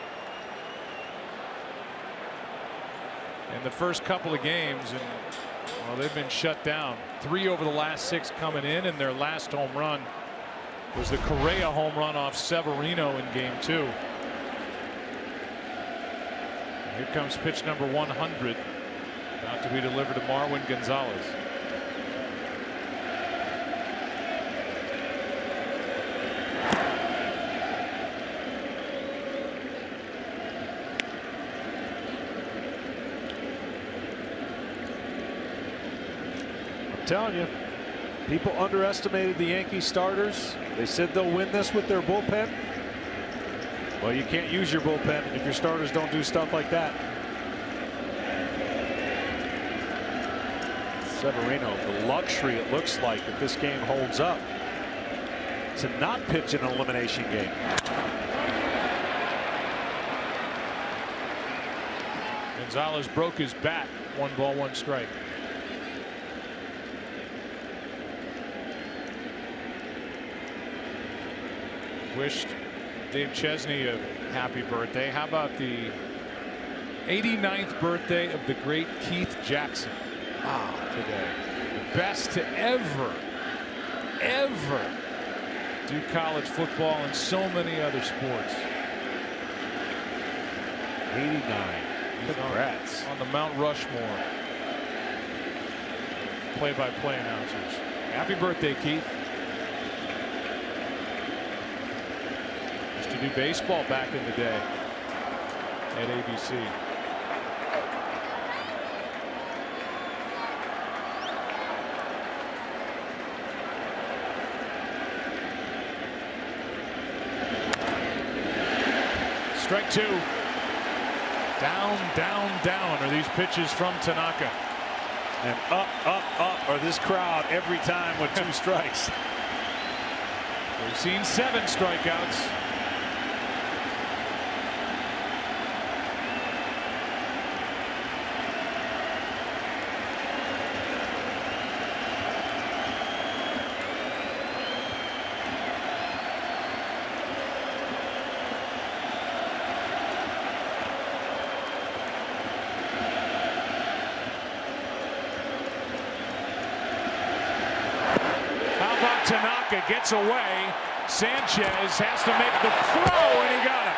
in the first couple of games, and well, they've been shut down. 3 over the last 6 coming in, and their last home run was the Correa home run off Severino in game 2. Here comes pitch number 100, about to be delivered to Marwin Gonzalez. I'm telling you, people underestimated the Yankee starters. They said they'll win this with their bullpen. Well, you can't use your bullpen if your starters don't do stuff like that. Severino, the luxury it looks like if this game holds up to not pitch an elimination game. Gonzalez broke his bat. 1 ball, 1 strike. Wished Dave Chesney a happy birthday. How about the 89th birthday of the great Keith Jackson today? The best to ever do college football and so many other sports. 89. Congrats. On the Mount Rushmore. Play-by-play announcers. Happy birthday, Keith. Used to do baseball back in the day at ABC. Strike 2. Down, down, down are these pitches from Tanaka. And up, up, up are this crowd every time with 2 strikes. We've seen 7 strikeouts. Tanaka gets away. Sanchez has to make the throw, and he got it.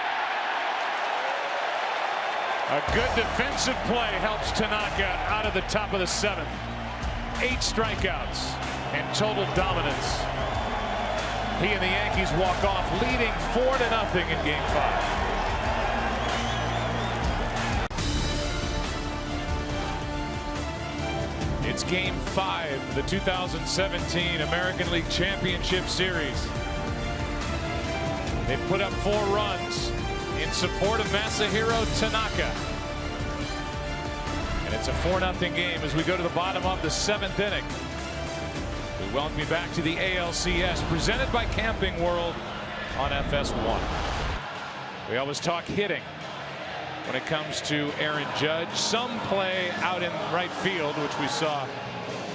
A good defensive play helps Tanaka out of the top of the 7th. 8 strikeouts and total dominance. He and the Yankees walk off leading 4-0 in Game 5. It's Game 5 of the 2017 American League Championship Series. They put up 4 runs in support of Masahiro Tanaka. And it's a 4-0 game as we go to the bottom of the 7th inning. We welcome you back to the ALCS presented by Camping World on FS1. We always talk hitting when it comes to Aaron Judge. Some play out in right field, which we saw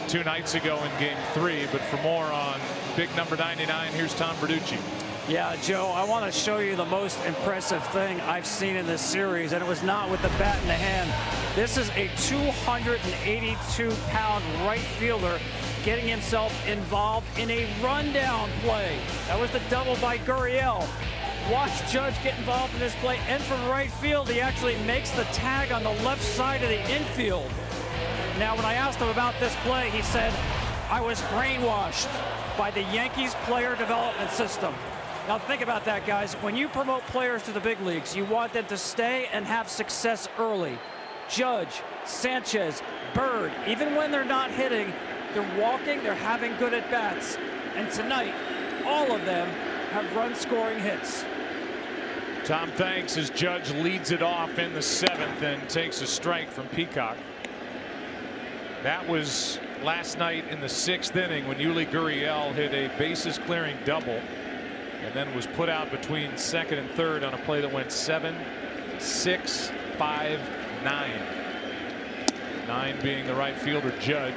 2 nights ago in Game 3. But for more on big number 99, here's Tom Verducci. Yeah, Joe, I want to show you the most impressive thing I've seen in this series, and it was not with the bat in the hand. This is a 282-pound right fielder getting himself involved in a rundown play. That was the double by Gurriel. Watch Judge get involved in this play, and from right field, he actually makes the tag on the left side of the infield. Now, when I asked him about this play, he said, I was brainwashed by the Yankees player development system. Now, think about that, guys. When you promote players to the big leagues, you want them to stay and have success early. Judge, Sanchez, Bird, even when they're not hitting, they're walking, they're having good at-bats. And tonight, all of them have run-scoring hits. Tom thanks as Judge leads it off in the 7th and takes a strike from Peacock. That was last night in the 6th inning when Yuli Gurriel hit a bases clearing double and then was put out between 2nd and 3rd on a play that went 7, 6, 5, 9. 9 being the right fielder Judge.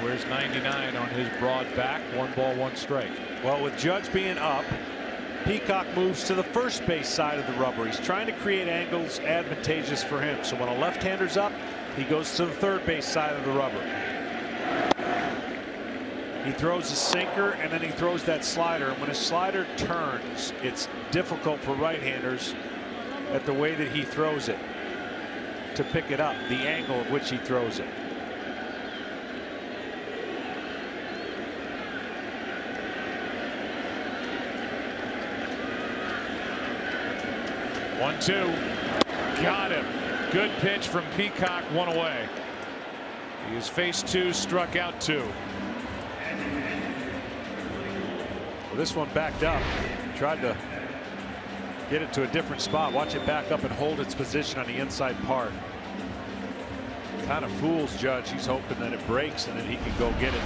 Wears 99 on his broad back. 1 ball, 1 strike. Well, with Judge being up, Peacock moves to the first base side of the rubber. He's trying to create angles advantageous for him. So when a left-hander's up, he goes to the third base side of the rubber. He throws a sinker and then he throws that slider. And when his slider turns, it's difficult for right-handers at the way that he throws it to pick it up, the angle at which he throws it. One, 2. Got him. Good pitch from Peacock. 1 away. He has faced 2, struck out 2. Well, this one backed up. Tried to get it to a different spot. Watch it back up and hold its position on the inside part. Kind of fools Judge. He's hoping that it breaks and then he can go get it.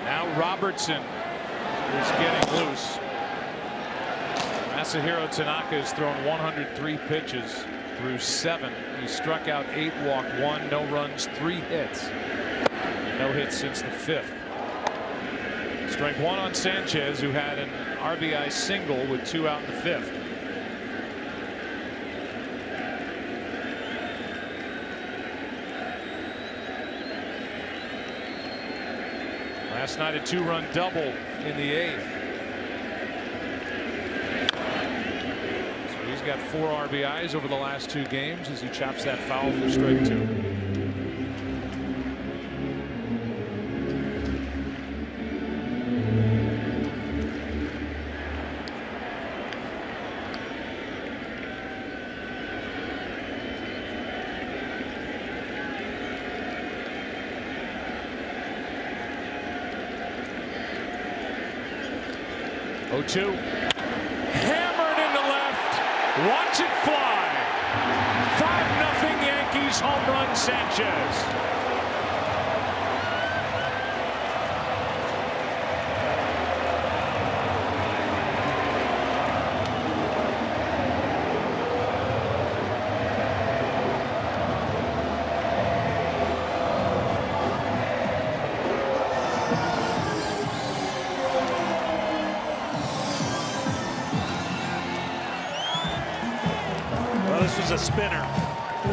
Now Robertson is getting loose. Masahiro Tanaka has thrown 103 pitches through 7. He struck out 8, walked 1, no runs, 3 hits. No hits since the 5th. Strike 1 on Sanchez, who had an RBI single with 2 out in the 5th. Last night a 2-run double in the 8th. He's got 4 RBIs over the last 2 games as he chops that foul for strike 2. Oh-2. Watch it fly. 5-0 Yankees home run Sanchez. This was a spinner.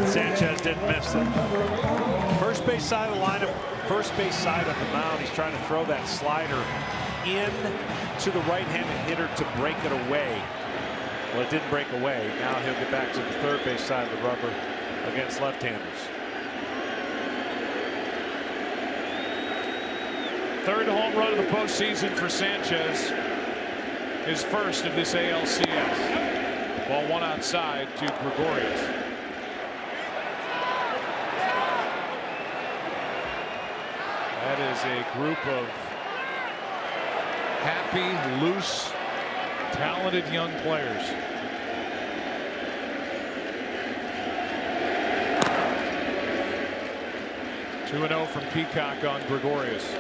Sanchez didn't miss it. First base side of the lineup, first base side of the mound. He's trying to throw that slider in to the right-handed hitter to break it away. Well, it didn't break away. Now he'll get back to the third base side of the rubber against left-handers. 3rd home run of the postseason for Sanchez. His first of this ALCS. Ball 1 outside to Gregorius. That is a group of happy, loose, talented young players. Two 2-0 from Peacock on Gregorius.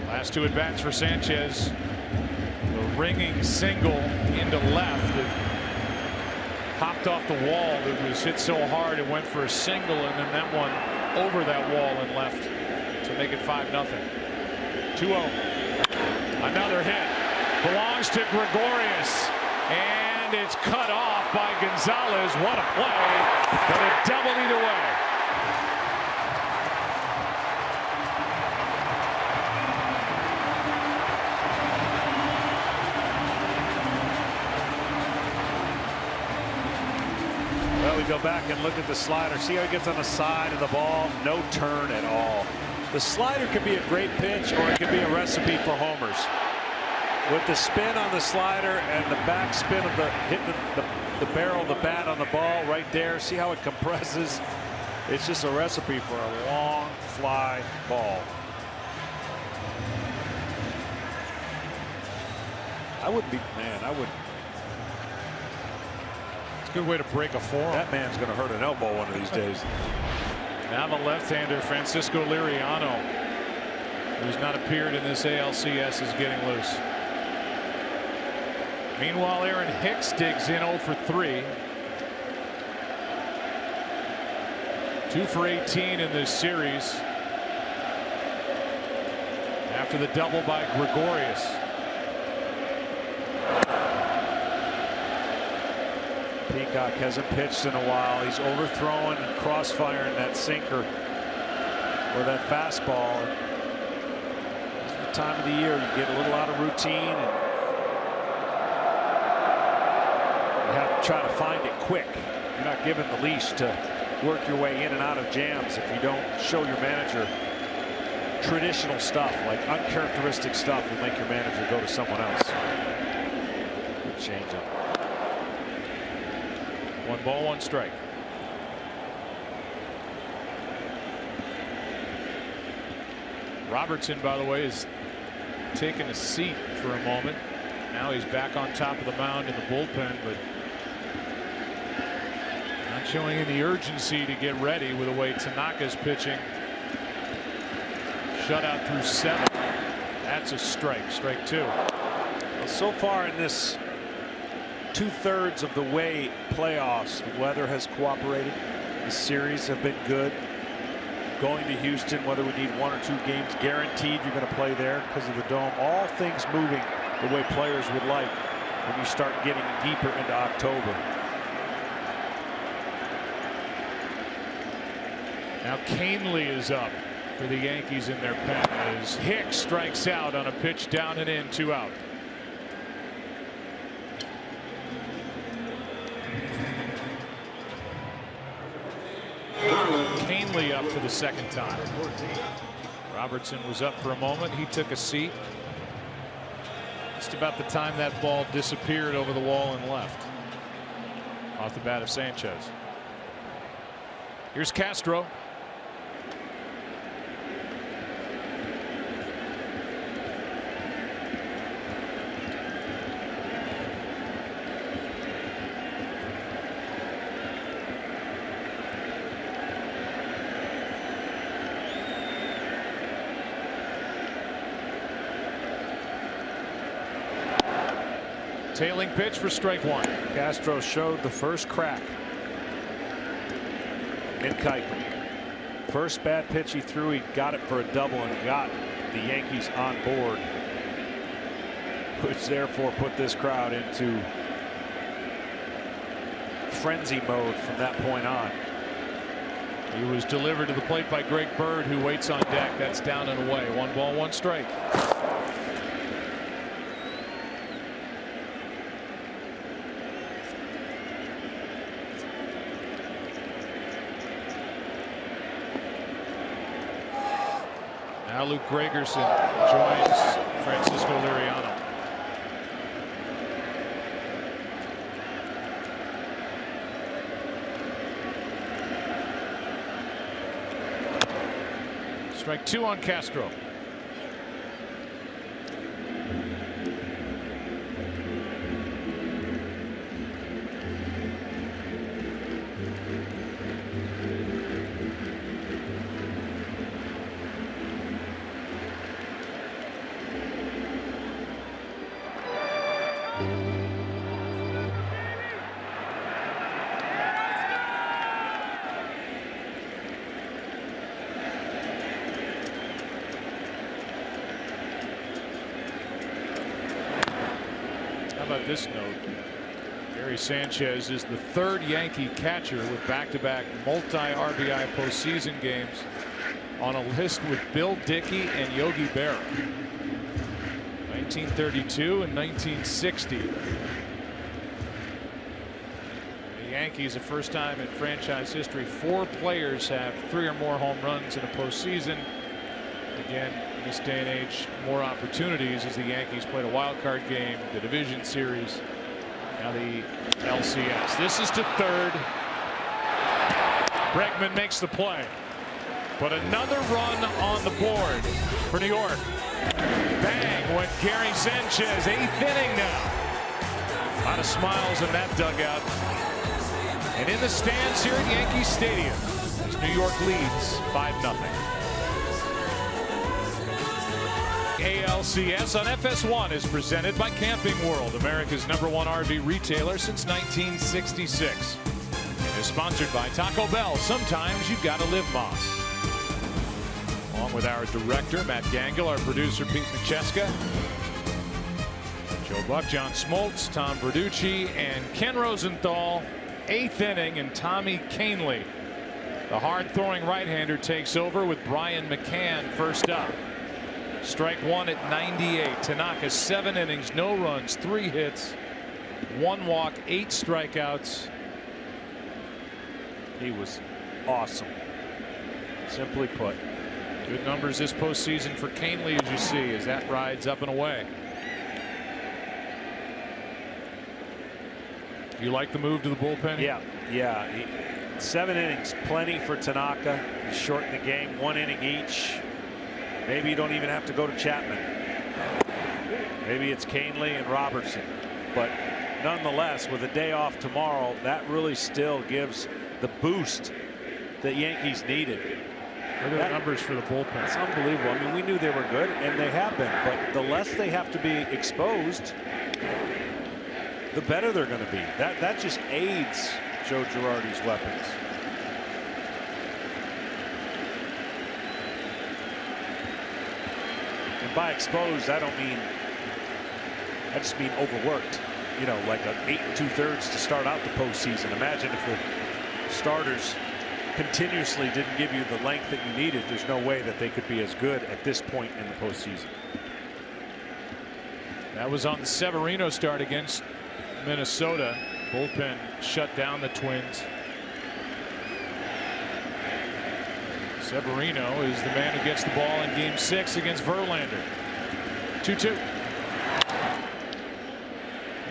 Last 2 at bats for Sanchez. The ringing single into left. It hopped off the wall. It was hit so hard it went for a single, and then that one over that wall and left to make it 5-0. 2-0. Another hit belongs to Gregorius, and it's cut off by Gonzalez. What a play, but a double either way. Well, we go back and look at the slider. See how he gets on the side of the ball? No turn at all. The slider could be a great pitch, or it could be a recipe for homers. with the spin on the slider and the back spin of the hitting the barrel of the bat on the ball right there. See how it compresses? It's just a recipe for a long fly ball. I would be, man, I would. It's a good way to break a forearm. That man's going to hurt an elbow one of these days. Now the left-hander Francisco Liriano, who's not appeared in this ALCS, is getting loose. Meanwhile, Aaron Hicks digs in 0 for 3. 2 for 18 in this series after the double by Gregorius. Peacock hasn't pitched in a while. He's overthrowing and crossfiring that sinker or that fastball. It's the time of the year you get a little out of routine and you have to try to find it quick. You're not given the leash to work your way in and out of jams if you don't show your manager traditional stuff, like uncharacteristic stuff will make your manager go to someone else. Good changeup. 1 ball, 1 strike. Robertson, by the way, is taking a seat for a moment. Now he's back on top of the mound in the bullpen, but not showing any urgency to get ready with the way Tanaka's pitching. Shutout through 7. That's a strike. Strike 2. Well, so far in this 2/3 of the way playoffs, the weather has cooperated. The series have been good. Going to Houston, whether we need 1 or 2 games guaranteed you're going to play there because of the dome. All things moving the way players would like when you start getting deeper into October. Now Canely is up for the Yankees in their pen as Hicks strikes out on a pitch down and in, 2 out. Canely up for the 2nd time. Robertson was up for a moment. He took a seat. Just about the time that ball disappeared over the wall and left. Off the bat of Sanchez. Here's Castro. Tailing pitch for strike 1. Castro showed the first crack in Keuchel. First bad pitch he threw, he got it for a double and got the Yankees on board, which therefore put this crowd into frenzy mode from that point on. He was delivered to the plate by Greg Bird, who waits on deck. That's down and away. 1 ball, 1 strike. Now Luke Gregerson joins Francisco Liriano. Strike 2 on Castro. How about this note? Gary Sanchez is the 3rd Yankee catcher with back-to-back multi-RBI postseason games on a list with Bill Dickey and Yogi Berra. 1932 and 1960. The Yankees, the first time in franchise history, 4 players have 3 or more home runs in a postseason. Again, In this day and age, more opportunities as the Yankees played a wild card game, the division series, now the LCS. This is to third. Bregman makes the play, but another run on the board for New York. Bang went Gary Sanchez, 8th inning now. A lot of smiles in that dugout. And in the stands here at Yankee Stadium, as New York leads 5-0. ALCS on FS1 is presented by Camping World, America's #1 RV retailer since 1966. And is sponsored by Taco Bell. Sometimes you've got to live Moss. Along with our director, Matt Gangle, our producer, Pete Francesca, Joe Buck, John Smoltz, Tom Verducci, and Ken Rosenthal. 8th inning, and Tommy Kahnle, the hard-throwing right-hander, takes over with Brian McCann first up. Strike one at 98. Tanaka, 7 innings, no runs, 3 hits, 1 walk, 8 strikeouts. He was awesome, simply put. Good numbers this postseason for Kahnle, as you see, as that rides up and away. You like the move to the bullpen? Yeah. 7 innings, plenty for Tanaka. He shortened the game, 1 inning each. Maybe you don't even have to go to Chapman. Maybe it's Kahnle and Robertson. But nonetheless, with a day off tomorrow, that really still gives the boost that Yankees needed. Look at the numbers for the bullpen. It's unbelievable. I mean, we knew they were good, and they have been. But the less they have to be exposed, the better they're going to be. That just aids Joe Girardi's weapons. And by exposed, I just mean overworked. You know, like an 8 2/3 to start out the postseason. Imagine if the starters continuously didn't give you the length that you needed. There's no way that they could be as good at this point in the postseason. That was on the Severino start against Minnesota. Bullpen shut down the Twins. Severino is the man who gets the ball in Game 6 against Verlander. 2-2.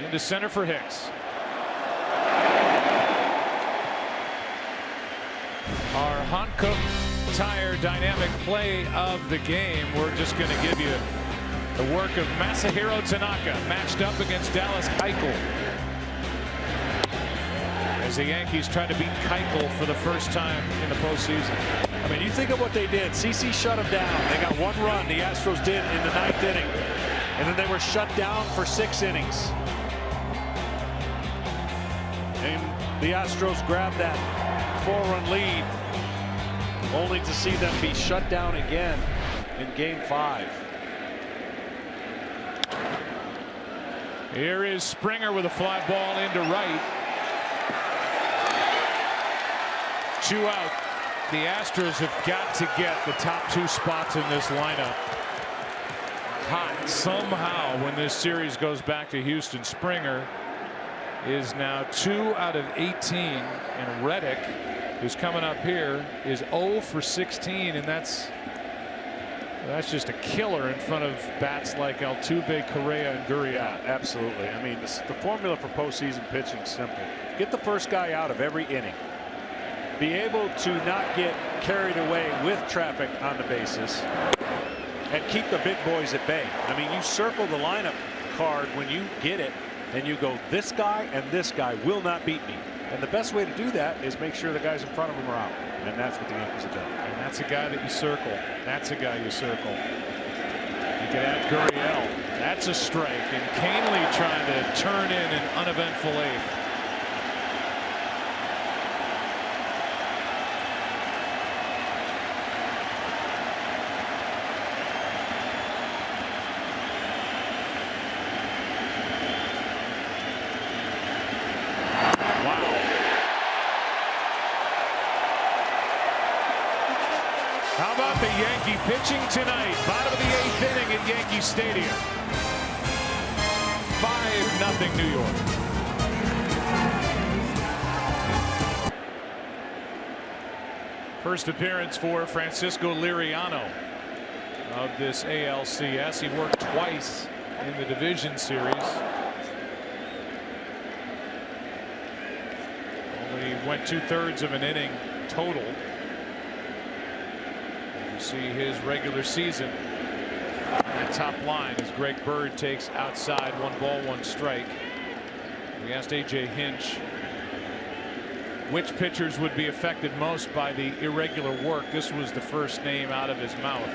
Into center for Hicks. Our Hankook Tire dynamic play of the game. We're just going to give you the work of Masahiro Tanaka matched up against Dallas Keuchel. As the Yankees try to beat Keuchel for the first time in the postseason. I mean, you think of what they did. CC shut them down. They got 1 run. The Astros did in the 9th inning. And then they were shut down for 6 innings. And the Astros grabbed that 4-run lead, only to see them be shut down again in Game 5. Here is Springer with a fly ball into right. 2 out. The Astros have got to get the top 2 spots in this lineup hot somehow when this series goes back to Houston. Springer is now 2 out of 18, and Reddick, who's coming up here, is 0 for 16, and that's just a killer in front of bats like Altuve, Correa, and Gurriel. Yeah, absolutely. I mean, the formula for postseason pitching is simple. Get the first guy out of every inning. Be able to not get carried away with traffic on the bases, and keep the big boys at bay. I mean, you circle the lineup card when you get it, and you go, this guy and this guy will not beat me. And the best way to do that is make sure the guys in front of him are out. And that's what the Yankees have done. And that's a guy that you circle. That's a guy you circle. You can add Gurriel. That's a strike. And Kahnle trying to turn in an uneventful 8th. How about the Yankee pitching tonight? Bottom of the 8th inning at Yankee Stadium. 5-0 New York. First appearance for Francisco Liriano. of this ALCS. He worked twice in the division series. Only went 2/3 of an inning total. You see his regular season. That top line as Greg Bird takes outside, 1 ball, 1 strike. We asked A.J. Hinch which pitchers would be affected most by the irregular work. This was the first name out of his mouth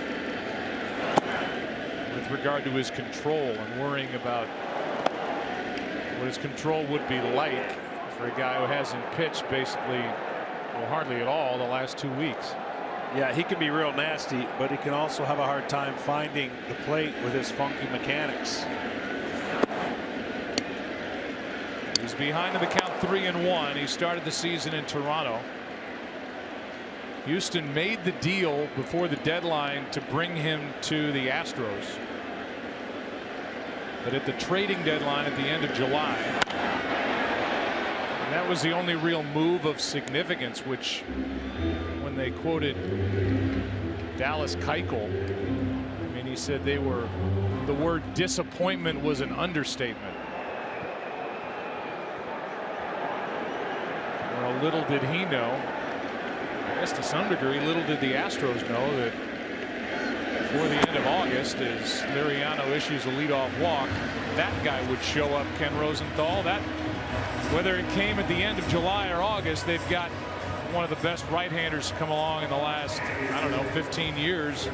with regard to his control and worrying about what his control would be like for a guy who hasn't pitched basically, well, hardly at all the last 2 weeks. Yeah, he can be real nasty, but he can also have a hard time finding the plate with his funky mechanics. He's behind in the count 3-1. He started the season in Toronto. Houston made the deal before the deadline to bring him to the Astros. But at the trading deadline at the end of July, and that was the only real move of significance, which when they quoted Dallas Keuchel, I mean, he said the word disappointment was an understatement. Well, little did he know, I guess to some degree, little did the Astros know that before the end of August, as Liriano issues a leadoff walk, that guy would show up, Ken Rosenthal. That, whether it came at the end of July or August, they've got one of the best right-handers come along in the last, I don't know, 15 years,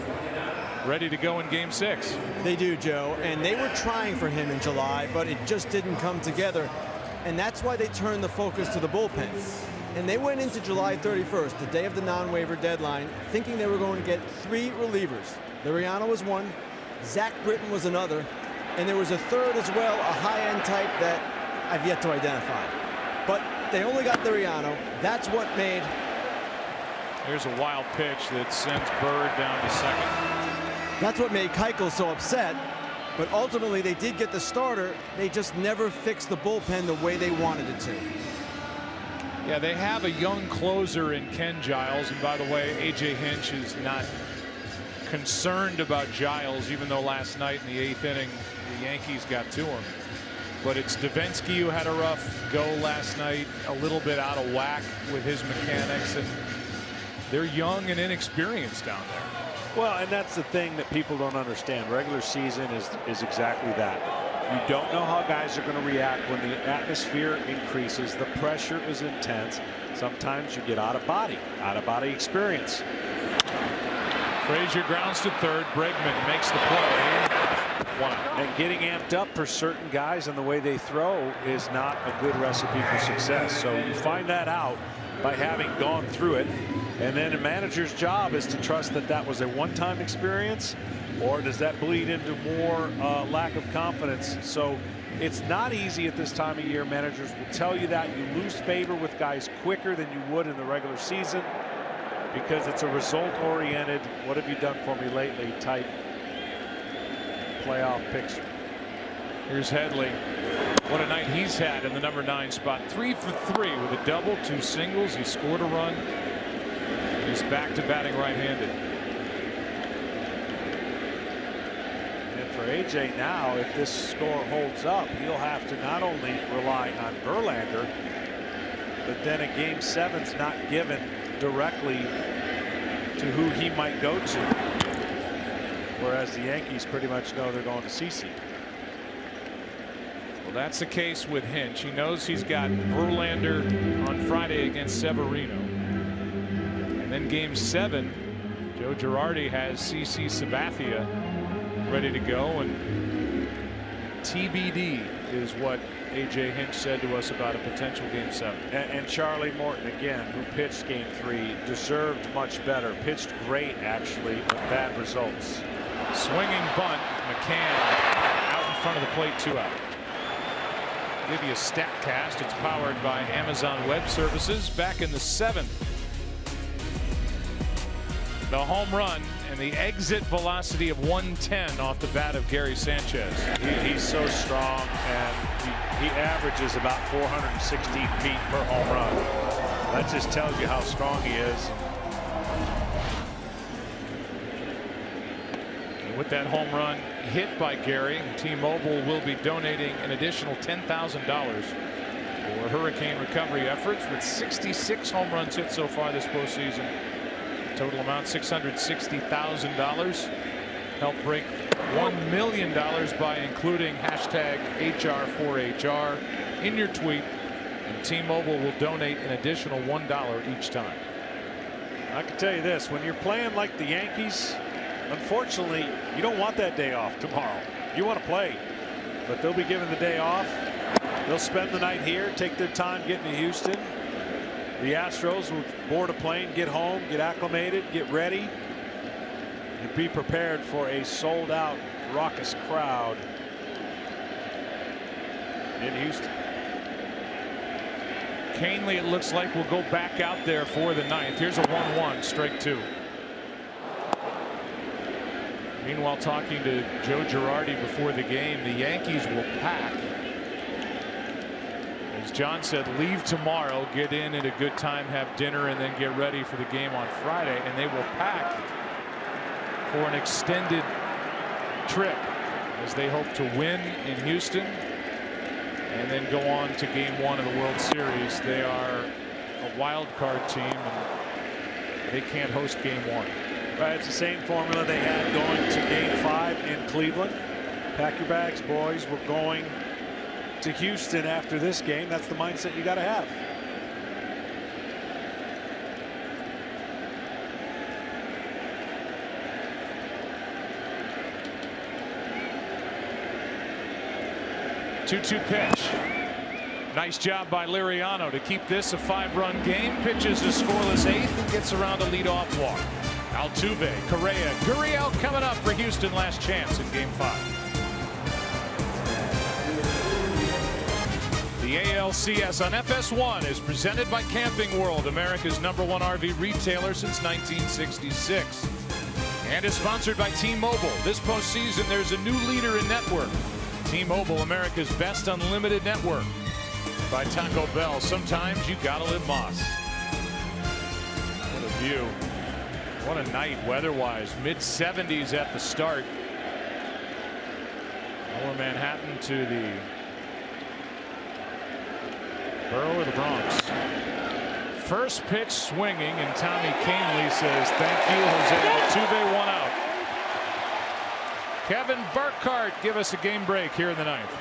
ready to go in Game 6. They do, Joe, and they were trying for him in July, but it just didn't come together. And that's why they turned the focus to the bullpen. And they went into July 31st, the day of the non-waiver deadline, thinking they were going to get 3 relievers. Liriano was one, Zach Britton was another, and there was a third as well, a high-end type that I've yet to identify. But they only got Liriano. That's what made... Here's a wild pitch that sends Bird down to second. That's what made Keuchel so upset. But ultimately, they did get the starter. They just never fixed the bullpen the way they wanted it to. Yeah, they have a young closer in Ken Giles. And by the way, A.J. Hinch is not concerned about Giles, even though last night in the 8th inning, the Yankees got to him. But it's Davinsky who had a rough go last night, a little bit out of whack with his mechanics. And they're young and inexperienced down there. Well, and that's the thing that people don't understand. Regular season is exactly that. You don't know how guys are going to react when the atmosphere increases. The pressure is intense. Sometimes you get out of body experience. Frazier grounds to third. Bregman makes the play. 1 out. And getting amped up for certain guys and the way they throw is not a good recipe for success. So you find that out by having gone through it. And then a manager's job is to trust that that was a one-time experience, or does that bleed into more lack of confidence? So it's not easy at this time of year. Managers will tell you that. You lose favor with guys quicker than you would in the regular season because it's a result-oriented, what have you done for me lately type playoff picture. Here's Headley. What a night he's had in the number 9 spot. 3 for 3 with a double, 2 singles. He scored a run. He's back to batting right-handed. And for AJ now, if this score holds up, he'll have to not only rely on Verlander, but then a Game 7's not given directly to who he might go to. Whereas the Yankees pretty much know they're going to CC. Well, that's the case with Hinch. He knows he's got Verlander on Friday against Severino. And then Game 7, Joe Girardi has CC Sabathia ready to go, and TBD is what A.J. Hinch said to us about a potential Game 7. And Charlie Morton, again, who pitched Game 3, deserved much better. Pitched great, actually, but bad results. Swinging bunt, McCann out in front of the plate, 2 out. Give you a StatCast. It's powered by Amazon Web Services. Back in the 7th. The home run and the exit velocity of 110 off the bat of Gary Sanchez. He's so strong, and he averages about 416 feet per home run. That just tells you how strong he is. And with that home run hit by Gary, T-Mobile will be donating an additional $10,000 for hurricane recovery efforts, with 66 home runs hit so far this postseason. Total amount $660,000. Help break $1 million by including hashtag HR4HR in your tweet, and T-Mobile will donate an additional $1 each time. I can tell you this, when you're playing like the Yankees, unfortunately, you don't want that day off tomorrow. You want to play, but they'll be given the day off. They'll spend the night here, take their time getting to Houston. The Astros will board a plane, get home, get acclimated, get ready, and be prepared for a sold-out, raucous crowd in Houston. Canely, it looks like, will go back out there for the ninth. Here's a 1-1, strike two. Meanwhile, talking to Joe Girardi before the game, the Yankees will pack. As John said, leave tomorrow, get in at a good time, have dinner, and then get ready for the game on Friday. And they will pack for an extended trip as they hope to win in Houston and then go on to game one of the World Series. They are a wild card team, and they can't host game one. Right, it's the same formula they had going to game 5 in Cleveland. Pack your bags, boys. We're going to Houston after this game. That's the mindset you got to have. Two-two pitch. Nice job by Liriano to keep this a 5-run game. Pitches a scoreless 8th and gets around a leadoff walk. Altuve, Correa, Gurriel coming up for Houston. Last chance in game 5. The ALCS on FS1 is presented by Camping World, America's #1 RV retailer since 1966. And is sponsored by T-Mobile. This postseason, there's a new leader in network. T-Mobile, America's best unlimited network. By Taco Bell, sometimes you gotta live Moss. What a view. What a night weather-wise. Mid-70s at the start. Lower Manhattan to the borough of the Bronx. First pitch swinging, and Tommy Canely says thank you, Jose Altuve. 1 out. Kevin Burkhardt give us a game break here in the 9th.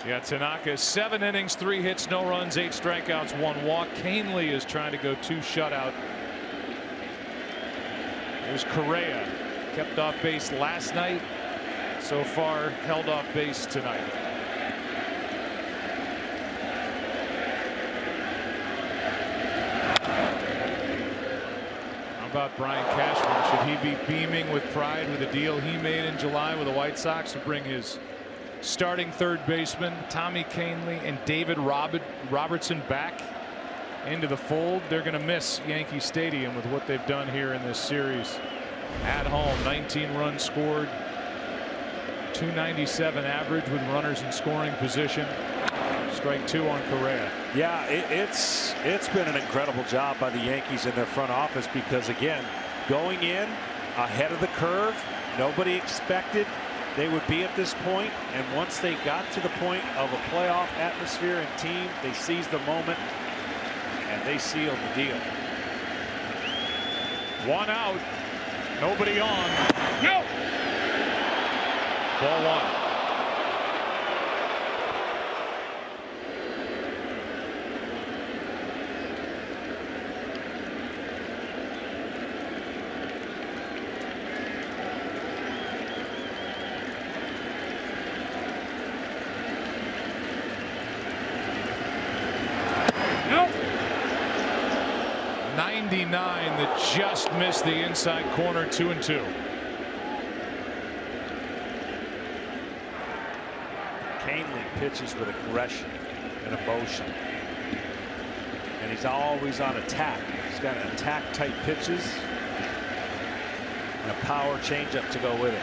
Yeah, Tanaka, 7 innings, 3 hits, no runs, 8 strikeouts, 1 walk. Canely is trying to go 2 shutout. There's Correa, kept off base last night. So far, held off base tonight. How about Brian Cashman? Should he be beaming with pride with the deal he made in July with the White Sox to bring his starting third baseman Tommy Canely and David Robertson back into the fold? They're going to miss Yankee Stadium with what they've done here in this series. At home, 19 runs scored, 297 average with runners in scoring position. Strike 2 on Correa. Yeah, it's been an incredible job by the Yankees in their front office, because again, going in ahead of the curve, nobody expected they would be at this point, and once they got to the point of a playoff atmosphere and team, they seized the moment and they sealed the deal. 1 out, nobody on. No. Ball 1. Nope. 99 that just missed the inside corner. 2-2. Canely pitches with aggression and emotion, and he's always on attack. He's got attack type pitches and a power changeup to go with it.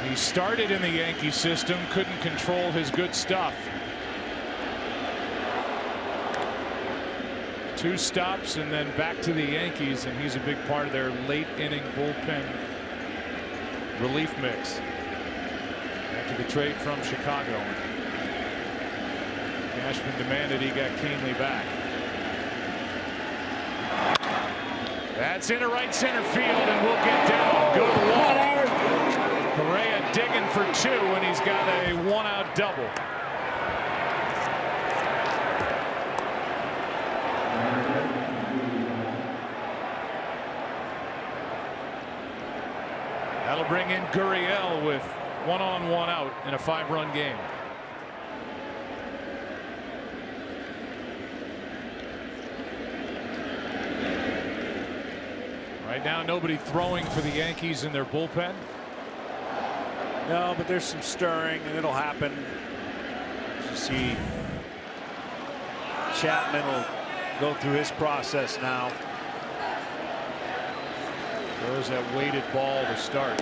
He started in the Yankee system, couldn't control his good stuff. 2 stops and then back to the Yankees, and he's a big part of their late inning bullpen relief mix after the trade from Chicago. Cashman demanded he got Canely back. That's into right center field and will get down, go to the wall. Correa digging for 2, and he's got a 1-out double. That'll bring in Gurriel with 1 on 1 out in a 5-run game. Right now, nobody throwing for the Yankees in their bullpen. No, but there's some stirring, and it'll happen. You see, Chapman will go through his process now. Throws that weighted ball to start.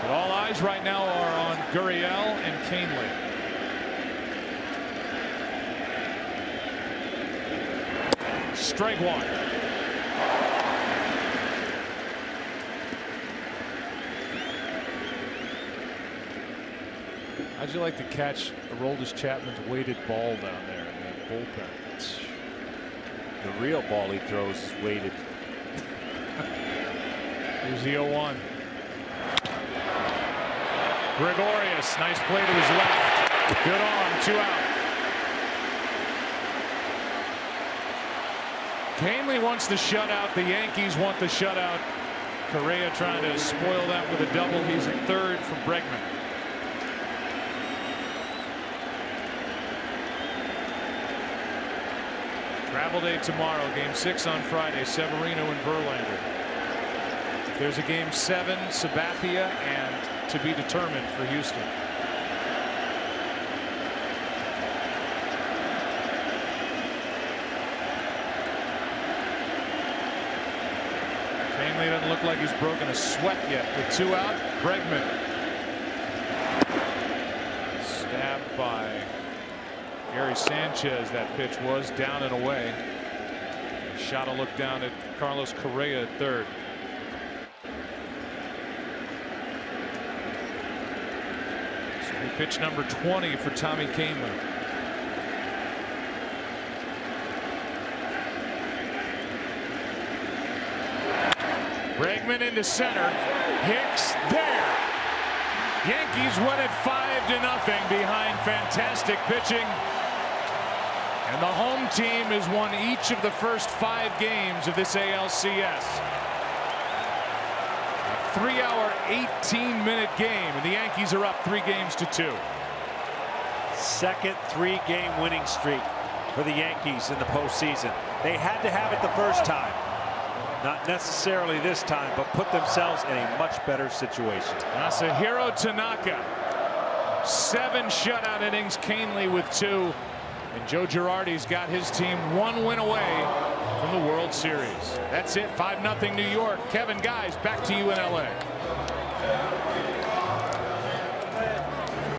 But all eyes right now are on Gurriel and Canely. Strike 1. How'd you like to catch Aroldis Chapman's weighted ball down there in that bullpen? The real ball he throws is weighted. Here's the 0-1. Gregorius, nice play to his left. Good arm, 2 out. Canely wants the shutout. The Yankees want the shutout. Correa trying to spoil that with a double. He's at 3rd for Bregman. Travel day tomorrow. Game 6 on Friday. Severino and Verlander. If there's a game 7, Sabathia and to be determined for Houston. Canely doesn't look like he's broken a sweat yet with 2 out. Bregman. Stabbed by Gary Sanchez. That pitch was down and away. Shot a look down at Carlos Correa at 3rd. So pitch number 20 for Tommy Canely. Bregman into center. Hicks there. Yankees win it 5-0 behind fantastic pitching. And the home team has won each of the first 5 games of this ALCS. A 3-hour, 18-minute game, and the Yankees are up 3-2. Second 3-game winning streak for the Yankees in the postseason. They had to have it the first time. Not necessarily this time, but put themselves in a much better situation. Masahiro Tanaka, 7 shutout innings. Canely with 2. And Joe Girardi's got his team 1 win away from the World Series. That's it. 5-0 New York. Kevin, guys, back to you in LA.